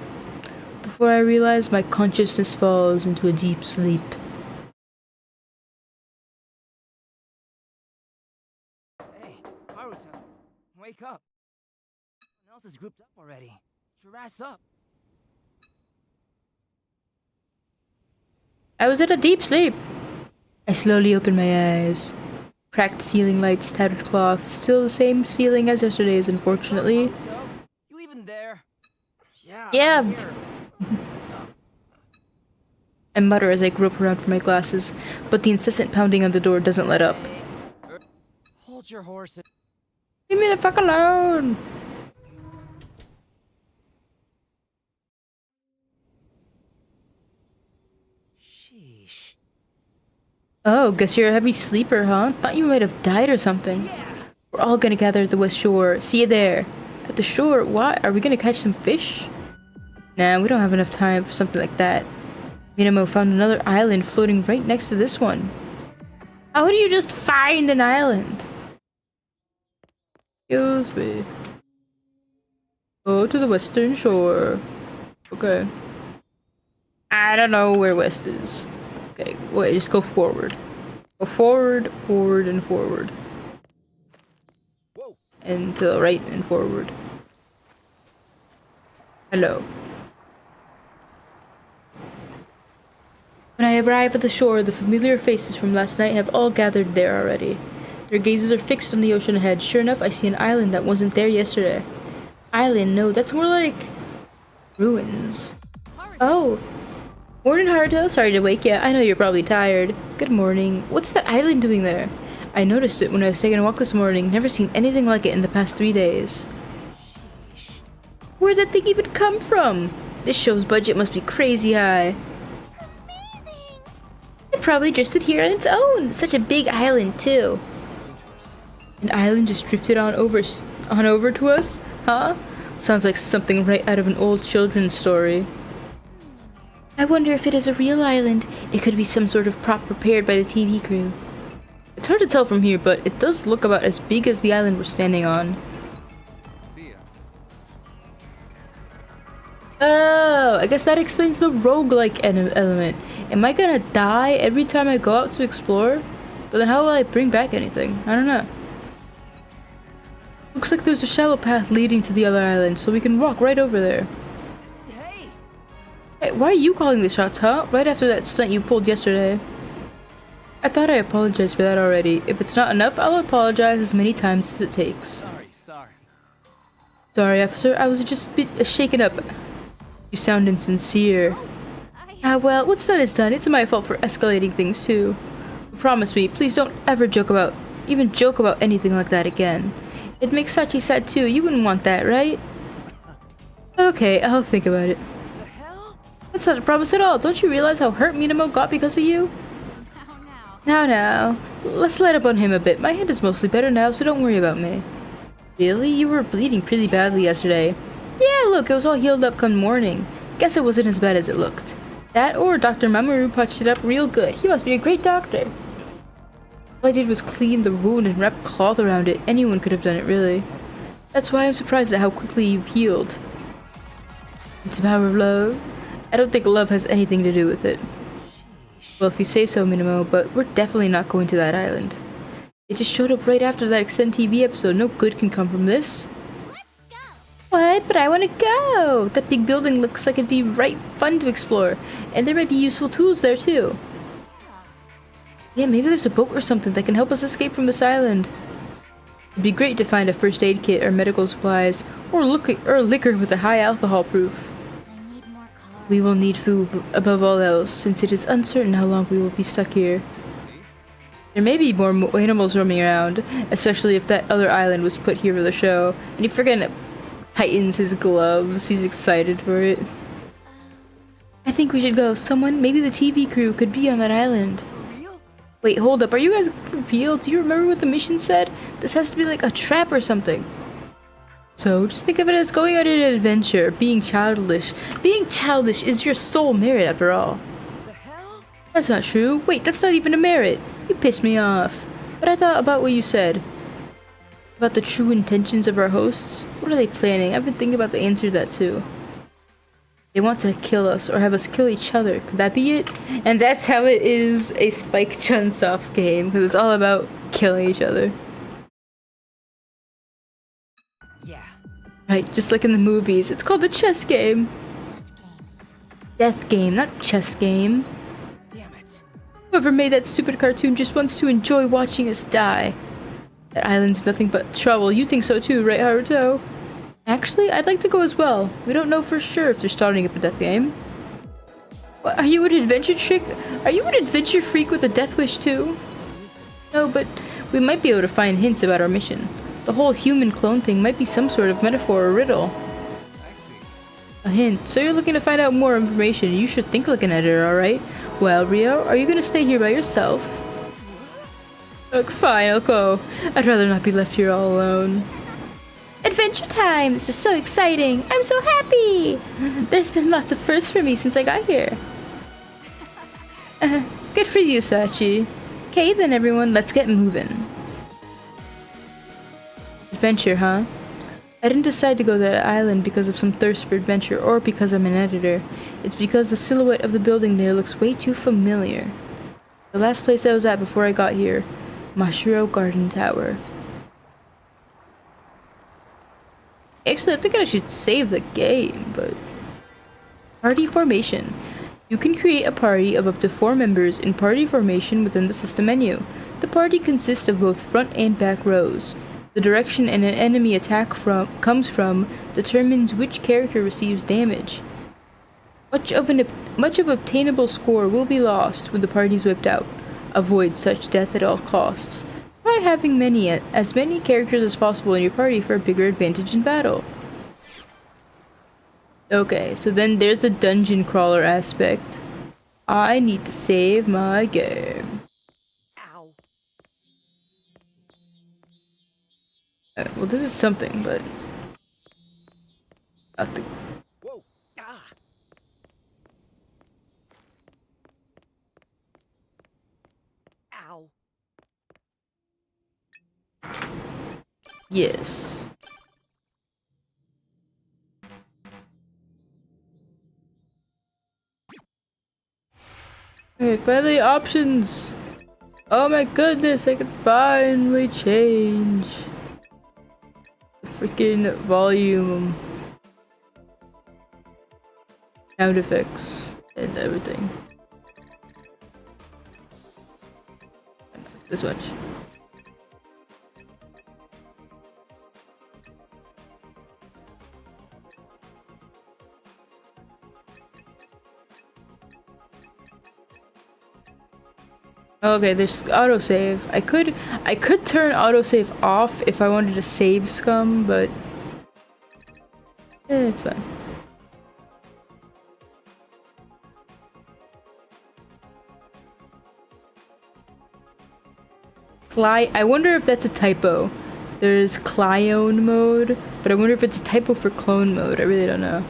Before I realize, my consciousness falls into a deep sleep. Hey, Haruto, wake up. Everyone else is grouped up already. Get your ass up. I was in a deep sleep. I slowly open my eyes. Cracked ceiling lights, tattered cloth, still the same ceiling as yesterday's, unfortunately. Haruto, you even there? Yeah. Yeah. I'm here. I mutter as I grope around for my glasses, but the incessant pounding on the door doesn't let up. Hold your horses. Leave me the fuck alone! Sheesh. Oh, guess you're a heavy sleeper, huh? Thought you might have died or something. We're all gonna gather at the west shore. See you there. At the shore? What? Are we gonna catch some fish? Nah, we don't have enough time for something like that. Minamo found another island floating right next to this one. How do you just find an island? Excuse me. Go to the western shore. Okay. I don't know where west is. Okay, wait, just go forward. Go forward, forward, and forward. Whoa. And to the right and forward. Hello. When I arrive at the shore, the familiar faces from last night have all gathered there already. Their gazes are fixed on the ocean ahead. Sure enough, I see an island that wasn't there yesterday. Island? No, that's more like ruins. Oh. Morning, Haruto. Sorry to wake you. I know you're probably tired. Good morning. What's that island doing there? I noticed it when I was taking a walk this morning. Never seen anything like it in the past 3 days. Where'd that thing even come from? This show's budget must be crazy high. It probably drifted here on its own. Such a big island, too. An island just drifted on over to us? Huh? Sounds like something right out of an old children's story. I wonder if it is a real island. It could be some sort of prop prepared by the TV crew. It's hard to tell from here, but it does look about as big as the island we're standing on. See ya. Oh, I guess that explains the roguelike element. Am I gonna die every time I go out to explore? But then how will I bring back anything? I don't know. Looks like there's a shallow path leading to the other island, so we can walk right over there. Hey! Hey, why are you calling the shots, huh? Right after that stunt you pulled yesterday. I thought I apologized for that already. If it's not enough, I'll apologize as many times as it takes. Sorry. Sorry, officer. I was just a bit shaken up. You sound insincere. Well, what's done is done. It's my fault for escalating things, too. But promise me, please don't ever joke about anything like that again. It makes Sachi sad, too. You wouldn't want that, right? Okay, I'll think about it. The hell? That's not a promise at all. Don't you realize how hurt Minamo got because of you? Now. Let's let up on him a bit. My hand is mostly better now, so don't worry about me. Really? You were bleeding pretty badly yesterday. Yeah, look, it was all healed up come morning. Guess it wasn't as bad as it looked. That or Dr. Mamoru patched it up real good. He must be a great doctor. All I did was clean the wound and wrap cloth around it. Anyone could have done it, really. That's why I'm surprised at how quickly you've healed. It's the power of love. I don't think love has anything to do with it. Well, if you say so, Minamo, but we're definitely not going to that island. It just showed up right after that Extend TV episode. No good can come from this. What? But I want to go! That big building looks like it'd be right fun to explore. And there might be useful tools there, too. Yeah, maybe there's a boat or something that can help us escape from this island. It'd be great to find a first aid kit or medical supplies, or liquor with a high alcohol proof. I need more cars. We will need food above all else, since it is uncertain how long we will be stuck here. There may be more animals roaming around, especially if that other island was put here for the show. And you forget tightens his gloves. He's excited for it. I think we should go. Someone, maybe the TV crew, could be on that island. For real? Wait, hold up. Are you guys for real? Do you remember what the mission said? This has to be like a trap or something. So, just think of it as going on an adventure, being childish. Being childish is your sole merit, after all. The hell? That's not true. Wait, that's not even a merit. You pissed me off. But I thought about what you said. About the true intentions of our hosts. What are they planning? I've been thinking about the answer to that too. They want to kill us or have us kill each other. Could that be it? And that's how it is a Spike Chunsoft game, because it's all about killing each other. Yeah. Right, just like in the movies. It's called the chess game. Death game, not chess game. Damn it. Whoever made that stupid cartoon just wants to enjoy watching us die. That island's nothing but trouble. You think so too, right, Haruto? Actually, I'd like to go as well. We don't know for sure if they're starting up a death game. What, are you an adventure trick? Are you an adventure freak with a death wish too? No, but we might be able to find hints about our mission. The whole human clone thing might be some sort of metaphor or riddle. I see. A hint. So you're looking to find out more information. You should think like an editor, alright? Well, Rio, are you gonna stay here by yourself? Look, fine, I'll go. I'd rather not be left here all alone. Adventure time! This is so exciting! I'm so happy! There's been lots of firsts for me since I got here. Good for you, Sachi. Okay then everyone, let's get moving. Adventure, huh? I didn't decide to go to that island because of some thirst for adventure or because I'm an editor. It's because the silhouette of the building there looks way too familiar. The last place I was at before I got here, Mashiro Garden Tower. Actually, I'm thinking I should save the game, but... Party formation. You can create a party of up to 4 members in party formation within the system menu. The party consists of both front and back rows. The direction an enemy attack comes from determines which character receives damage. Much of obtainable score will be lost when the party's whipped out. Avoid such death at all costs. Try having as many characters as possible in your party for a bigger advantage in battle. Okay, so then there's the dungeon crawler aspect. I need to save my game. Ow. Well, this is something, but... nothing. Whoa. Ah. Ow. Yes. Okay, finally options! Oh my goodness, I can finally change the freaking volume, sound effects, and everything. This much. Okay, there's autosave. I could turn autosave off if I wanted to save scum, but it's fine. I wonder if that's a typo. There's Clone mode, but I wonder if it's a typo for clone mode. I really don't know.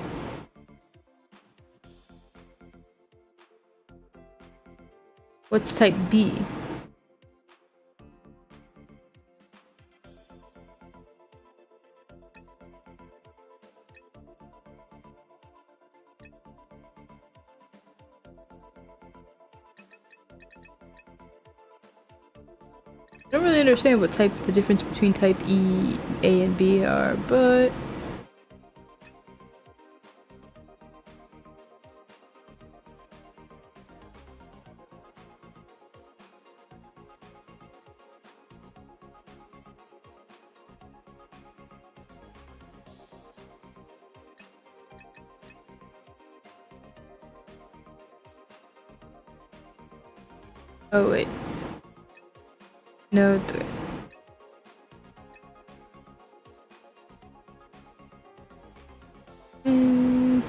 What's type B? I don't really understand what the difference between type E, A, and B are, but... Oh, wait. No. Mm.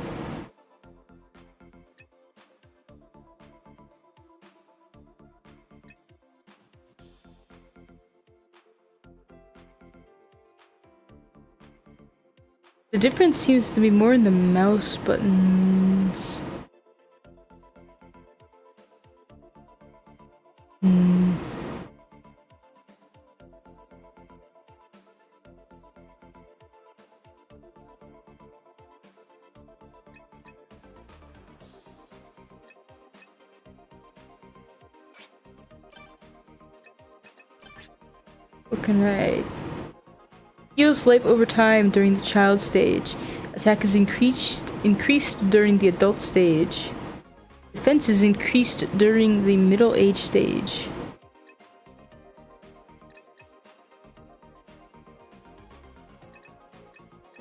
The difference seems to be more in the mouse buttons. Hmm. What can I... Heals life over time during the child stage. Attack is increased during the adult stage. Defense is increased during the middle age stage.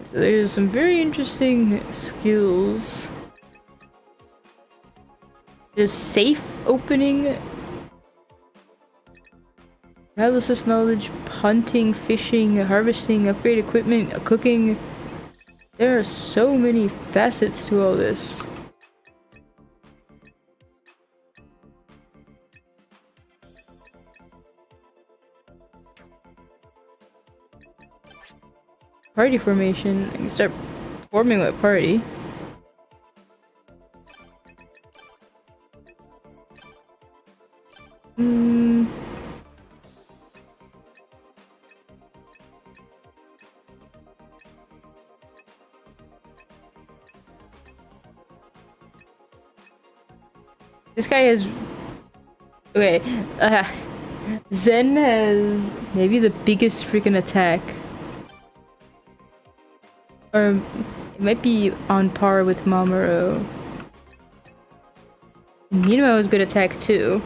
So there's some very interesting skills. There's safe opening, paralysis knowledge, hunting, fishing, harvesting, upgrade equipment, cooking. There are so many facets to all this. Party formation. I can start forming my party. This guy has... Okay, Zen has maybe the biggest freaking attack. Or it might be on par with Mamoru. Minamo has good attack too.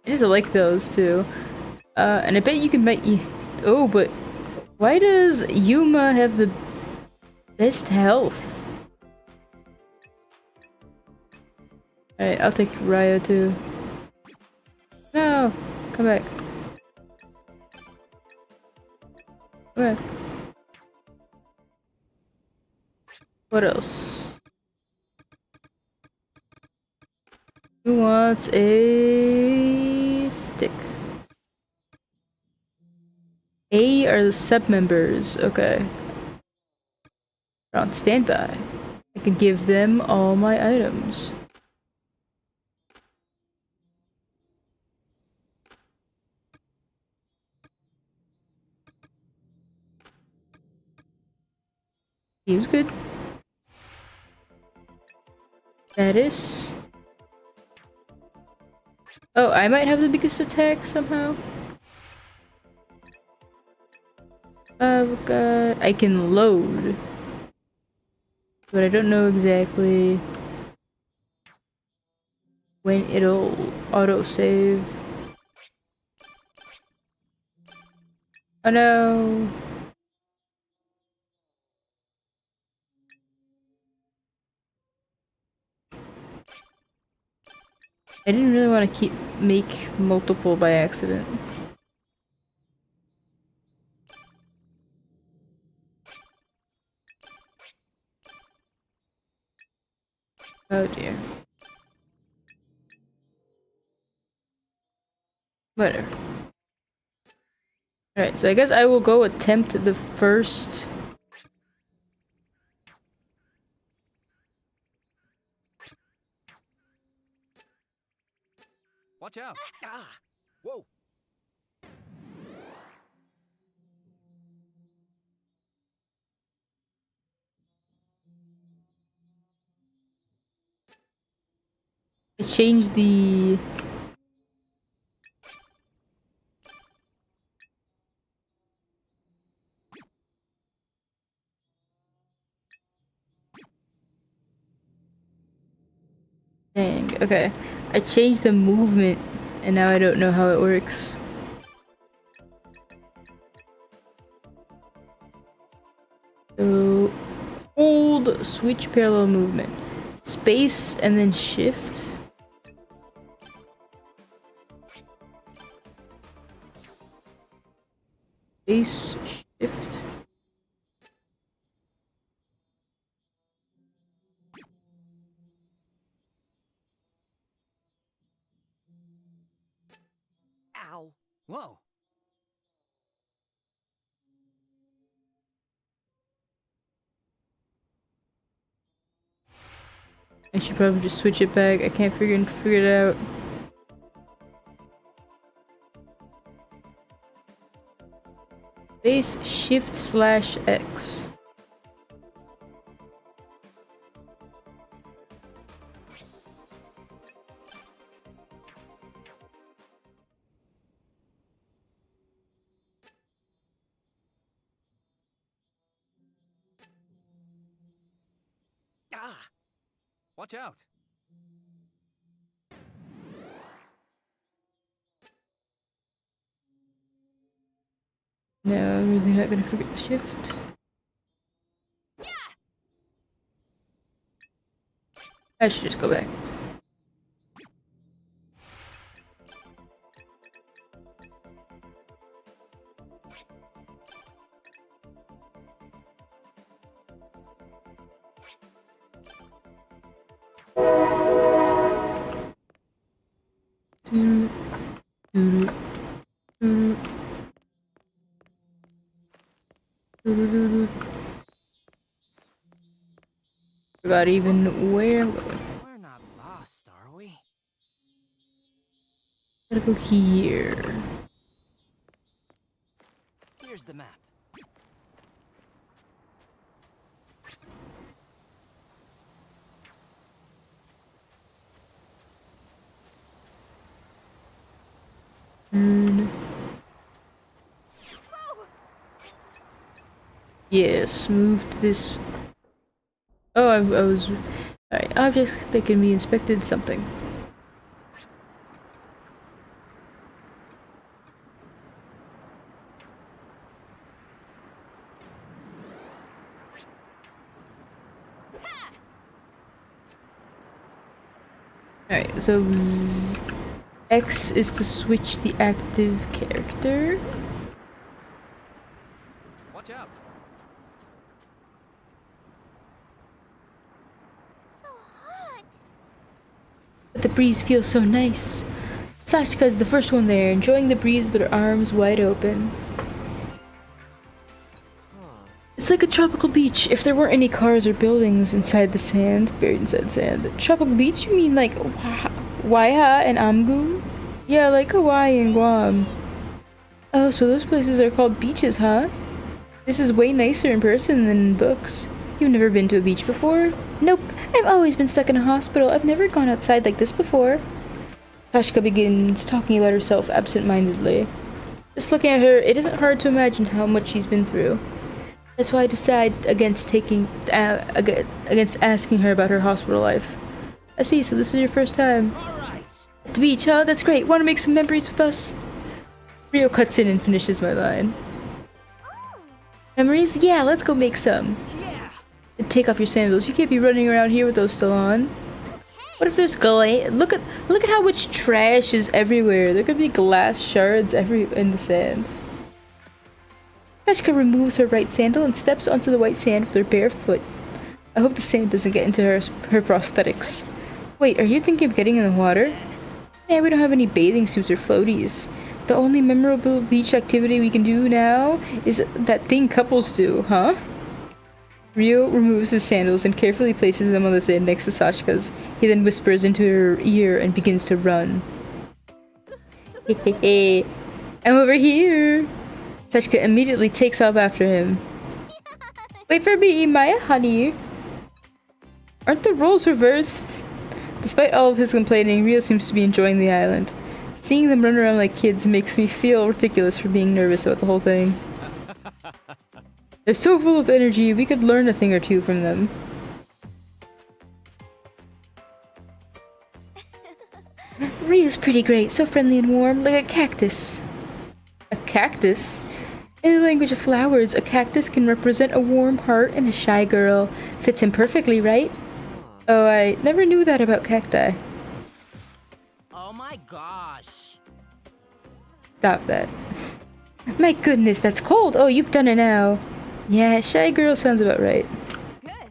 I just like those too. And I bet you can bet you... Oh, but why does Yuma have the best health? Alright, I'll take Ryo too. No! Come back. Okay. What else? Who wants a stick? A are the sub-members. Okay. They're on standby. I can give them all my items. Seems good. Status. Oh, I might have the biggest attack somehow. God. I can load. But I don't know exactly when it'll autosave. Oh no. I didn't really want to make multiple by accident. Oh dear. Whatever. Alright, so I guess I will go attempt the first... Watch out! Ah! Whoa! I changed the... Dang, okay. I changed the movement, and now I don't know how it works. So, hold, switch parallel movement. Space and then shift. Space, shift. Ow. Whoa. I should probably just switch it back. I can't figure it out. Space, shift, slash, X. Ah. Watch out. No, I'm really not gonna forget the shift. I should just go back. Forgot even where I'm going. We're not lost, are we? Gotta go here. Here's the map. Yes, moved this. Oh, I was. Alright, objects that can be inspected, something. Alright, so X is to switch the active character. Watch out. So hot. But the breeze feels so nice. Sashika's the first one there, enjoying the breeze with her arms wide open. It's like a tropical beach if there weren't any cars or buildings inside the sand, buried inside sand. Tropical beach? You mean like Waiha and Amgu? Yeah, like Hawaii and Guam. Oh, so those places are called beaches, huh? This is way nicer in person than in books. You've never been to a beach before? Nope, I've always been stuck in a hospital. I've never gone outside like this before. Sashika begins talking about herself absent-mindedly. Just looking at her, it isn't hard to imagine how much she's been through. That's why I decide against asking her about her hospital life. I see, so this is your first time. Alright. At the beach, huh? That's great. Want to make some memories with us? Rio cuts in and finishes my line. Oh, Memories? Yeah, let's go make some. Yeah. And take off your sandals. You can't be running around here with those still on. What if there's look at how much trash is everywhere. There could be glass shards in the sand. Sashika removes her right sandal and steps onto the white sand with her bare foot. I hope the sand doesn't get into her prosthetics. Wait, are you thinking of getting in the water? Yeah, we don't have any bathing suits or floaties. The only memorable beach activity we can do now is that thing couples do, huh? Ryo removes his sandals and carefully places them on the sand next to Sashika's. He then whispers into her ear and begins to run. Hey, I'm over here! Sashika immediately takes off after him. Wait for me, Maya honey! Aren't the roles reversed? Despite all of his complaining, Ryo seems to be enjoying the island. Seeing them run around like kids makes me feel ridiculous for being nervous about the whole thing. They're so full of energy, we could learn a thing or two from them. Ryo's pretty great, so friendly and warm, like a cactus. A cactus? In the language of flowers, a cactus can represent a warm heart and a shy girl. Fits him perfectly, right? Oh, I never knew that about cacti. Oh my gosh. Stop that. My goodness, that's cold! Oh, you've done it now. Yeah, shy girl sounds about right. Good.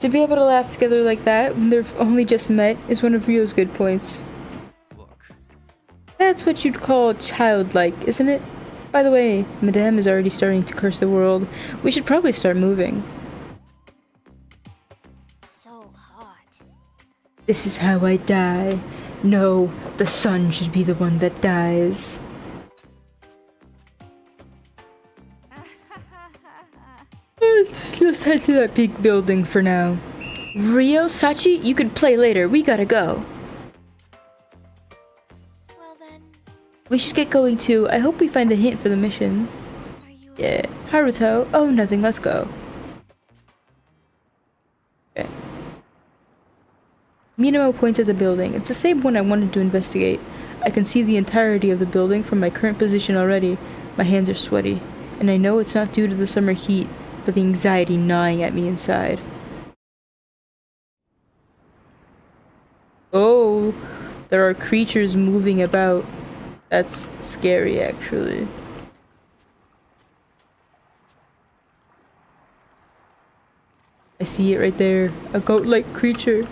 To be able to laugh together like that when they've only just met is one of Rio's good points. Look. That's what you'd call childlike, isn't it? By the way, Madame is already starting to curse the world. We should probably start moving. So hot. This is how I die. No, the sun should be the one that dies. Let's just head to that big building for now. Rio, Sachi, you could play later. We gotta go. Well then, We should get going too. I hope we find a hint for the mission. are you... Yeah. Haruto. Oh, nothing. Let's go. Okay. Minamo points at the building. It's the same one I wanted to investigate. I can see the entirety of the building from my current position already. My hands are sweaty. And I know it's not due to the summer heat, but the anxiety gnawing at me inside. Oh, there are creatures moving about. That's scary, actually. I see it right there. A goat-like creature.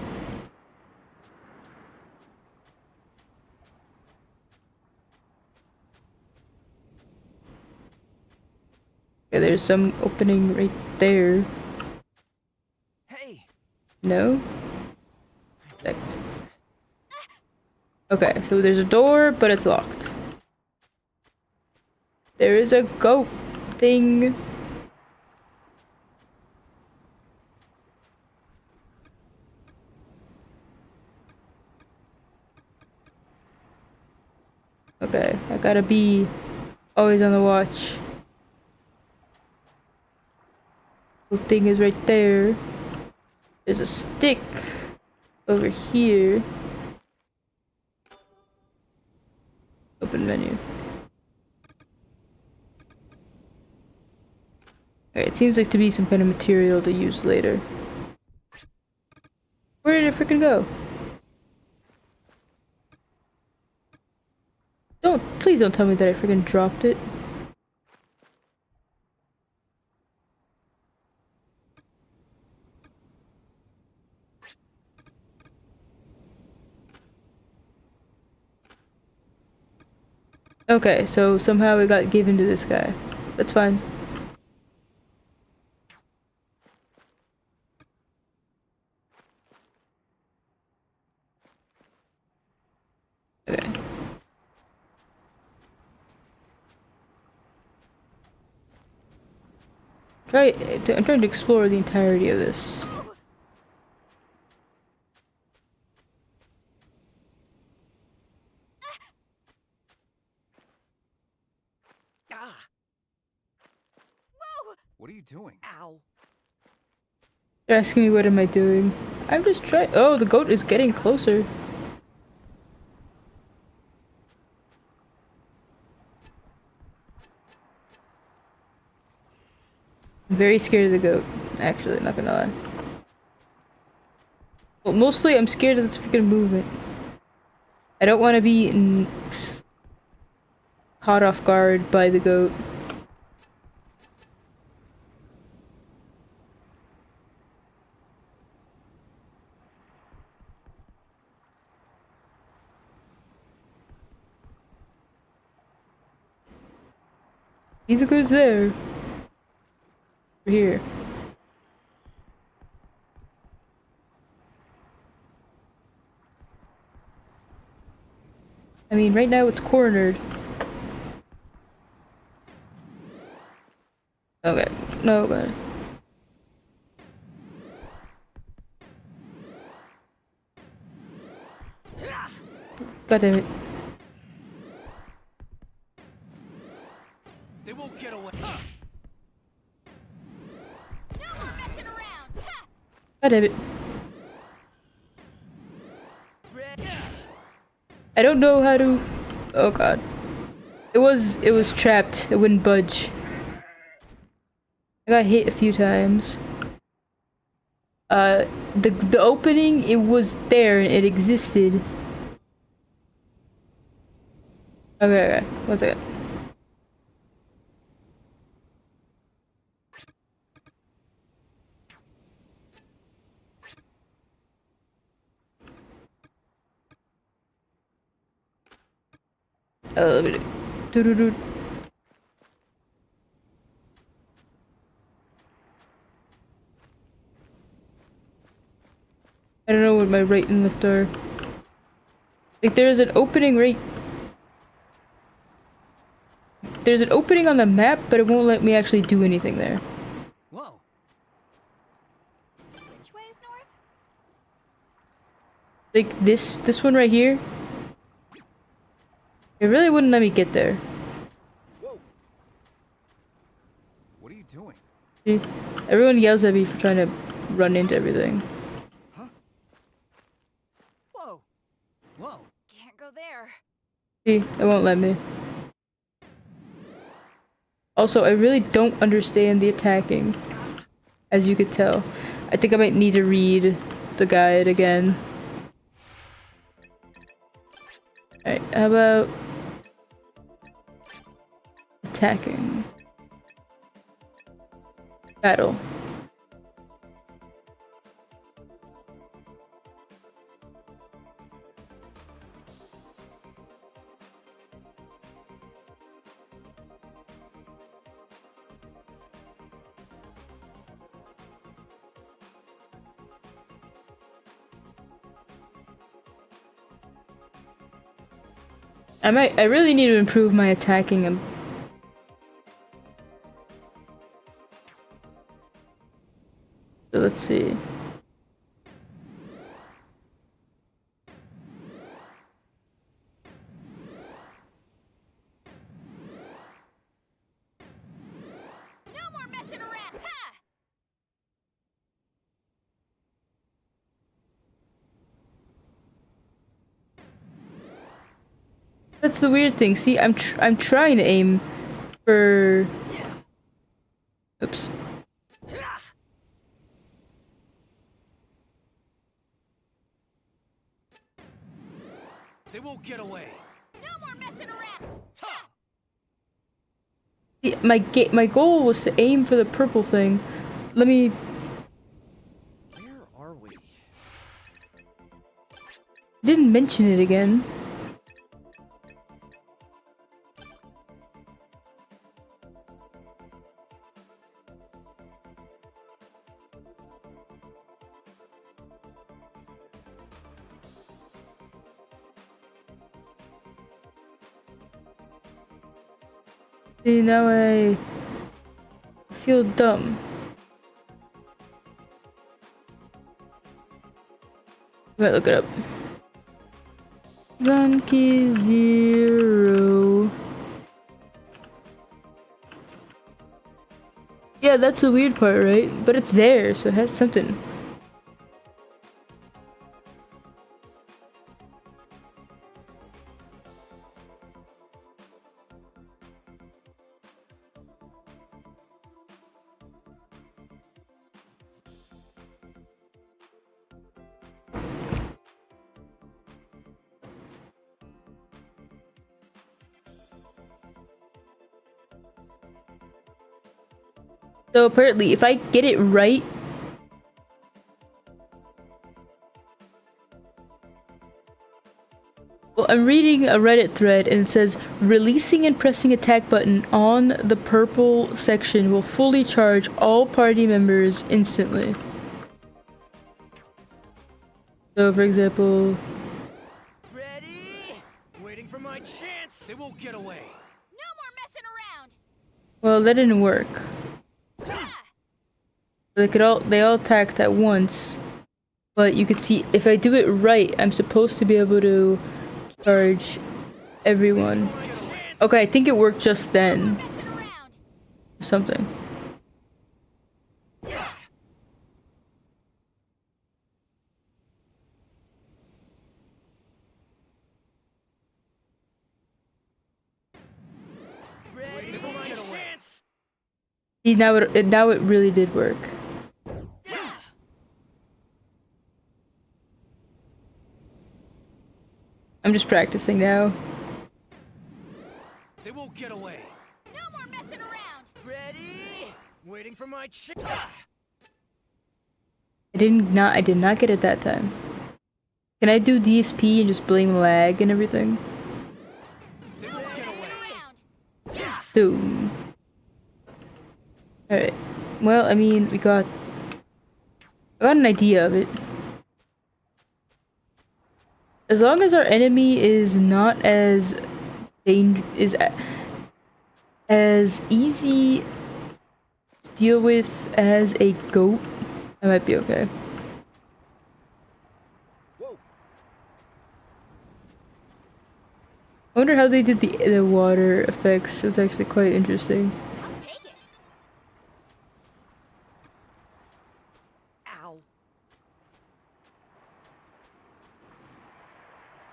Okay, there's some opening right there. Hey. No? Checked. Okay, so there's a door, but it's locked. There is a goat thing. Okay, I gotta be always on the watch. The thing is right there. There's a stick over here. Open menu. Okay, it seems like to be some kind of material to use later. Where did it freaking go? Please don't tell me that I freaking dropped it. Okay, so somehow it got given to this guy. That's fine. Okay. I'm trying to explore the entirety of this. Ah. What are you doing? Ow. They're asking me what am I doing. I'm just trying. Oh, the goat is getting closer. I'm very scared of the goat. Actually, not gonna lie. Well, mostly I'm scared of this freaking movement. I don't want to be caught off guard by the goat. Either goes there. Over here. I mean, right now it's cornered. Okay. No, but... God damn it. They won't get away. No more messing around. Ha! God damn it. I don't know how to... Oh god. It was trapped. It wouldn't budge. I got hit a few times. The opening, it was there, it existed. Okay, 1 second. Let me do. I don't know what my right and left are. Like, there's an opening right... There's an opening on the map, but it won't let me actually do anything there. Whoa. Which way is north? Like, this one right here. It really wouldn't let me get there. Whoa! What are you doing? See? Everyone yells at me for trying to run into everything. Whoa. Whoa. Can't go there. See? It won't let me. Also, I really don't understand the attacking, as you could tell. I think I might need to read the guide again. Alright, how about attacking? Battle. I really need to improve my attacking and so let's see. No more messing around. Ha! That's the weird thing. See, I'm trying to aim for. Oops. They won't get away. No more messing around. Ha! See, my goal was to aim for the purple thing. Let me. Where are we? Didn't mention it again. See, now I feel dumb. I might look it up. Zanki 0. Yeah, that's the weird part, right? But it's there, so it has something. So apparently, if I get it right, well, I'm reading a Reddit thread and it says releasing and pressing attack button on the purple section will fully charge all party members instantly. So for example, Ready? Waiting for my chance. They won't get away. No more messing around. well, that didn't work. Ha! They all attacked at once, but you could see if I do it right, I'm supposed to be able to charge everyone. My chance. Okay, I think it worked just then. Messing around. Or something. Ready for my chance. See, now it really did work. I'm just practicing now. They won't get away. No more messing around! Ready? Waiting for my I did not get it that time. Can I do DSP and just blame lag and everything? They won't get away. Dude. Alright. Well, I mean, I got an idea of it. As long as our enemy is not as as easy to deal with as a goat, I might be okay. Whoa. I wonder how they did the water effects. It was actually quite interesting. I'll take it. Ow.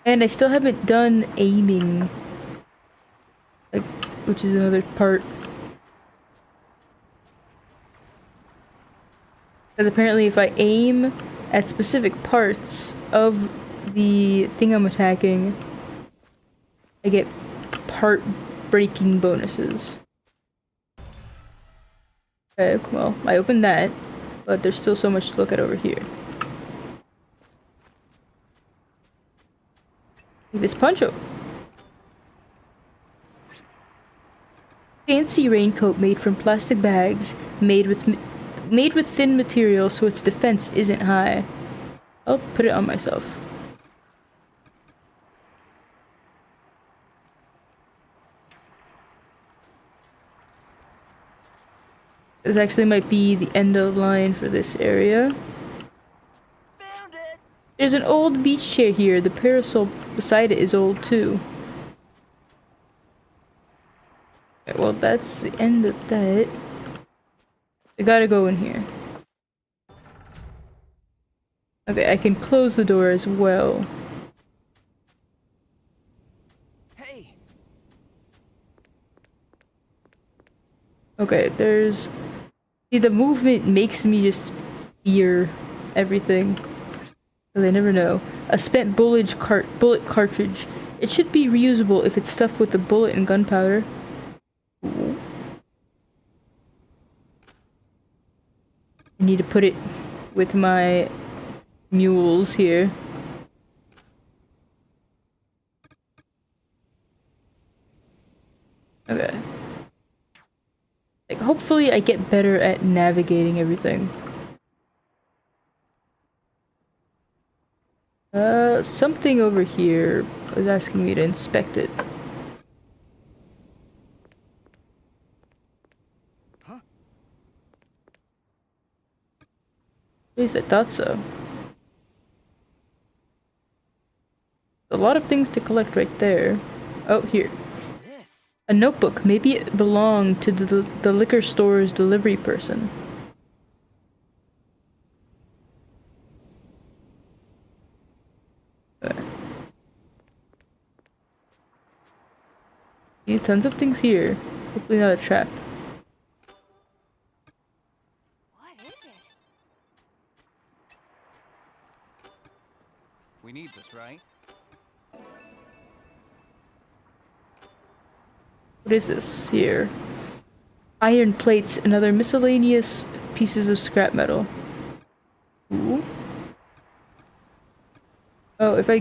And I still haven't done aiming, like, which is another part. Because apparently if I aim at specific parts of the thing I'm attacking, I get part breaking bonuses. Okay, well, I opened that, but there's still so much to look at over here. This poncho. Fancy raincoat made from plastic bags, made with thin material so its defense isn't high. I'll put it on myself. This actually might be the end of the line for this area. Found it. There's an old beach chair here. The parasol beside it is old too. Okay, well, that's the end of that. I gotta go in here. Okay, I can close the door as well. Hey. Okay, there's... See, the movement makes me just fear everything. But I never know. A spent bullet cartridge. It should be reusable if it's stuffed with the bullet and gunpowder. Ooh. I need to put it with my mules here. Okay. Like, hopefully I get better at navigating everything. Something over here was asking me to inspect it. Huh? At least I thought so. A lot of things to collect right there. Oh, here. What's this? A notebook. Maybe it belonged to the liquor store's delivery person. Yeah, tons of things here. Hopefully not a trap. What is it? We need this, right? What is this here? Iron plates and other miscellaneous pieces of scrap metal. Ooh. Oh, if I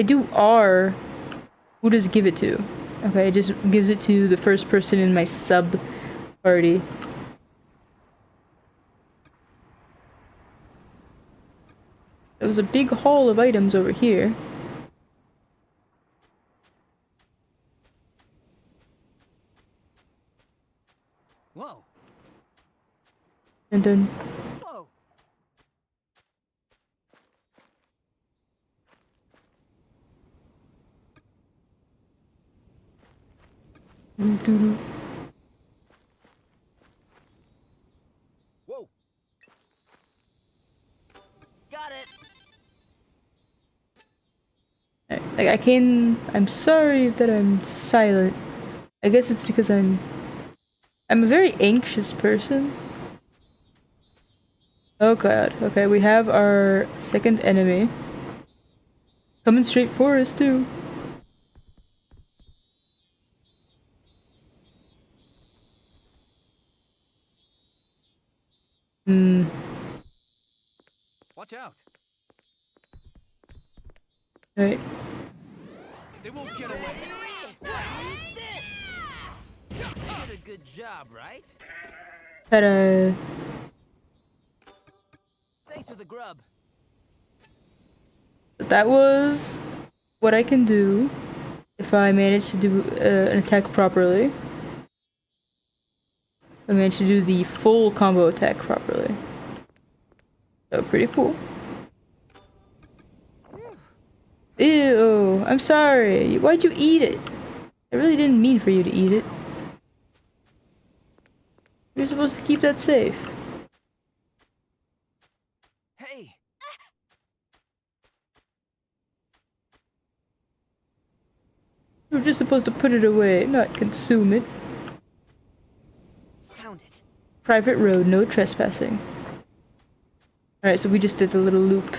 do R, who does it give it to? Okay, it just gives it to the first person in my sub party. There was a big haul of items over here. Whoa. And then Whoa. doo-doo-doo. Whoa. Got it. Like I'm sorry that I'm silent. I guess it's because I'm a very anxious person. Oh god. Okay, we have our second enemy. Coming straight for us, too. Watch out. Alright. They won't get away. You did a good job, right? Ta-da. Thanks for the grub. But that was what I can do if I manage to do an attack properly. I managed to do the full combo attack properly. So pretty cool. Ew, I'm sorry. Why'd you eat it? I really didn't mean for you to eat it. You're supposed to keep that safe. Hey, You were just supposed to put it away, not consume it. found it. Private road, no trespassing. Alright, so we just did a little loop.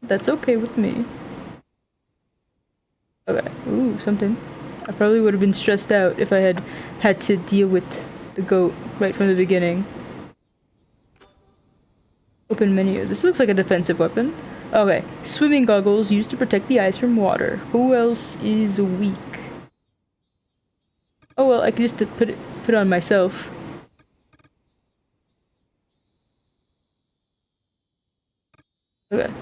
That's okay with me. Okay, ooh, something. I probably would have been stressed out if I had to deal with the goat right from the beginning. Open menu. This looks like a defensive weapon. Okay, swimming goggles used to protect the eyes from water. Who else is weak? Oh well, I can just put it on myself. Okay.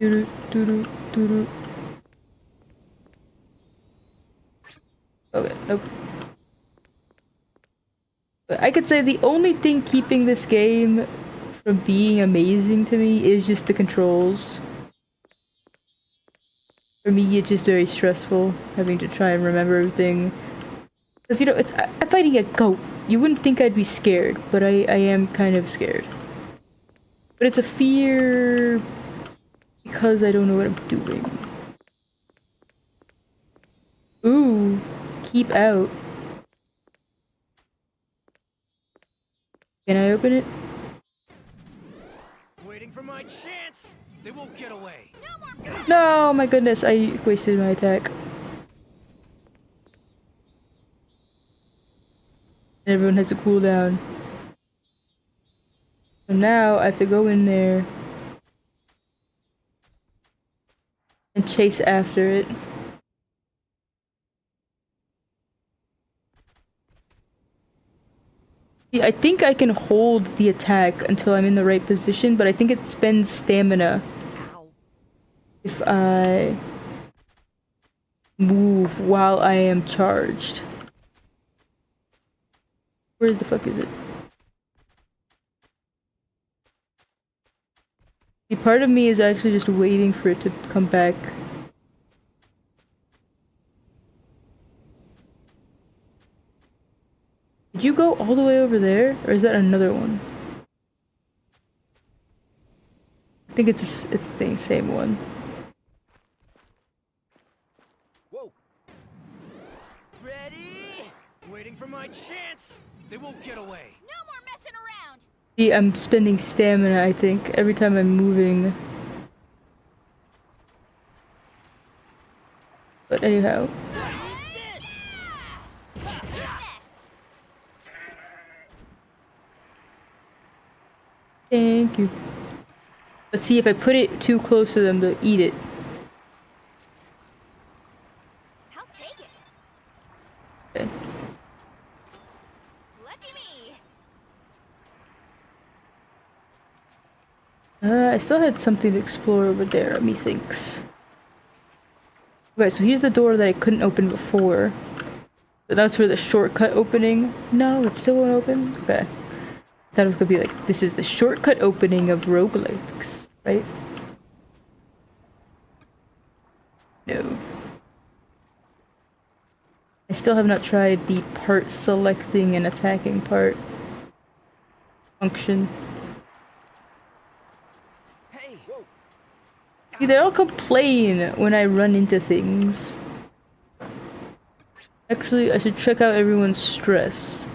Doo-doo, doo-doo, doo-doo. Okay, nope. But I could say the only thing keeping this game from being amazing to me is just the controls. For me, it's just very stressful having to try and remember everything. Because, you know, I'm fighting a goat. You wouldn't think I'd be scared, but I am kind of scared. But it's a fear because I don't know what I'm doing. Ooh, keep out. Can I open it? Waiting for my chance. They won't get away. No, my goodness, I wasted my attack. Everyone has a cooldown. So now I have to go in there and chase after it. See, I think I can hold the attack until I'm in the right position, but I think it spends stamina if I move while I am charged. Where the fuck is it? See, part of me is actually just waiting for it to come back. Did you go all the way over there? Or is that another one? I think it's the same one. Whoa. Ready? Waiting for my chance. They won't get away. No more messing around! See, I'm spending stamina, I think, every time I'm moving. But anyhow. Thank you. Let's see if I put it too close to them, they'll eat it. I'll take it. Okay. Lucky me. I still had something to explore over there, methinks. Okay, so here's the door that I couldn't open before. So that's for the shortcut opening. No, it still won't open? Okay. I thought it was gonna be like, this is the shortcut opening of roguelikes, right? No. I still have not tried the part selecting and attacking part function. Hey. See, they all complain when I run into things. Actually, I should check out everyone's stress.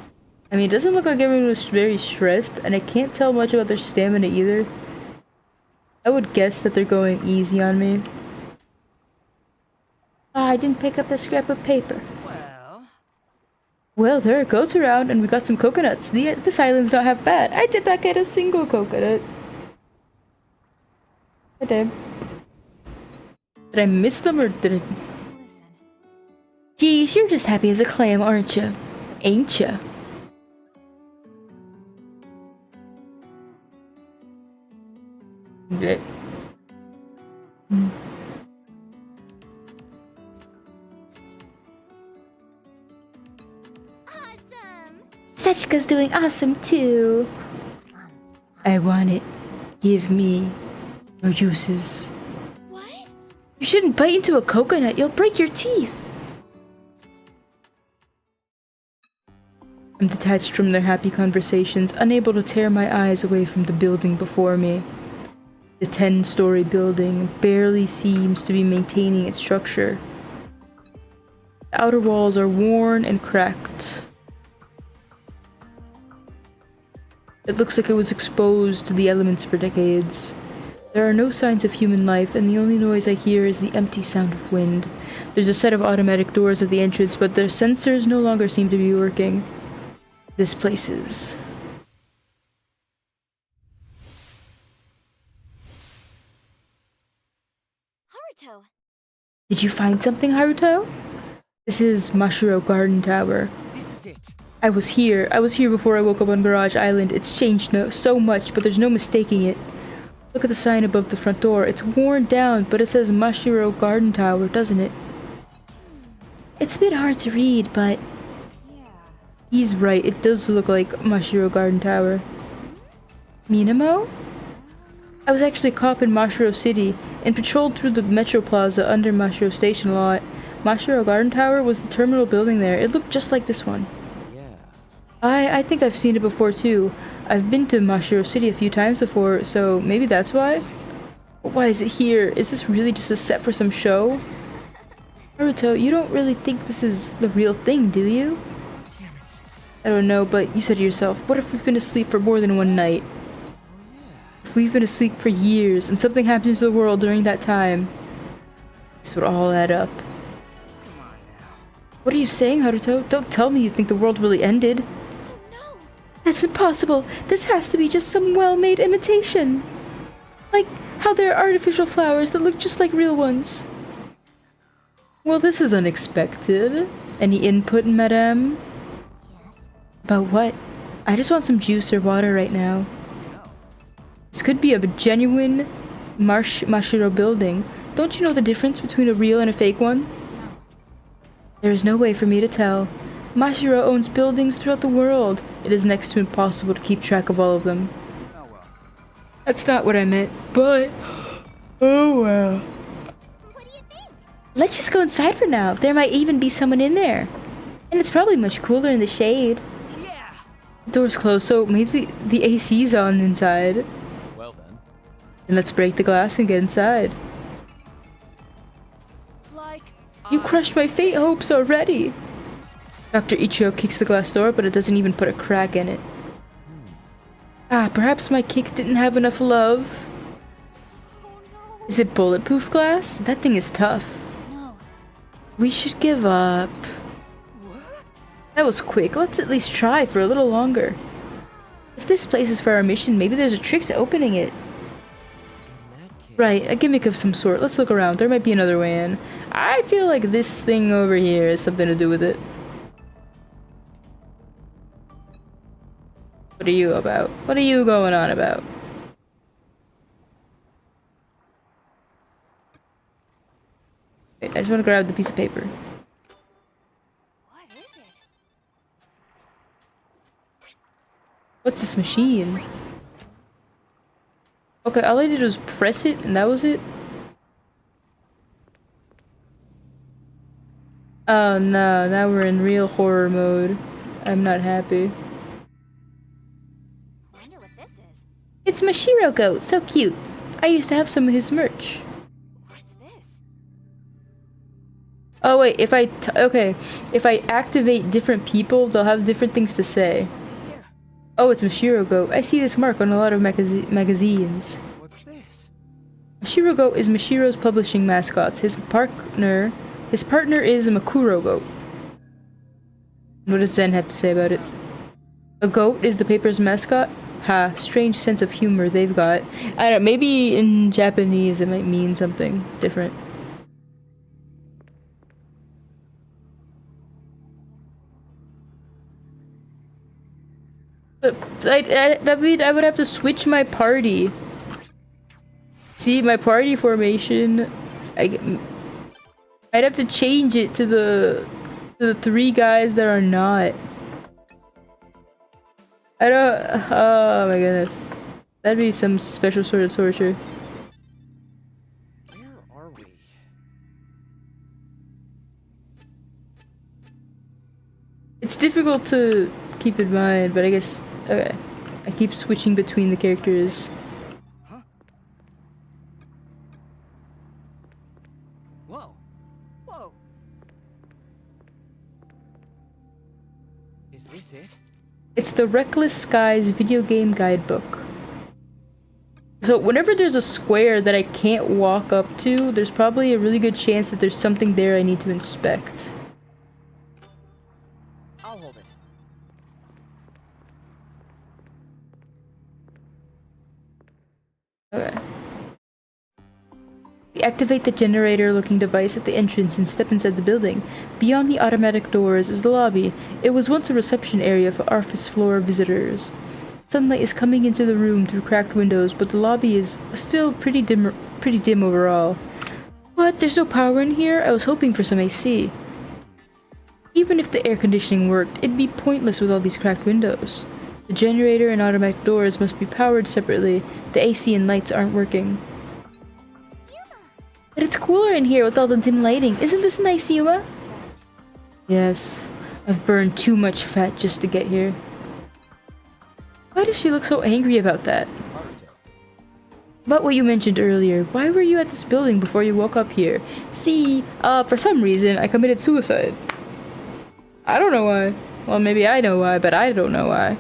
I mean, it doesn't look like everyone was very stressed, and I can't tell much about their stamina either. I would guess that they're going easy on me. Ah, I didn't pick up the scrap of paper. Well, there are goats around, and we got some coconuts. This island's not half bad. I did not get a single coconut. I did. Did I miss them, or did I... Geez, you're just happy as a clam, aren't you? Ain't ya? Yeah. Awesome! Sachika's doing awesome too. I want it. Give me your juices. What? You shouldn't bite into a coconut. You'll break your teeth. I'm detached from their happy conversations, unable to tear my eyes away from the building before me. The 10-story building barely seems to be maintaining its structure. The outer walls are worn and cracked. It looks like it was exposed to the elements for decades. There are no signs of human life, and the only noise I hear is the empty sound of wind. There's a set of automatic doors at the entrance, but their sensors no longer seem to be working. This place is... Haruto! Did you find something, Haruto? This is Mashiro Garden Tower. This is it. I was here before I woke up on Garage Island. It's changed so much, but there's no mistaking it. Look at the sign above the front door. It's worn down, but it says Mashiro Garden Tower, doesn't it? It's a bit hard to read, but... He's right, it does look like Mashiro Garden Tower. Minamo? I was actually a cop in Mashiro City and patrolled through the Metro Plaza under Mashiro Station a lot. Mashiro Garden Tower was the terminal building there. It looked just like this one. I think I've seen it before too. I've been to Mashiro City a few times before, so maybe that's why? But why is it here? Is this really just a set for some show? Naruto, you don't really think this is the real thing, do you? Damn it. I don't know, but you said to yourself, what if we've been asleep for more than one night? If we've been asleep for years and something happens to the world during that time, this would all add up. Come on now. What are you saying, Haruto? Don't tell me you think the world really ended. Oh no! That's impossible. This has to be just some well-made imitation. Like how there are artificial flowers that look just like real ones. Well, this is unexpected. Any input, madame? Yes? About what? I just want some juice or water right now. This could be a genuine Mashiro building. Don't you know the difference between a real and a fake one? There is no way for me to tell. Mashiro owns buildings throughout the world. It is next to impossible to keep track of all of them. Oh well. That's not what I meant, but... Oh well. What do you think? Let's just go inside for now. There might even be someone in there. And it's probably much cooler in the shade. Yeah! The door's closed, so maybe the AC's on inside. Well then. Then let's break the glass and get inside. Like... You crushed my faint hopes already. Dr. Ichiro kicks the glass door, but it doesn't even put a crack in it. Ah, perhaps my kick didn't have enough love. Is it bulletproof glass? That thing is tough. No. We should give up. That was quick. Let's at least try for a little longer. If this place is for our mission, maybe there's a trick to opening it. Right, a gimmick of some sort. Let's look around. There might be another way in. I feel like this thing over here has something to do with it. What are you about? What are you going on about? Wait, I just want to grab the piece of paper. What is it? What's this machine? Okay, all I did was press it and that was it? Oh no, now we're in real horror mode. I'm not happy. Wonder what this is. It's Mashiro Goat, so cute. I used to have some of his merch. What's this? Oh wait, if I activate different people, they'll have different things to say. Oh, it's Mashiro Goat. I see this mark on a lot of magazines. What's this? Mashiro Goat is Mashiro's publishing mascot. His partner is a Makuro Goat. What does Zen have to say about it? A goat is the paper's mascot? Ha, strange sense of humor they've got. I don't know, maybe in Japanese it might mean something different. But that mean I would have to switch my party. See, my party formation, I'd have to change it to the 3 guys that are not. I don't. Oh my goodness, that'd be some special sort of torture. Where are we? It's difficult to keep in mind, but I guess okay. I keep switching between the characters. Huh? Whoa. Whoa. Is this it? It's the Reckless Skies video game guidebook. So whenever there's a square that I can't walk up to, there's probably a really good chance that there's something there I need to inspect. I'll hold it. Okay. We activate the generator-looking device at the entrance and step inside the building. Beyond the automatic doors is the lobby. It was once a reception area for office floor visitors. Sunlight is coming into the room through cracked windows, but the lobby is still pretty dim overall. What? There's no power in here? I was hoping for some AC. Even if the air conditioning worked, it'd be pointless with all these cracked windows. The generator and automatic doors must be powered separately. The AC and lights aren't working. But it's cooler in here with all the dim lighting. Isn't this nice, Yuma? Yes. I've burned too much fat just to get here. Why does she look so angry about that? About what you mentioned earlier. Why were you at this building before you woke up here? See, for some reason, I committed suicide. I don't know why. Well, maybe I know why, but I don't know why.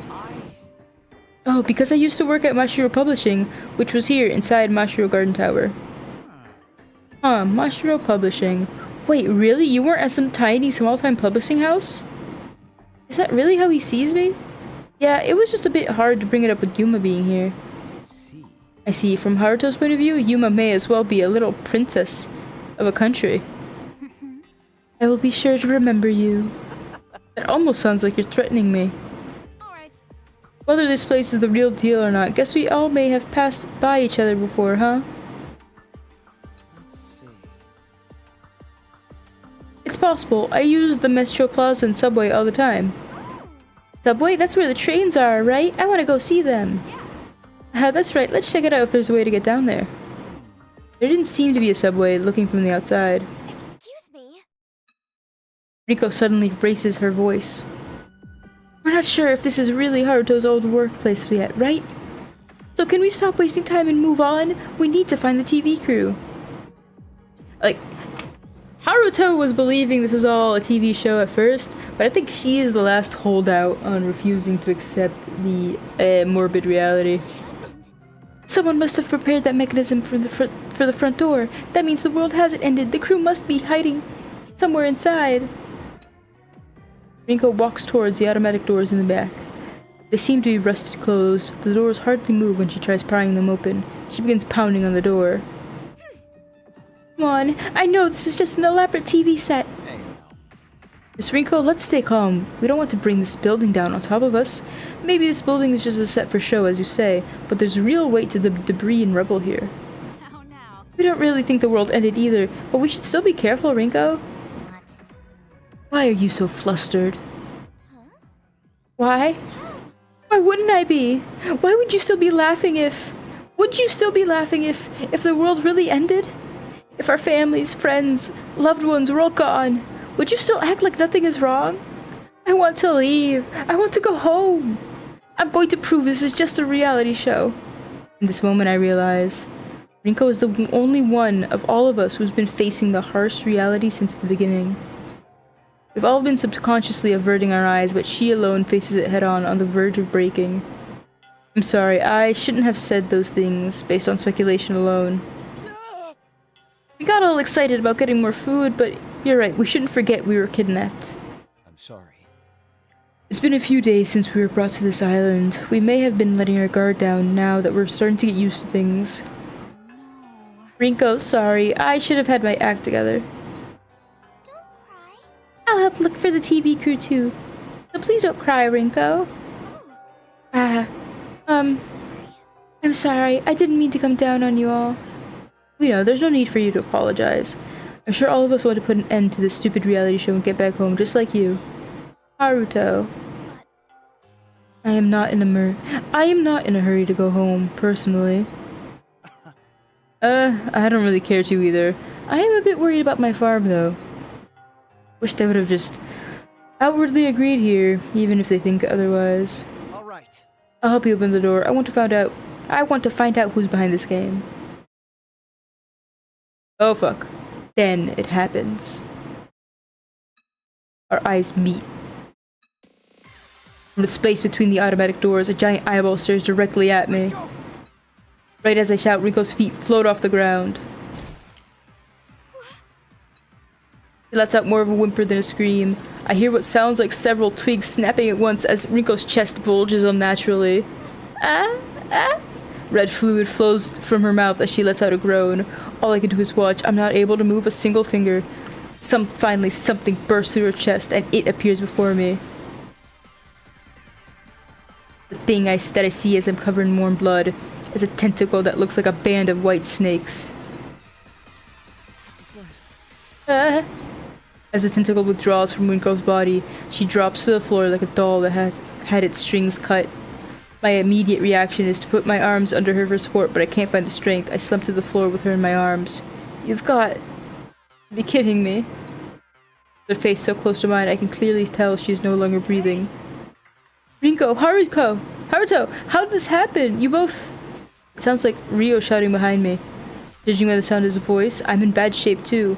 Oh, because I used to work at Mashiro Publishing, which was here inside Mashiro Garden Tower. Huh, Mashiro Publishing. Wait, really? You weren't at some tiny, small-time publishing house? Is that really how he sees me? Yeah, it was just a bit hard to bring it up with Yuma being here. I see. From Haruto's point of view, Yuma may as well be a little princess of a country. I will be sure to remember you. That almost sounds like you're threatening me. Alright. Whether this place is the real deal or not, guess we all may have passed by each other before, huh? Let's see. It's possible. I use the Metro Plaza and subway all the time. Subway? That's where the trains are, right? I want to go see them. That's right. Let's check it out if there's a way to get down there. There didn't seem to be a subway looking from the outside. Excuse me? Riko suddenly raises her voice. We're not sure if this is really Haruto's old workplace yet, right? So can we stop wasting time and move on? We need to find the TV crew. Like, Haruto was believing this was all a TV show at first, but I think she is the last holdout on refusing to accept the morbid reality. Someone must have prepared that mechanism for the front door. That means the world hasn't ended. The crew must be hiding somewhere inside. Rinko walks towards the automatic doors in the back. They seem to be rusted closed. The doors hardly move when she tries prying them open. She begins pounding on the door. Come on, I know this is just an elaborate TV set. Miss Rinko, let's stay calm. We don't want to bring this building down on top of us. Maybe this building is just a set for show, as you say, but there's real weight to the debris and rubble here. Now. We don't really think the world ended either, but we should still be careful, Rinko. What? Why are you so flustered? Why? Why wouldn't I be? Why would you still be laughing if... Would you still be laughing if the world really ended? If our families, friends, loved ones were all gone? Would you still act like nothing is wrong? I want to leave. I want to go home. I'm going to prove this is just a reality show. In this moment I realize Rinko is the only one of all of us who's been facing the harsh reality since the beginning. We've all been subconsciously averting our eyes, but she alone faces it head-on on the verge of breaking. I'm sorry, I shouldn't have said those things based on speculation alone. We got all excited about getting more food, but you're right, we shouldn't forget we were kidnapped. I'm sorry. It's been a few days since we were brought to this island. We may have been letting our guard down now that we're starting to get used to things. Rinko, sorry. I should have had my act together. Don't cry. I'll help look for the TV crew too. So please don't cry, Rinko. I'm sorry. I didn't mean to come down on you all. You know, there's no need for you to apologize. I'm sure all of us want to put an end to this stupid reality show and get back home just like you. Haruto. I am not in a hurry to go home, personally. I don't really care to either. I am a bit worried about my farm, though. Wish they would have just outwardly agreed here, even if they think otherwise. All right. I'll help you open the door. I want to find out who's behind this game. Oh fuck. Then it happens. Our eyes meet. From the space between the automatic doors, a giant eyeball stares directly at me. Right as I shout, Rinko's feet float off the ground. He lets out more of a whimper than a scream. I hear what sounds like several twigs snapping at once as Rinko's chest bulges unnaturally. Red fluid flows from her mouth as she lets out a groan. All I can do is watch. I'm not able to move a single finger. Finally, something bursts through her chest and it appears before me. The thing that I see as I'm covered in warm blood is a tentacle that looks like a band of white snakes. As the tentacle withdraws from Winko's body, she drops to the floor like a doll that had its strings cut. My immediate reaction is to put my arms under her for support, but I can't find the strength. I slump to the floor with her in my arms. You've got to be kidding me. Her face so close to mine, I can clearly tell she is no longer breathing. Rinko, Haruto, how did this happen? You both... It sounds like Ryo shouting behind me. Judging by the sound of his voice, I'm in bad shape too.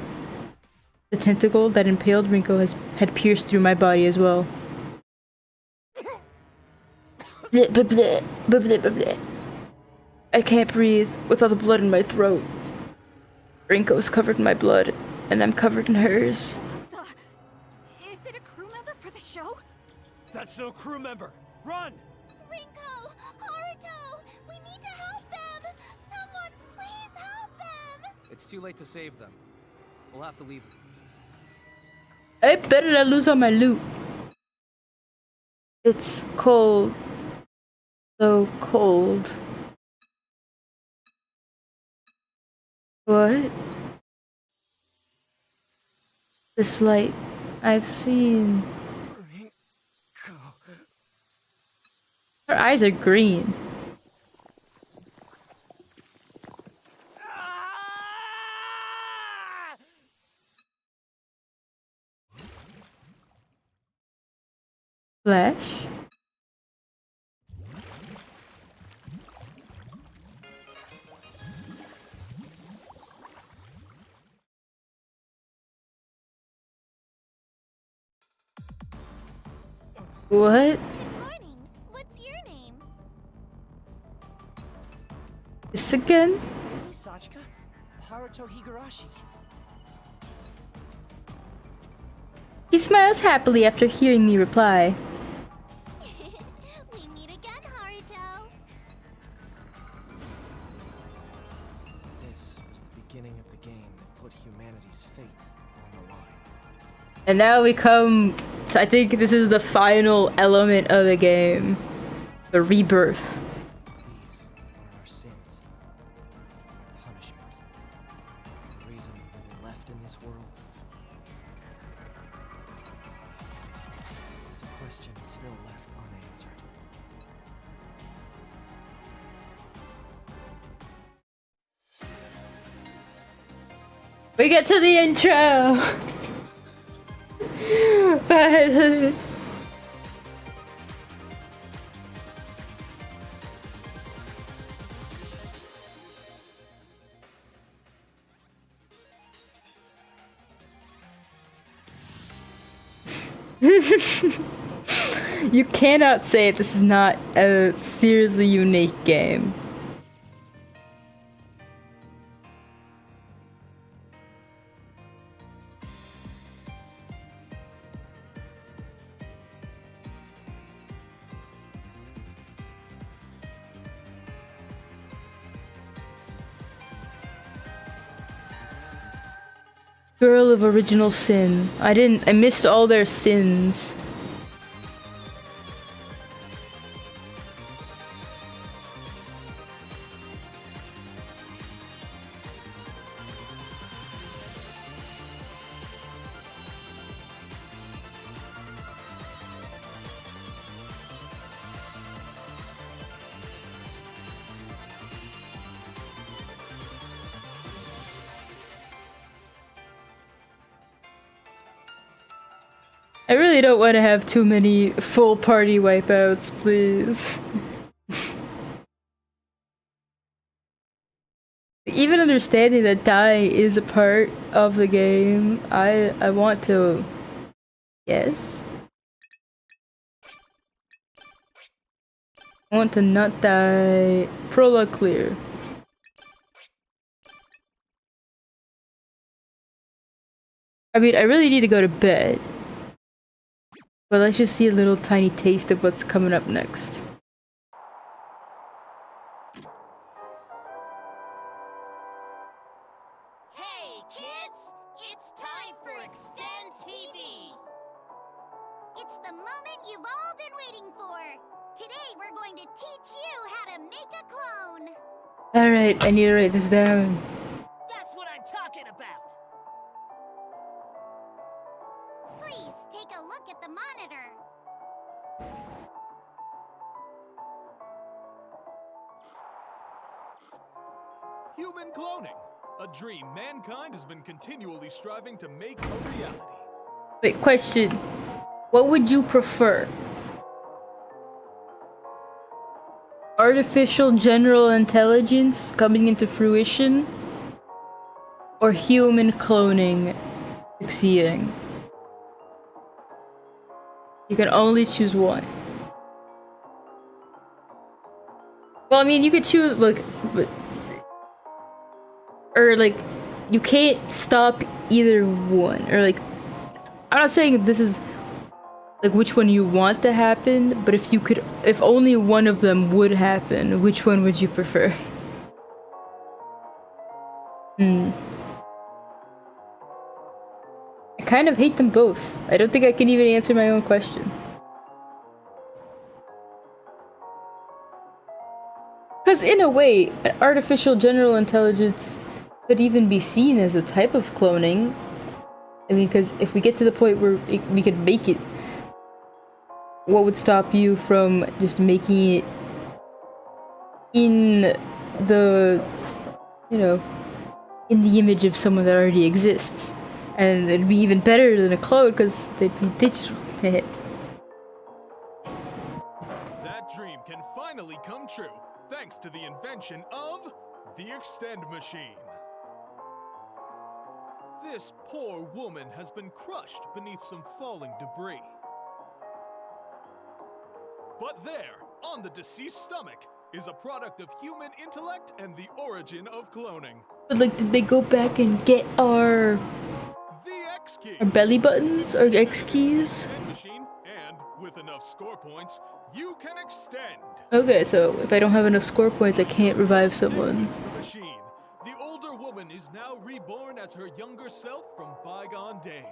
The tentacle that impaled Rinko had pierced through my body as well. Bleh, bleh, bleh, bleh, bleh, bleh, bleh. I can't breathe with all the blood in my throat. Rinko's covered in my blood, and I'm covered in hers. Is it a crew member for the show? That's no crew member. Run! Rinko! Haruto! We need to help them! Someone, please help them! It's too late to save them. We'll have to leave them. I better not lose all my loot. It's cold. So cold. What? This light I've seen. Her eyes are green. Flash? What? Good morning. What's your name? This again? It's me, Sachika. Haruto Higurashi. She smiles happily after hearing me reply. We meet again, Haruto. This was the beginning of the game that put humanity's fate on the line. And now we come to, I think this is the final element of the game. The rebirth. These are our sins, our punishment, the reason we were left in this world. There's a question still left unanswered. We get to the intro! But... You cannot say this is not a seriously unique game. Girl of original sin. I missed all their sins. I really don't want to have too many full party wipeouts, please. Even understanding that die is a part of the game, I want to... Yes? I want to not die. Prologue clear. I mean, I really need to go to bed. But let's just see a little tiny taste of what's coming up next. Hey, kids! It's time for Extend TV! It's the moment you've all been waiting for! Today we're going to teach you how to make a clone! Alright, I need to write this down. That's what I'm talking about! Please take a look at the monitor. Human cloning, a dream mankind has been continually striving to make a reality. Wait, question. What would you prefer? Artificial general intelligence coming into fruition? Or human cloning succeeding? You can only choose one. Well, I mean, you could choose, like, or, like, you can't stop either one. Or, like, I'm not saying this is, like, which one you want to happen, but if you could, if only one of them would happen, which one would you prefer? I kind of hate them both. I don't think I can even answer my own question. Because in a way, artificial general intelligence could even be seen as a type of cloning. I mean, because if we get to the point where we could make it, what would stop you from just making it in the, you know, in the image of someone that already exists? And it'd be even better than a clone because they'd be digital. That dream can finally come true, thanks to the invention of the Extend Machine. This poor woman has been crushed beneath some falling debris. But there, on the deceased stomach, is a product of human intellect and the origin of cloning. But, like, did they go back and get our belly buttons or X keys? Machine, and with enough score points, you can extend. Okay, so if I don't have enough score points, I can't revive someone. The machine. The older woman is now reborn as her younger self from bygone days.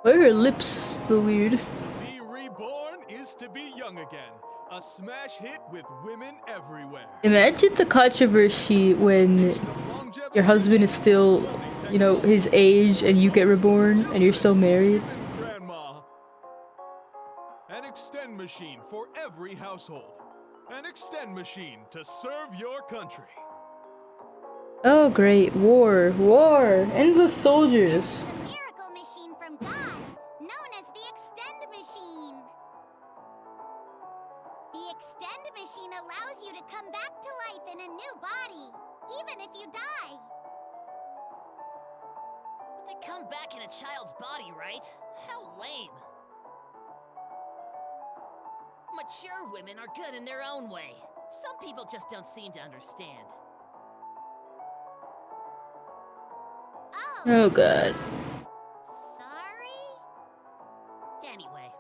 Why are her lips so weird? To be reborn is to be young again. A smash hit with women everywhere. Imagine the controversy when your husband is still, you know, his age and you get reborn and you're still married. Grandma. An Extend Machine for every household. An Extend Machine to serve your country. Oh great, war, endless soldiers. The miracle machine from God, known as the Extend Machine. The Extend Machine allows you to come back to life in a new body, even if you die. But they come back in a child's body, right? How lame. Mature women are good in their own way. Some people just don't seem to understand. Oh god. Sorry? Anyway,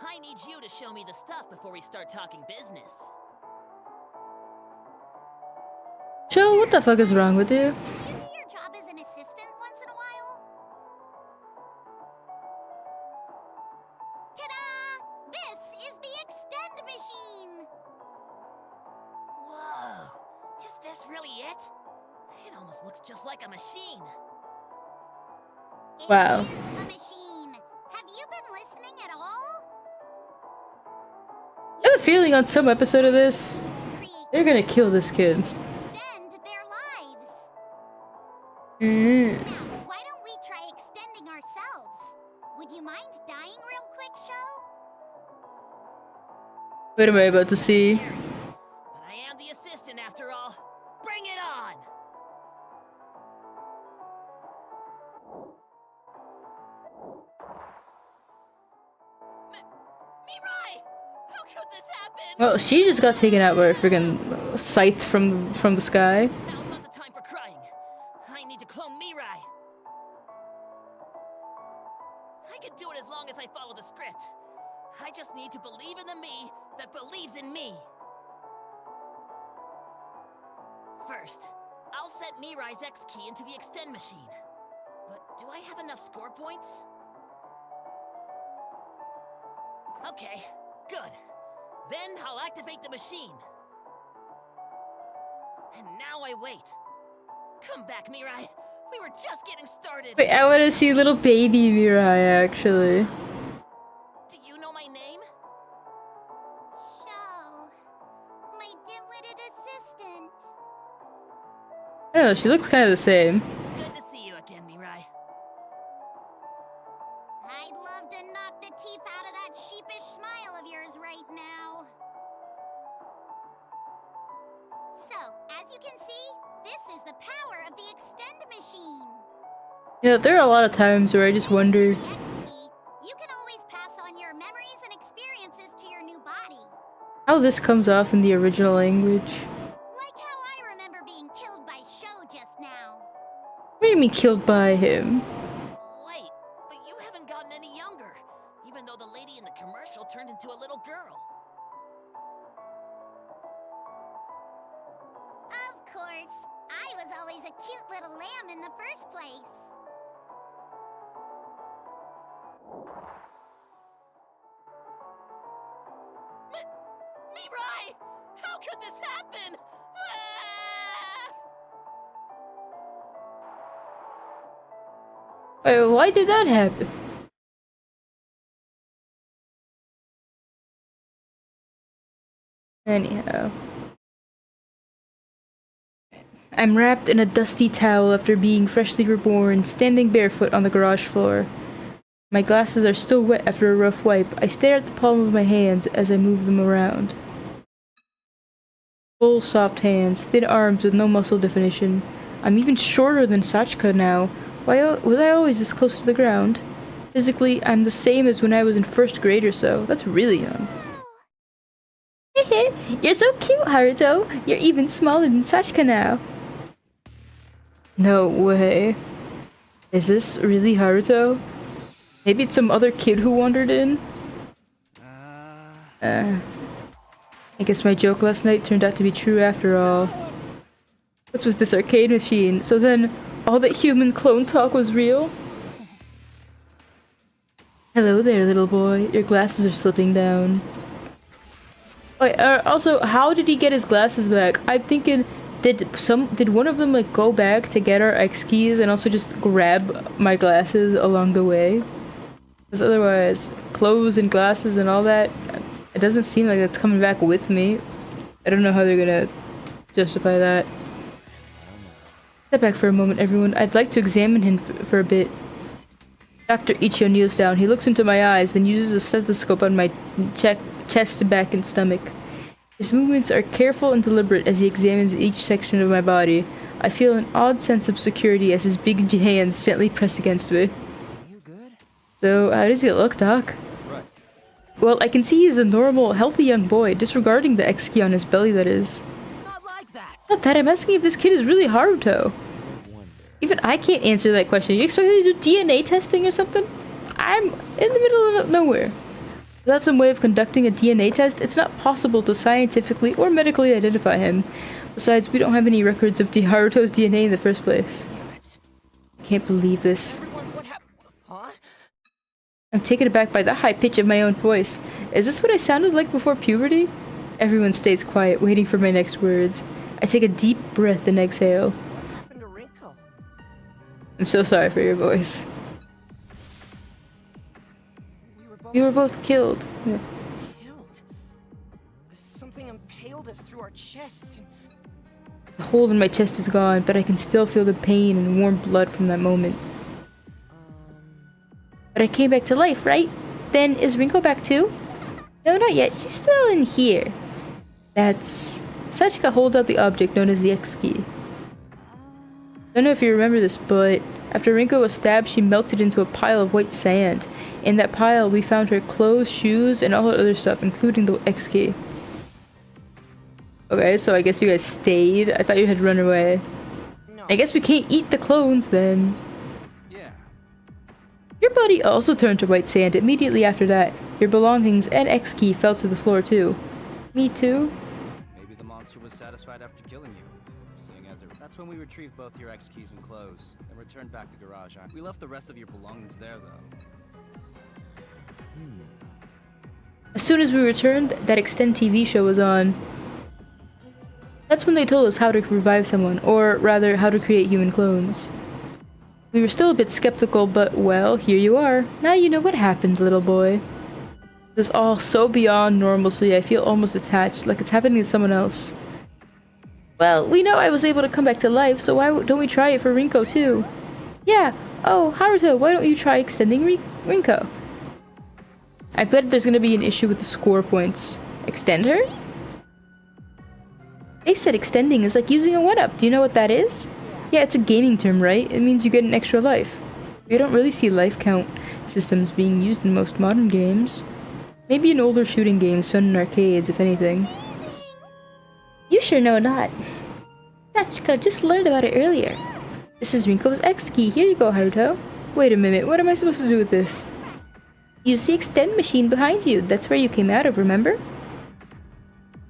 I need you to show me the stuff before we start talking business. Joe, what the fuck is wrong with you? Can you do your job as an assistant once in a while? Ta-da! This is the extend machine! Whoa! Is this really it? It almost looks just like a machine. It Wow. is a machine. Have you been listening at all? I have a feeling on some episode of this, Create they're gonna kill this kid. extend their lives. Mm. Now, why don't we try extending ourselves? Would you mind dying real quick, Show? What am I about to see? But I am the assistant after all. Bring it on! Mirai! How could this happen? Well, she just got taken out by a friggin' scythe from the sky. Now's not the time for crying. I need to clone Mirai. I can do it as long as I follow the script. I just need to believe in the me that believes in me. First, I'll set Mirai's X key into the extend machine. But do I have enough score points? Okay, good. Then I'll activate the machine. And now I wait. Come back, Mirai. We were just getting started. Wait, I want to see little baby Mirai actually. Do you know my name? Show. My dim-witted assistant. I don't know, she looks kind of the same. It's good to see you again, Mirai. I'd love to knock the teeth out of that sheepish smile of yours right now. So, as you can see, this is the power of the extend machine. You know, there are a lot of times where I just wonder, Thanks to the X key, you can always pass on your memories and experiences to your new body. how this comes off in the original language. Like how I remember being killed by Show just now. What do you mean killed by him? Wait, but you haven't gotten any younger, even though the lady in the commercial turned into a little girl. Of course, I was always a cute little lamb in the first place. Mirai! How could this happen? Ah! Wait, why did that happen? Anyhow. I'm wrapped in a dusty towel after being freshly reborn, standing barefoot on the garage floor. My glasses are still wet after a rough wipe. I stare at the palm of my hands as I move them around. Full, soft hands, thin arms with no muscle definition. I'm even shorter than Sachika now. Why was I always this close to the ground? Physically, I'm the same as when I was in first grade or so. That's really young. You're so cute, Haruto. You're even smaller than Sachika now. No way. Is this really Haruto? Maybe it's some other kid who wandered in? I guess my joke last night turned out to be true after all. What's with this arcade machine? So then, all that human clone talk was real? Hello there, little boy. Your glasses are slipping down. Wait, also, how did he get his glasses back? I'm thinking, did one of them like go back to get our X keys and also just grab my glasses along the way? Because otherwise, clothes and glasses and all that, it doesn't seem like that's coming back with me. I don't know how they're gonna justify that. Step back for a moment, everyone. I'd like to examine him for a bit. Dr. Ichio kneels down. He looks into my eyes, then uses a stethoscope on my chest, back, and stomach. His movements are careful and deliberate as he examines each section of my body. I feel an odd sense of security as his big hands gently press against me. You good? So, how does he look, Doc? Right. Well, I can see he's a normal, healthy young boy, disregarding the X key on his belly, that is. It's not like that. Not that, I'm asking if this kid is really Haruto. Even I can't answer that question. You expect me to do DNA testing or something? I'm in the middle of nowhere. Without some way of conducting a DNA test, it's not possible to scientifically or medically identify him. Besides, we don't have any records of Haruto's DNA in the first place. Damn it. I can't believe this. Everyone, what happened? Huh? I'm taken aback by the high pitch of my own voice. Is this what I sounded like before puberty? Everyone stays quiet, waiting for my next words. I take a deep breath and exhale. What happened to Rinko? I'm so sorry for your voice. We were both killed. Yeah. Killed. Something impaled us through our chests. The hole in my chest is gone, but I can still feel the pain and warm blood from that moment. But I came back to life, right? Then is Rinko back too? No, not yet. She's still in here. That's... Sachika holds out the object known as the X key. Don't know if you remember this, but after Rinko was stabbed, she melted into a pile of white sand. In that pile, we found her clothes, shoes, and all her other stuff, including the X key. Okay, so I guess you guys stayed. I thought you had run away. No. I guess we can't eat the clones then. Yeah. Your body also turned to white sand immediately after that. Your belongings and X key fell to the floor too. Me too? Maybe the monster was satisfied after killing you. Seeing as it... That's when we retrieved both your X keys and clothes, and returned back to garage. We left the rest of your belongings there, though. As soon as we returned, that Extend TV show was on. That's when they told us how to revive someone, or rather, how to create human clones. We were still a bit skeptical, but well, here you are. Now you know what happened, little boy. This is all so beyond normalcy, I feel almost attached, like it's happening to someone else. Well, we know I was able to come back to life, so why don't we try it for Rinko too? Yeah, oh, Haruto, why don't you try extending Rinko? I bet there's gonna be an issue with the score points. Extend her? They said extending is like using a 1-up. Do you know what that is? Yeah, it's a gaming term, right? It means you get an extra life. We don't really see life count systems being used in most modern games. Maybe in older shooting games found in arcades, if anything. You sure know not. Sachika just learned about it earlier. This is Rinko's X key. Here you go, Haruto. Wait a minute, what am I supposed to do with this? Use the extend machine behind you. That's where you came out of, remember?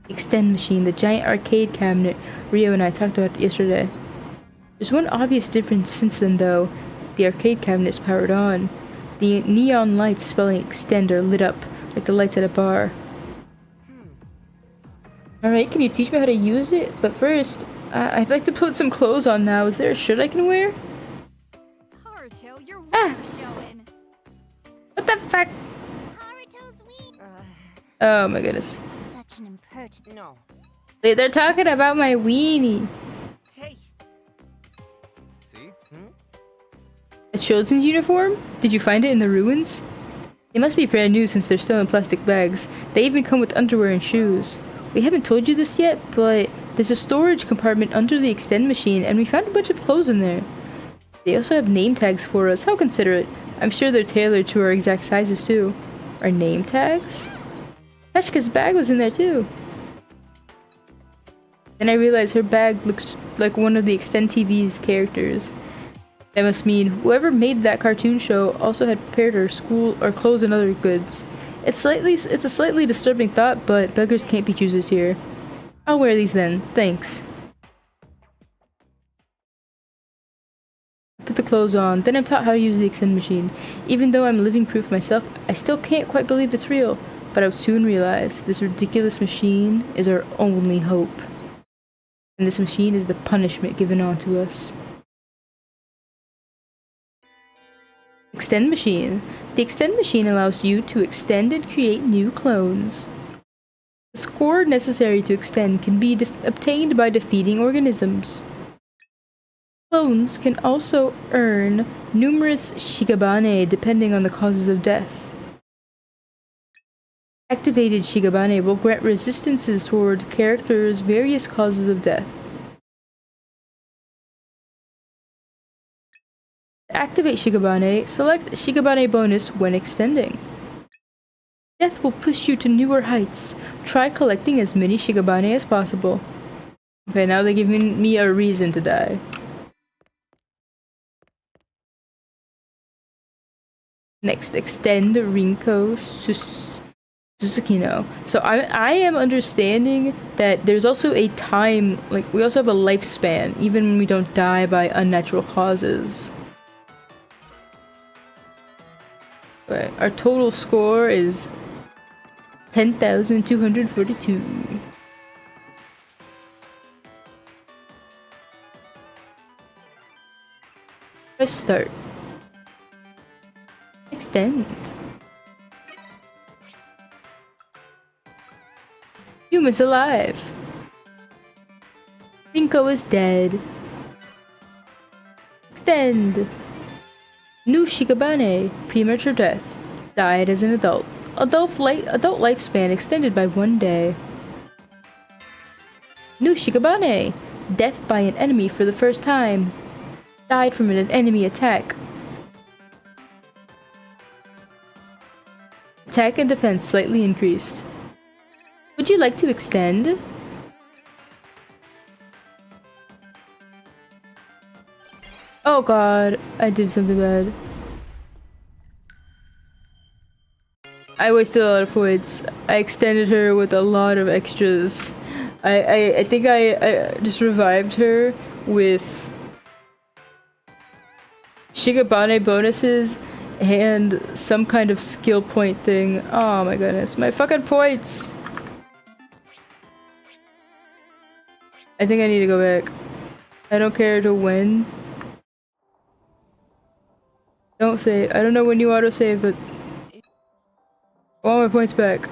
Extend machine, the giant arcade cabinet Rio and I talked about yesterday. There's one obvious difference since then, though. The arcade cabinet is powered on. The neon lights spelling extend are lit up, like the lights at a bar. Alright, can you teach me how to use it? But first, I'd like to put some clothes on now. Is there a shirt I can wear? Haruto, your Ah. wings showing. What the fuck? Haruto's weak. Oh my goodness. Such an impertinent. No. They're talking about my weenie. Hey. See? A children's uniform? Did you find it in the ruins? They must be brand new since they're still in plastic bags. They even come with underwear and shoes. We haven't told you this yet, but there's a storage compartment under the extend machine and we found a bunch of clothes in there. They also have name tags for us. How considerate. I'm sure they're tailored to our exact sizes too. Our name tags? Sachika's bag was in there too. Then I realized her bag looks like one of the Extend TV's characters. That must mean whoever made that cartoon show also had prepared her school or clothes and other goods. It's a slightly disturbing thought, but beggars can't be choosers here. I'll wear these then, thanks. Put the clothes on, then I'm taught how to use the extend machine. Even though I'm living proof myself, I still can't quite believe it's real. But I would soon realize this ridiculous machine is our only hope. And this machine is the punishment given onto us. Extend machine. The extend machine allows you to extend and create new clones. The score necessary to extend can be obtained by defeating organisms. Clones can also earn numerous shikabane depending on the causes of death. Activated shikabane will grant resistances toward characters' various causes of death. To activate shikabane, select shikabane bonus when extending. Death will push you to newer heights. Try collecting as many Shikabane as possible. Okay, now they're giving me a reason to die. Next, extend Rinko Susukino. So I am understanding that there's also a time, like we also have a lifespan, even when we don't die by unnatural causes. Right, our total score is 10,242. Let's start. Extend. Yuma's alive. Rinko is dead. Extend. New Shikabane. Premature death. Died as an adult. Adult lifespan extended by 1 day. New Shikabane. Death by an enemy for the first time. Died from an enemy attack. Attack and defense slightly increased. Would you like to extend? Oh god, I did something bad. I wasted a lot of points. I extended her with a lot of extras. I think I just revived her with Shikabane bonuses and some kind of skill point thing. Oh my goodness, my fucking points! I think I need to go back. I don't care to when. Don't save. I don't know when you autosave, but I want my points back.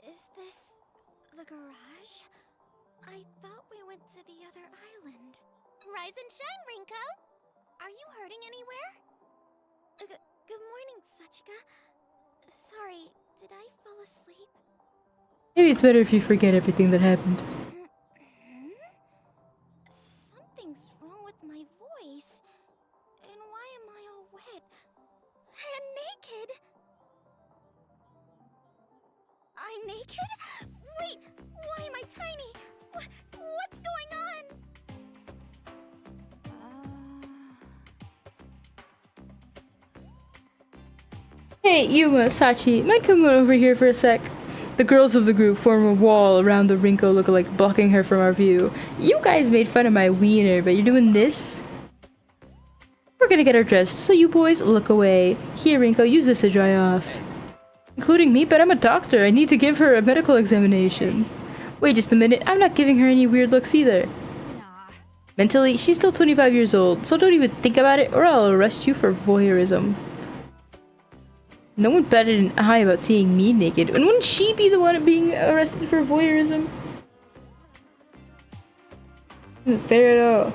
Is this the garage? I thought we went to the other island. Rise and shine, Rinko! Are you hurting anywhere? Good morning, Sachika. Sorry, did I fall asleep? Maybe it's better if you forget everything that happened. Something's wrong with my voice. And why am I all wet? And naked? I'm naked? Wait, why am I tiny? What's going on? Hey, Yuma, Sachi, might come over here for a sec. The girls of the group form a wall around the Rinko lookalike, blocking her from our view. You guys made fun of my wiener, but you're doing this? We're gonna get her dressed, so you boys look away. Here, Rinko, use this to dry off. Including me, but I'm a doctor. I need to give her a medical examination. Wait just a minute, I'm not giving her any weird looks either. Mentally, she's still 25 years old, so don't even think about it or I'll arrest you for voyeurism. No one batted an eye about seeing me naked, and wouldn't she be the one being arrested for voyeurism? Isn't fair at all.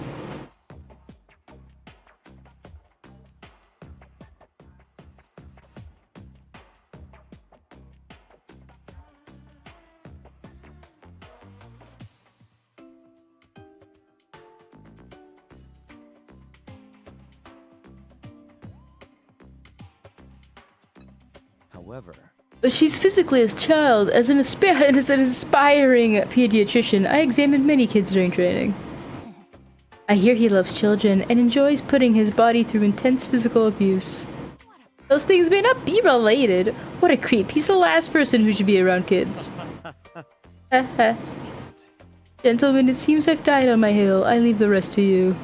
However, But she's physically a child. As an aspiring pediatrician, I examined many kids during training. I hear he loves children and enjoys putting his body through intense physical abuse. Those things may not be related. What a creep. He's the last person who should be around kids. Haha. Gentlemen, it seems I've died on my hill. I leave the rest to you.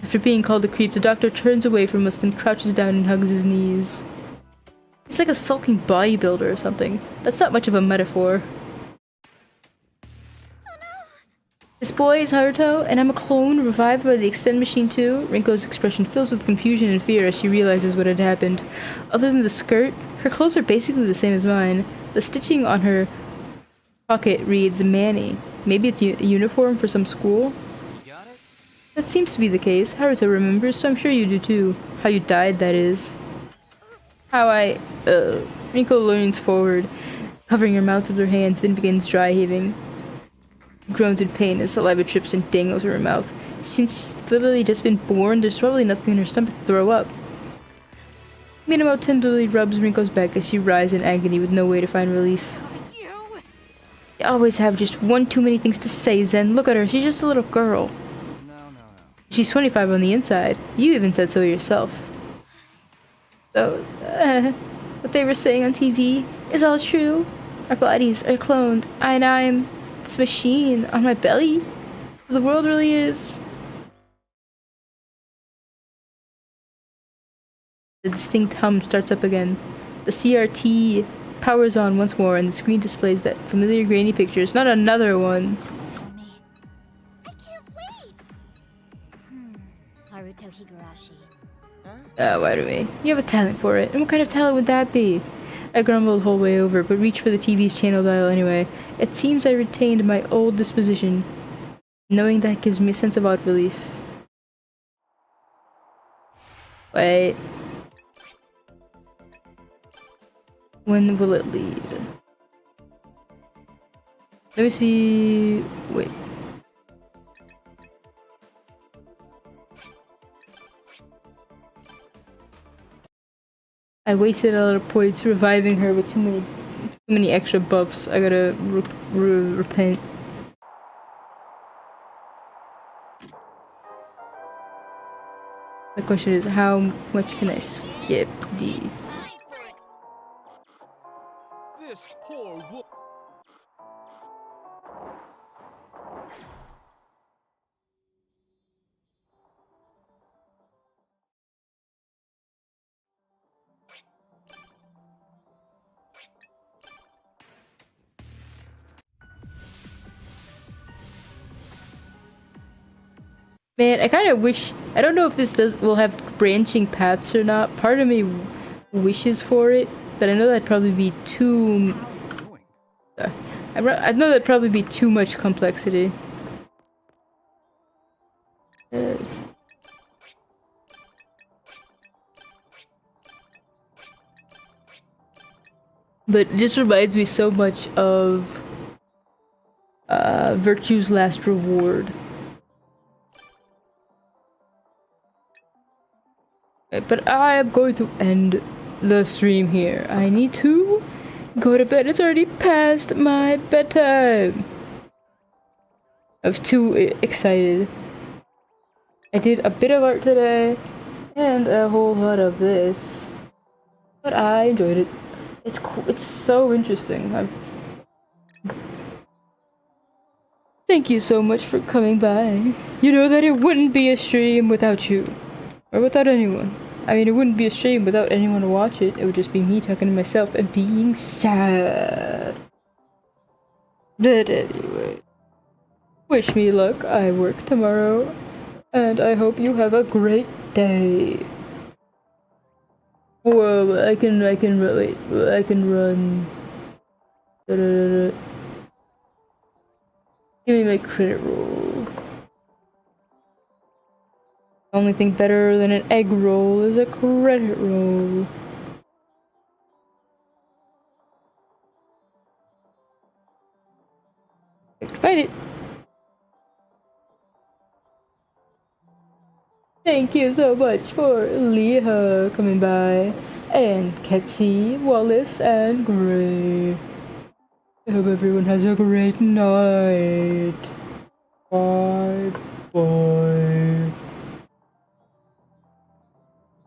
After being called a creep, the doctor turns away from us, then crouches down and hugs his knees. He's like a sulking bodybuilder or something. That's not much of a metaphor. This boy is Haruto, and I'm a clone revived by the Extend Machine too. Rinko's expression fills with confusion and fear as she realizes what had happened. Other than the skirt, her clothes are basically the same as mine. The stitching on her pocket reads Manny. Maybe it's a uniform for some school? you got it? That seems to be the case. Haruto remembers, so I'm sure you do too. How you died, that is. Rinko leans forward, covering her mouth with her hands, then begins dry heaving. Groans in pain as saliva drips and dangles from her mouth. Since she's literally just been born, there's probably nothing in her stomach to throw up. Minimo tenderly rubs Rinko's back as she writhes in agony with no way to find relief. You! You always have just one too many things to say, Zen. Look at her, she's just a little girl. No, no, no. She's 25 on the inside. You even said so yourself. So, what they were saying on TV is all true. Our bodies are cloned. I'm this machine on my belly. The world really is. The distinct hum starts up again. The CRT powers on once more and the screen displays that familiar grainy pictures. Not another one. Don't tell me. I can't wait! Haruto Higurashi. Why do we? You have a talent for it. And what kind of talent would that be? I grumbled the whole way over, but reached for the TV's channel dial anyway. It seems I retained my old disposition. Knowing that gives me a sense of odd relief. Wait. When will it lead? Let me see... Wait. I wasted a lot of points reviving her with too many extra buffs. I gotta repent. The question is, how much can I skip the... Time for it. This poor wolf. Man, I kind of wish... I don't know if this will have branching paths or not. Part of me wishes for it, but I know that'd probably be too... I know that'd probably be too much complexity. But this reminds me so much of Virtue's Last Reward. But I am going to end the stream here. I need to go to bed. It's already past my bedtime. I was too excited. I did a bit of art today and a whole lot of this. But I enjoyed it. It's cool. It's so interesting. Thank you so much for coming by. You know that it wouldn't be a stream without you. Or without anyone. I mean, it wouldn't be a stream without anyone to watch it. It would just be me talking to myself and being sad. But anyway. Wish me luck. I work tomorrow. And I hope you have a great day. Whoa, I can relate. I can run. Da-da-da-da. Give me my credit roll. The only thing better than an egg roll is a credit roll. Fight it! Thank you so much for Leah coming by, and Ketsy, Wallace, and Gray. I hope everyone has a great night. Bye. Bye.